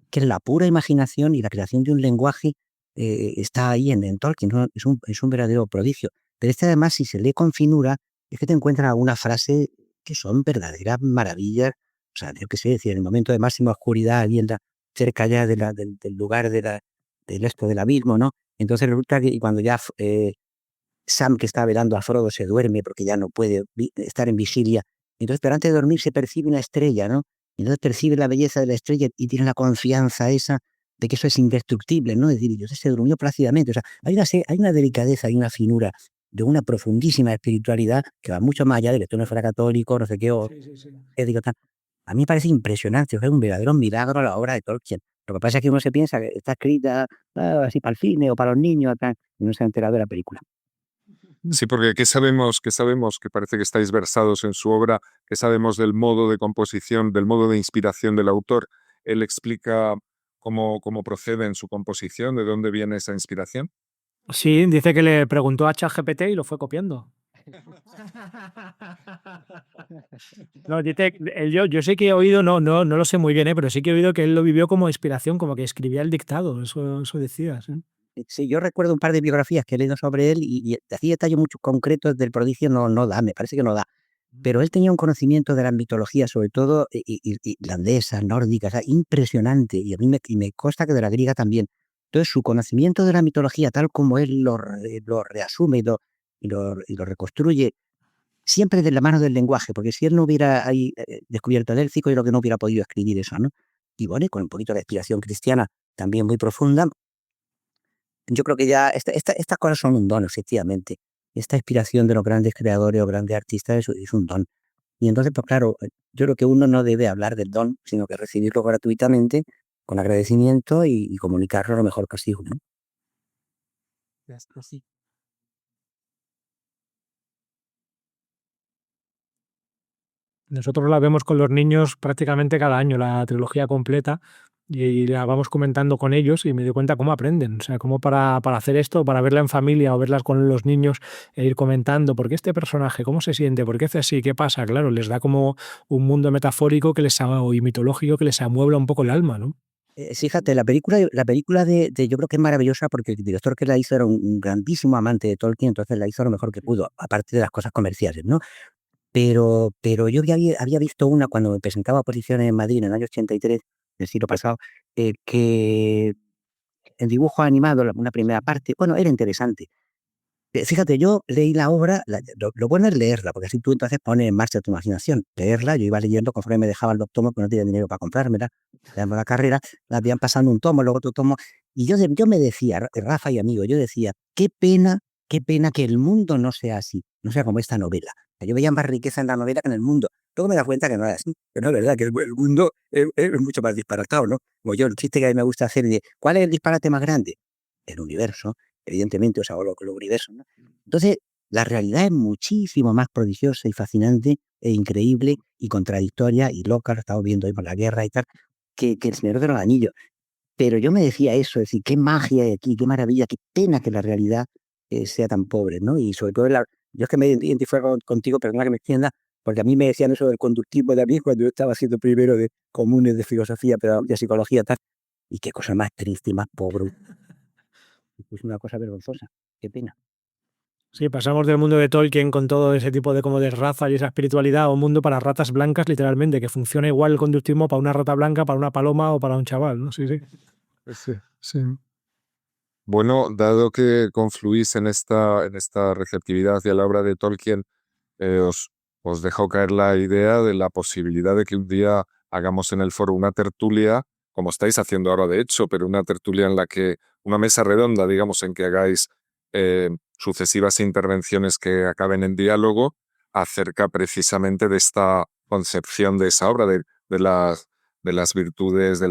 que la pura imaginación y la creación de un lenguaje está ahí en Tolkien, ¿no? Es un verdadero prodigio. Pero además, si se lee con finura, es que te encuentras algunas frases que son verdaderas maravillas. O sea, yo qué sé, decir, en el momento de máxima oscuridad, alguien cerca ya del lugar del abismo, ¿no? Entonces resulta que cuando ya Sam, que está velando a Frodo, se duerme porque ya no puede estar en vigilia, entonces, pero antes de dormir se percibe una estrella, ¿no? Entonces percibe la belleza de la estrella y tiene la confianza esa de que eso es indestructible, ¿no? Es decir, entonces se durmió plácidamente. O sea, hay una delicadeza, hay una finura de una profundísima espiritualidad que va mucho más allá de que tú no fuera católico, no sé qué, o digo, tal. A mí me parece impresionante, es un verdadero milagro la obra de Tolkien. Lo que pasa es que uno se piensa que está escrita así para el cine o para los niños, tal, y no se ha enterado de la película. Sí, porque ¿qué sabemos? ¿Qué sabemos? Que parece que estáis versados en su obra. ¿Qué sabemos del modo de composición, del modo de inspiración del autor? Él explica cómo procede en su composición, de dónde viene esa inspiración. Sí, dice que le preguntó a ChatGPT y lo fue copiando. No, dice, yo sé que he oído, no lo sé muy bien, pero sí que he oído que él lo vivió como inspiración, como que escribía el dictado, eso decías. Sí, yo recuerdo un par de biografías que he leído sobre él y así detalles muchos concretos del prodigio no da, me parece que no da. Pero él tenía un conocimiento de las mitologías, sobre todo irlandesas, nórdicas, impresionante, y a mí me consta que de la griega también. Entonces, su conocimiento de la mitología, tal como él lo reasume y lo reconstruye, siempre de la mano del lenguaje, porque si él no hubiera ahí descubierto el élfico, yo creo que no hubiera podido escribir eso, ¿no? Y bueno, y con un poquito de inspiración cristiana también muy profunda, yo creo que ya estas cosas son un don, efectivamente. Esta inspiración de los grandes creadores o grandes artistas es un don. Y entonces, pues claro, yo creo que uno no debe hablar del don, sino que recibirlo gratuitamente, con agradecimiento y comunicarlo lo mejor posible, ¿no? Sí. Nosotros la vemos con los niños prácticamente cada año, la trilogía completa, y la vamos comentando con ellos y me doy cuenta cómo aprenden. O sea, cómo para hacer esto, para verla en familia o verlas con los niños e ir comentando por qué este personaje, cómo se siente, por qué hace así, qué pasa. Claro, les da como un mundo metafórico y mitológico que les amuebla un poco el alma, ¿no? Fíjate, la película yo creo que es maravillosa porque el director que la hizo era un grandísimo amante de Tolkien, entonces la hizo lo mejor que pudo, aparte de las cosas comerciales, ¿no? Pero yo había visto una cuando me presentaba a oposiciones en Madrid en el año 83, del siglo pasado, que en dibujo animado, una primera parte, bueno, era interesante. Fíjate, yo leí la obra, lo bueno es leerla, porque así tú entonces pones en marcha tu imaginación. Leerla, yo iba leyendo conforme me dejaban los tomos, que no tenía dinero para comprármela, dando la carrera, la habían pasando un tomo, luego otro tomo, y yo me decía, Rafa y amigo, yo decía, qué pena que el mundo no sea así, no sea como esta novela. O sea, yo veía más riqueza en la novela que en el mundo. Luego me da cuenta que no era así, que no es verdad, que el mundo es mucho más disparatado, ¿no? Como yo, el chiste que a mí me gusta hacer de, ¿cuál es el disparate más grande? El universo, evidentemente, o sea, o los universos, ¿no? Entonces, la realidad es muchísimo más prodigiosa y fascinante e increíble y contradictoria y loca, lo estamos viendo hoy con la guerra y tal, que El Señor de los Anillos. Pero yo me decía eso, es decir, qué magia hay aquí, qué maravilla, qué pena que la realidad sea tan pobre, ¿no? Y sobre todo, yo es que me identifico contigo, perdona que me extienda, porque a mí me decían eso del conductismo de a mí cuando yo estaba haciendo primero de comunes de filosofía, pedagogía, psicología, tal, y qué cosa más triste y más pobre. Es una cosa vergonzosa, qué pena. Sí, pasamos del mundo de Tolkien con todo ese tipo de como de raza y esa espiritualidad a un mundo para ratas blancas, literalmente, que funciona igual el conductismo para una rata blanca, para una paloma o para un chaval, ¿no? Sí, sí. Sí, sí. Bueno, dado que confluís en esta receptividad hacia la obra de Tolkien, eh, os, os dejo caer la idea de la posibilidad de que un día hagamos en el foro una tertulia, como estáis haciendo ahora de hecho, pero una tertulia en la que, una mesa redonda, digamos, en que hagáis sucesivas intervenciones que acaben en diálogo acerca precisamente de esta concepción de esa obra, de las virtudes, de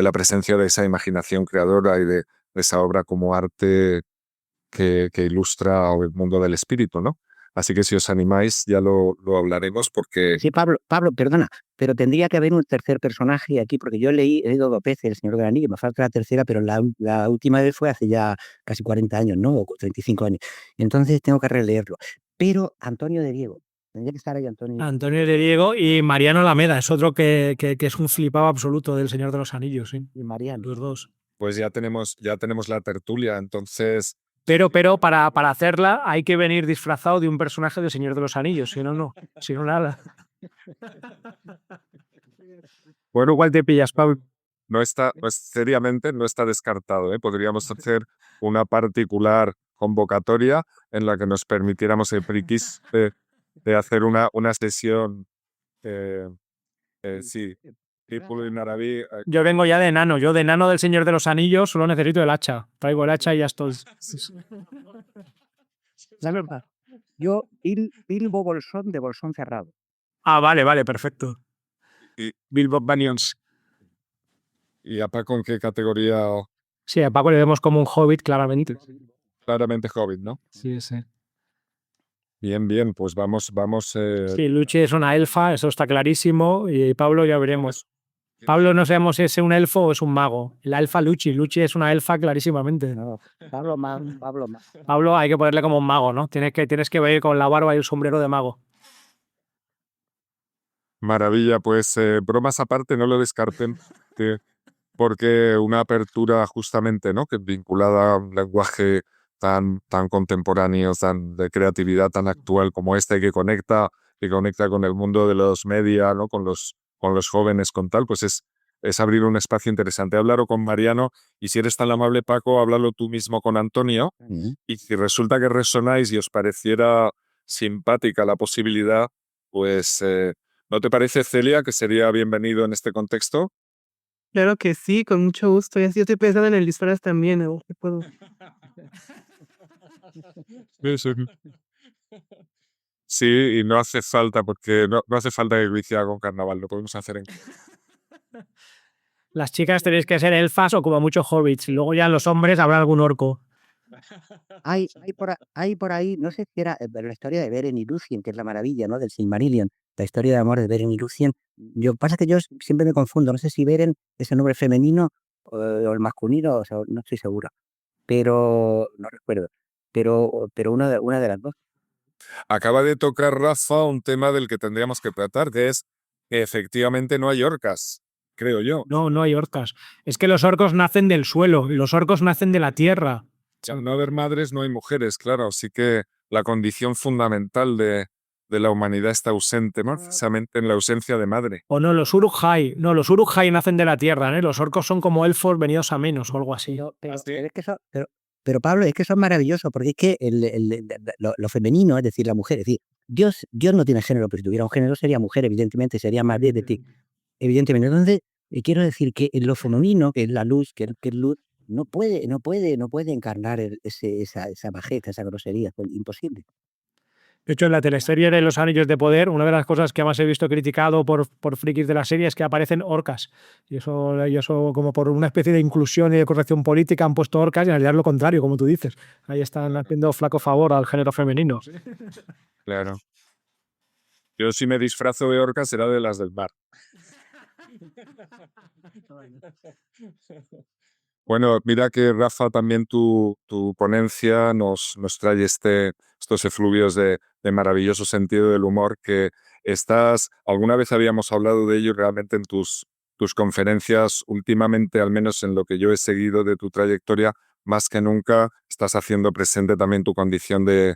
la presencia de esa imaginación creadora y de esa obra como arte que ilustra el mundo del espíritu, ¿no? Así que si os animáis ya lo hablaremos porque Sí, Pablo, perdona, pero tendría que haber un tercer personaje aquí, porque yo he leído 2 veces El Señor del Anillo, me falta la tercera, pero la última vez fue hace ya casi 40 años, ¿no? O 35 años. Entonces tengo que releerlo. Pero Antonio de Diego, tendría que estar ahí Antonio. Antonio de Diego y Mariano Alameda, es otro que es un flipado absoluto del Señor de los Anillos, sí. Y Mariano. Los dos. pues ya tenemos la tertulia, entonces Pero para hacerla hay que venir disfrazado de un personaje del Señor de los Anillos, si no, no. Si no, nada. Bueno, igual te pillas, Pablo. seriamente no está descartado, ¿eh? Podríamos hacer una particular convocatoria en la que nos permitiéramos el priquis de hacer una sesión, sí, People in Arabi, Yo vengo ya de enano. Yo de enano del Señor de los Anillos solo necesito el hacha. Traigo el hacha y ya estoy. La verdad. Yo, Bilbo Bolsón de Bolsón Cerrado. Ah, vale, vale, perfecto. Y- Bilbo Baggins. ¿Y a Paco en qué categoría? Sí, a Paco le vemos como un hobbit, claramente. Claramente Hobbit, ¿no? Sí, sí. Bien, bien, pues vamos. Sí, Luchi es una elfa, eso está clarísimo. Y Pablo ya veremos. Pablo no sabemos si es un elfo o es un mago. La elfa Luchi. Luchi es una elfa clarísimamente. No, Pablo más, Pablo más. Pablo hay que ponerle como un mago, ¿no? Tienes que ir con la barba y el sombrero de mago. Maravilla, pues bromas aparte, no lo descarten, eh, porque una apertura justamente, ¿no? Que vinculada a un lenguaje tan contemporáneo, tan de creatividad tan actual como este, que conecta con el mundo de los media, ¿no? Con los jóvenes, con tal, pues es abrir un espacio interesante. Hablarlo con Mariano y si eres tan amable, Paco, háblalo tú mismo con Antonio y si resulta que resonáis y os pareciera simpática la posibilidad, pues ¿no te parece, Celia, que sería bienvenido en este contexto? Claro que sí, con mucho gusto. Y así yo estoy pensando en el disfraz también, a ver qué puedo. Sí, y no hace falta, porque no hace falta que coincida con carnaval, lo podemos hacer en... Las chicas tenéis que ser elfas o como mucho hobbits. Y luego ya los hombres habrá algún orco. Hay por ahí, no sé si era pero la historia de Beren y Lúthien, que es la maravilla, ¿no? Del Silmarillion, la historia de amor de Beren y Lúthien. Pasa que yo siempre me confundo, no sé si Beren es el nombre femenino o el masculino, o sea, no estoy seguro, pero no recuerdo. Pero una de las dos. Acaba de tocar Rafa un tema del que tendríamos que tratar, que es que efectivamente no hay orcas, creo yo. No, no hay orcas. Es que los orcos nacen del suelo y los orcos nacen de la tierra. Al no haber madres, no hay mujeres, claro. Así que la condición fundamental de la humanidad está ausente, ¿no? Precisamente en la ausencia de madre. O no, los Uruk-hai. No, los Uruk-hai nacen de la tierra, ¿eh? Los orcos son como elfos venidos a menos o algo así. Pero es que pero Pablo, es que eso es maravilloso, porque es que lo femenino, es decir, la mujer, es decir, Dios no tiene género, pero si tuviera un género sería mujer, evidentemente, sería más bien de ti, evidentemente. Entonces, quiero decir que en lo femenino, que es la luz, que es luz, no puede encarnar esa bajeza, esa grosería, es imposible. De hecho, en la teleserie de Los Anillos de Poder, una de las cosas que más he visto criticado por frikis de la serie es que aparecen orcas. Y eso, como por una especie de inclusión y de corrección política, han puesto orcas y en realidad es lo contrario, como tú dices. Ahí están haciendo flaco favor al género femenino. Claro. Yo si me disfrazo de orca será de las del mar. Bueno, mira que Rafa, también tu ponencia nos trae estos efluvios de maravilloso sentido del humor que alguna vez habíamos hablado de ello realmente en tus conferencias, últimamente, al menos en lo que yo he seguido de tu trayectoria, más que nunca estás haciendo presente también tu condición de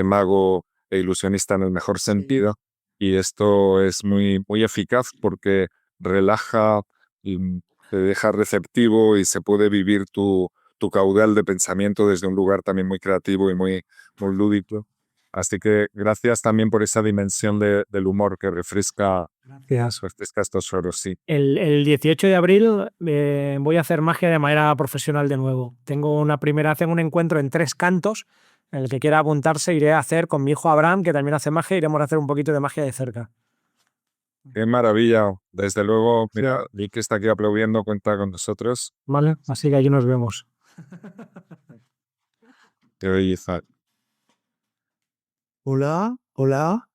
mago e ilusionista en el mejor sentido. Y esto es muy, muy eficaz porque relaja y te deja receptivo y se puede vivir tu caudal de pensamiento desde un lugar también muy creativo y muy, muy lúdico. Así que gracias también por esa dimensión del humor que refresca estos foros, sí. El 18 de abril voy a hacer magia de manera profesional de nuevo. Tengo un encuentro en 3 cantos. En el que quiera apuntarse iré a hacer con mi hijo Abraham, que también hace magia, iremos a hacer un poquito de magia de cerca. Qué maravilla. Desde luego, mira, Vic está aquí aplaudiendo, cuenta con nosotros. Vale, así que allí nos vemos. Qué belleza. Hola, hola.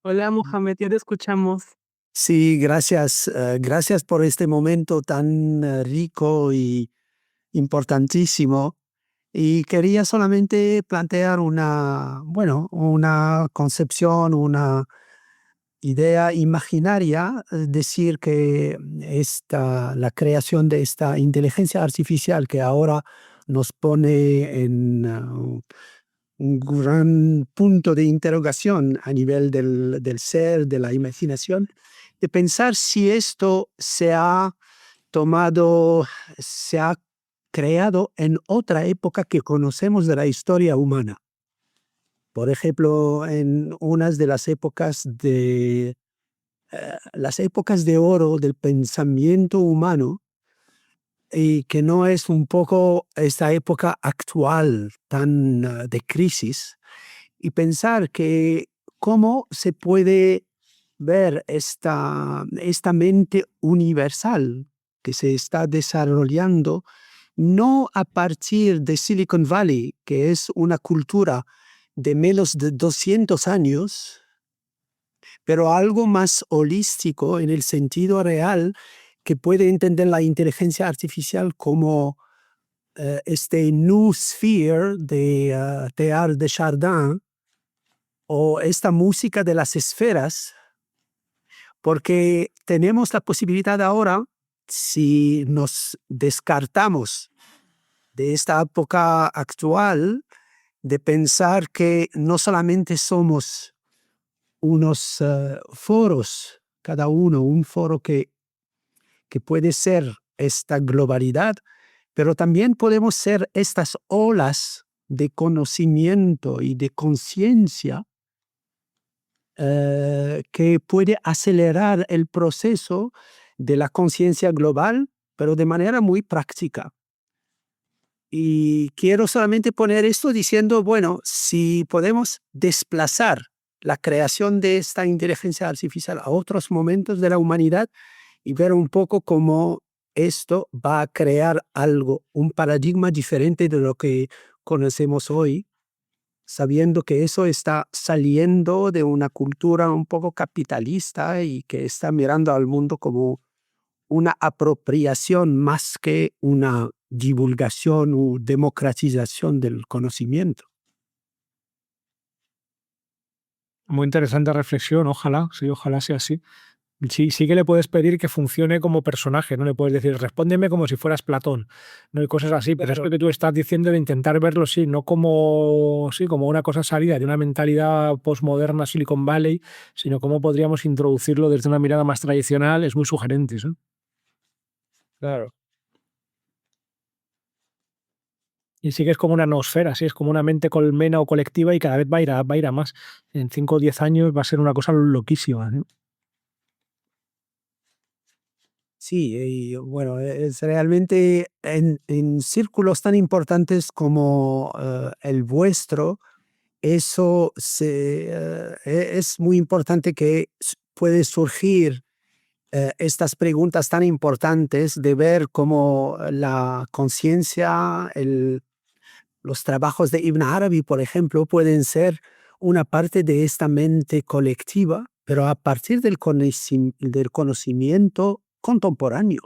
Hola, Mohamed, ya te escuchamos. Sí, gracias. Gracias por este momento tan rico y importantísimo. Y quería solamente plantear una concepción, una idea imaginaria, decir que la creación de esta inteligencia artificial que ahora nos pone en un gran punto de interrogación a nivel del ser, de la imaginación, de pensar si esto se ha creado en otra época que conocemos de la historia humana. Por ejemplo, en unas de las épocas las épocas de oro del pensamiento humano, y que no es un poco esta época actual tan de crisis, y pensar que cómo se puede ver esta mente universal que se está desarrollando no a partir de Silicon Valley, que es una cultura de menos de 200 años, pero algo más holístico en el sentido real, que puede entender la inteligencia artificial como este new sphere de Teilhard de Chardin, o esta música de las esferas, porque tenemos la posibilidad ahora, si nos descartamos de esta época actual, de pensar que no solamente somos unos foros, cada uno un foro que puede ser esta globalidad, pero también podemos ser estas olas de conocimiento y de conciencia que puede acelerar el proceso de la conciencia global, pero de manera muy práctica. Y quiero solamente poner esto diciendo, bueno, si podemos desplazar la creación de esta inteligencia artificial a otros momentos de la humanidad y ver un poco cómo esto va a crear algo, un paradigma diferente de lo que conocemos hoy, sabiendo que eso está saliendo de una cultura un poco capitalista y que está mirando al mundo como una apropiación más que una divulgación o democratización del conocimiento. Muy interesante reflexión, ojalá, sí, ojalá sea así. Sí, sí que le puedes pedir que funcione como personaje, no le puedes decir, respóndeme como si fueras Platón, no hay cosas así, pero es lo que tú estás diciendo de intentar verlo, sí, no como, sí, como una cosa salida de una mentalidad postmoderna Silicon Valley, sino cómo podríamos introducirlo desde una mirada más tradicional, es muy sugerente, ¿sí? Claro. Y sí que es como una noosfera, sí, es como una mente colmena o colectiva y cada vez va a ir a más. En 5 o 10 años va a ser una cosa loquísima, ¿sí? Sí, y bueno, es realmente en círculos tan importantes como el vuestro, eso es muy importante que puede surgir estas preguntas tan importantes de ver cómo la conciencia, los trabajos de Ibn Arabi, por ejemplo, pueden ser una parte de esta mente colectiva, pero a partir del conocimiento contemporáneo.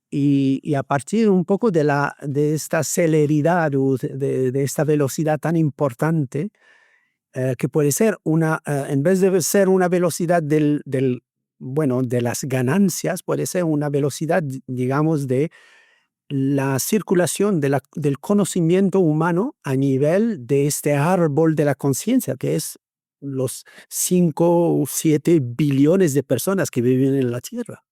Y a partir un poco de esta celeridad o de esta velocidad tan importante, que puede ser en vez de ser una velocidad bueno, de las ganancias, puede ser una velocidad, digamos, de la circulación del conocimiento humano a nivel de este árbol de la conciencia, que es los 5 o 7 billones de personas que viven en la Tierra.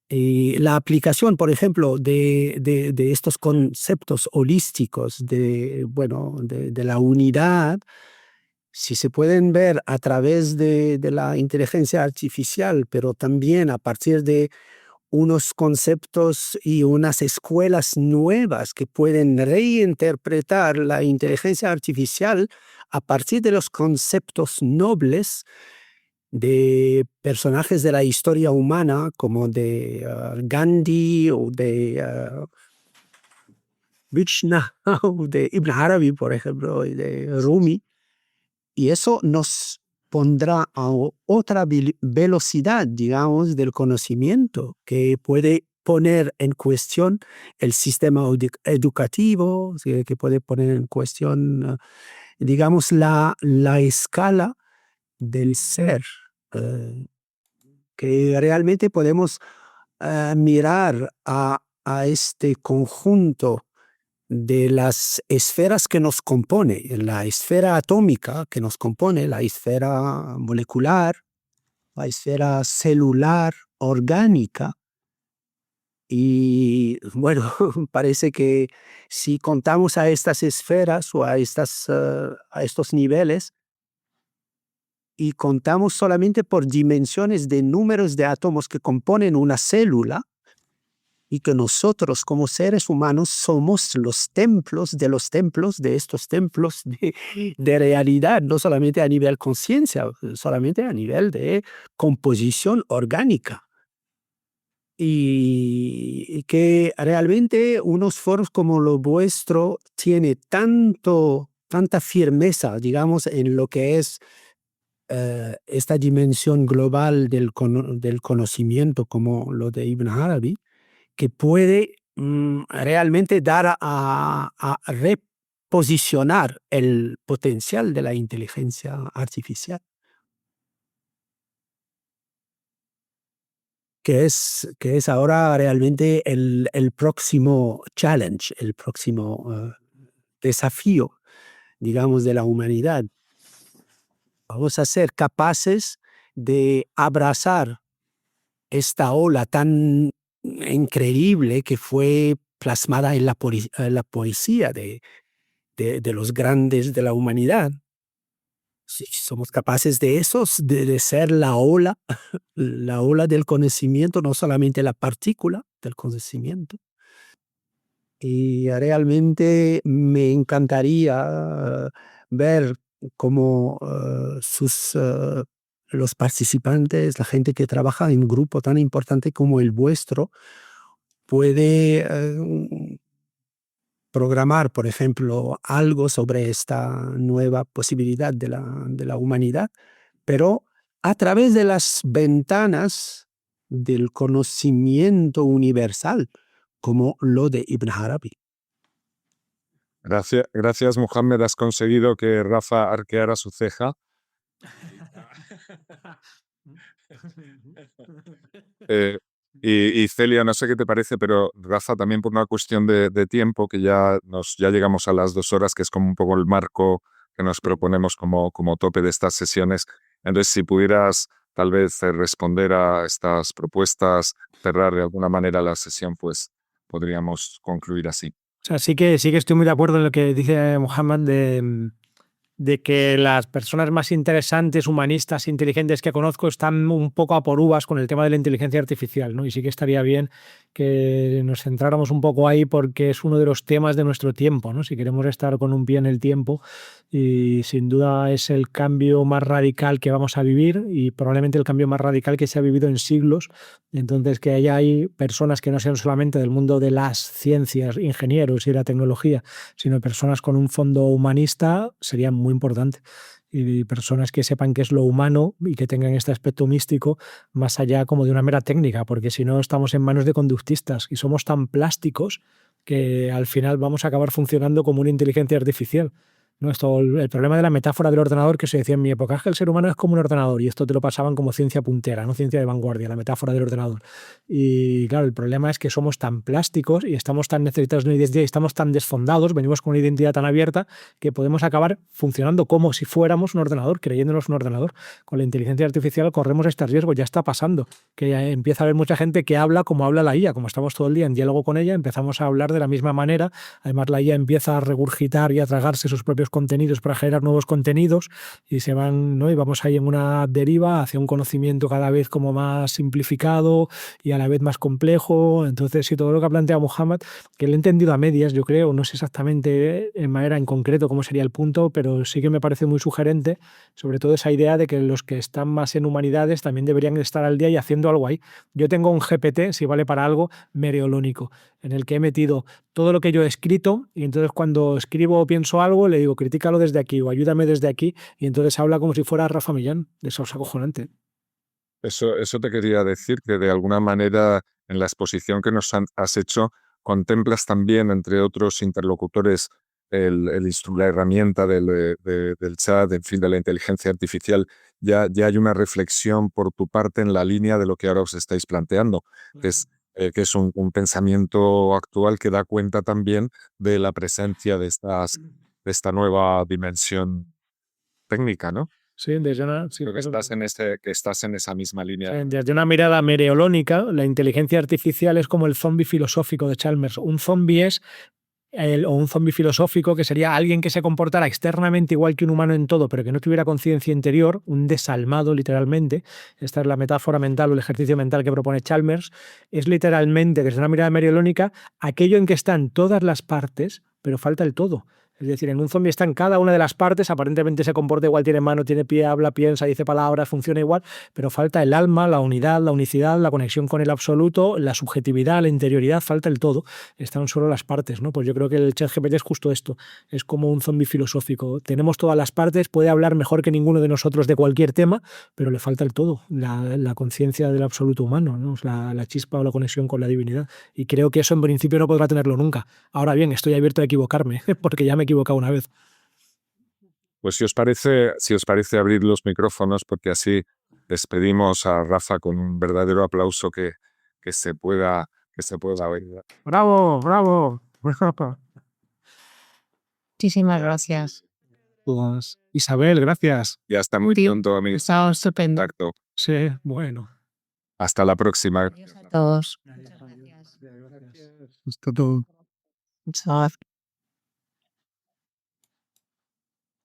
Y la aplicación, por ejemplo, de estos conceptos holísticos bueno, de la unidad, si se pueden ver a través de la inteligencia artificial, pero también a partir de unos conceptos y unas escuelas nuevas que pueden reinterpretar la inteligencia artificial a partir de los conceptos nobles de personajes de la historia humana, como de Gandhi o de Vishna o de Ibn Arabi, por ejemplo, y de Rumi. Y eso nos pondrá a otra velocidad, digamos, del conocimiento, que puede poner en cuestión el sistema educativo, que puede poner en cuestión, digamos, la escala del ser, que realmente podemos mirar a este conjunto de las esferas que nos compone, la esfera atómica que nos compone, la esfera molecular, la esfera celular, orgánica. Y bueno, parece que si contamos a estas esferas o a estos niveles y contamos solamente por dimensiones de números de átomos que componen una célula, y que nosotros como seres humanos somos los templos de estos templos de realidad, no solamente a nivel conciencia, solamente a nivel de composición orgánica. Y que realmente unos foros como lo vuestro tiene tanta firmeza, digamos, en lo que es esta dimensión global del conocimiento como lo de Ibn Arabi, que puede realmente dar a reposicionar el potencial de la inteligencia artificial. Que es ahora realmente el próximo challenge, el próximo desafío, digamos, de la humanidad. Vamos a ser capaces de abrazar esta ola tan increíble que fue plasmada en la poesía de los grandes de la humanidad. Si somos capaces de esos, de ser la ola del conocimiento, no solamente la partícula del conocimiento. Y realmente me encantaría ver cómo los participantes, la gente que trabaja en un grupo tan importante como el vuestro, puede programar, por ejemplo, algo sobre esta nueva posibilidad de la humanidad, pero a través de las ventanas del conocimiento universal, como lo de Ibn Arabi. Gracias, Mohamed. Has conseguido que Rafa arqueara su ceja. Y Celia, no sé qué te parece, pero Rafa, también por una cuestión de tiempo, que ya llegamos a las 2 horas, que es como un poco el marco que nos proponemos como tope de estas sesiones. Entonces, si pudieras tal vez responder a estas propuestas, cerrar de alguna manera la sesión, pues podríamos concluir así. O sea, sí que estoy muy de acuerdo en lo que dice Mohamed de que las personas más interesantes, humanistas, inteligentes que conozco están un poco a por uvas con el tema de la inteligencia artificial, ¿no? Y sí que estaría bien que nos centráramos un poco ahí porque es uno de los temas de nuestro tiempo, ¿no? Si queremos estar con un pie en el tiempo, y sin duda es el cambio más radical que vamos a vivir y probablemente el cambio más radical que se ha vivido en siglos. Entonces, que hay personas que no sean solamente del mundo de las ciencias, ingenieros y la tecnología, sino personas con un fondo humanista, sería muy importante. Y personas que sepan qué es lo humano y que tengan este aspecto místico más allá como de una mera técnica, porque si no estamos en manos de conductistas y somos tan plásticos que al final vamos a acabar funcionando como una inteligencia artificial. ¿No? El problema de la metáfora del ordenador que se decía en mi época es que el ser humano es como un ordenador y esto te lo pasaban como ciencia puntera, no ciencia de vanguardia, la metáfora del ordenador. Y claro, el problema es que somos tan plásticos y estamos tan necesitados de una identidad y estamos tan desfondados, venimos con una identidad tan abierta que podemos acabar funcionando como si fuéramos un ordenador, creyéndonos un ordenador. Con la inteligencia artificial corremos este riesgo, ya está pasando, que ya empieza a haber mucha gente que habla como habla la IA, como estamos todo el día en diálogo con ella, empezamos a hablar de la misma manera, además la IA empieza a regurgitar y a tragarse sus propios contenidos para generar nuevos contenidos y se van, ¿no? Y vamos ahí en una deriva hacia un conocimiento cada vez como más simplificado y a la vez más complejo. Entonces, sí, todo lo que ha planteado Mohamed, que lo he entendido a medias, yo creo, no sé exactamente en manera en concreto cómo sería el punto, pero sí que me parece muy sugerente, sobre todo esa idea de que los que están más en humanidades también deberían estar al día y haciendo algo ahí. Yo tengo un GPT, si vale para algo, mereolónico, en el que he metido todo lo que yo he escrito y entonces cuando escribo o pienso algo le digo critícalo desde aquí o ayúdame desde aquí y entonces habla como si fuera Rafa Millán. Eso es acojonante. Eso te quería decir, que de alguna manera en la exposición que nos has hecho contemplas también, entre otros interlocutores, la herramienta del chat, en fin, de la inteligencia artificial. Ya hay una reflexión por tu parte en la línea de lo que ahora os estáis planteando, que es un pensamiento actual que da cuenta también de la presencia de esta nueva dimensión técnica, ¿no? Sí, Creo que estás en esa misma línea. Desde una mirada mereolónica, la inteligencia artificial es como el zombie filosófico de Chalmers. Un zombie es o un zombie filosófico, que sería alguien que se comportara externamente igual que un humano en todo, pero que no tuviera conciencia interior, un desalmado literalmente. Esta es la metáfora mental o el ejercicio mental que propone Chalmers. Es literalmente, desde una mirada meriolónica, aquello en que están todas las partes, pero falta el todo. Es decir, en un zombie están cada una de las partes, aparentemente se comporta igual, tiene mano, tiene pie, habla, piensa, dice palabras, funciona igual, pero falta el alma, la unidad, la unicidad, la conexión con el absoluto, la subjetividad, la interioridad, falta el todo. Están solo las partes, ¿no? Pues yo creo que el ChatGPT es justo esto, es como un zombie filosófico. Tenemos todas las partes, puede hablar mejor que ninguno de nosotros de cualquier tema, pero le falta el todo, la conciencia del absoluto humano, ¿no? La chispa o la conexión con la divinidad. Y creo que eso en principio no podrá tenerlo nunca. Ahora bien, estoy abierto a equivocarme, porque ya me he equivocado una vez. Pues si os parece abrir los micrófonos, porque así despedimos a Rafa con un verdadero aplauso que se pueda oír. ¡Bravo, bravo! Muchísimas gracias. Pues, Isabel, gracias. Y hasta muy pronto, amigos. Estaba estupendo. Contacto. Sí, bueno. Hasta la próxima. Adiós a todos. Esto todo. Muchas gracias.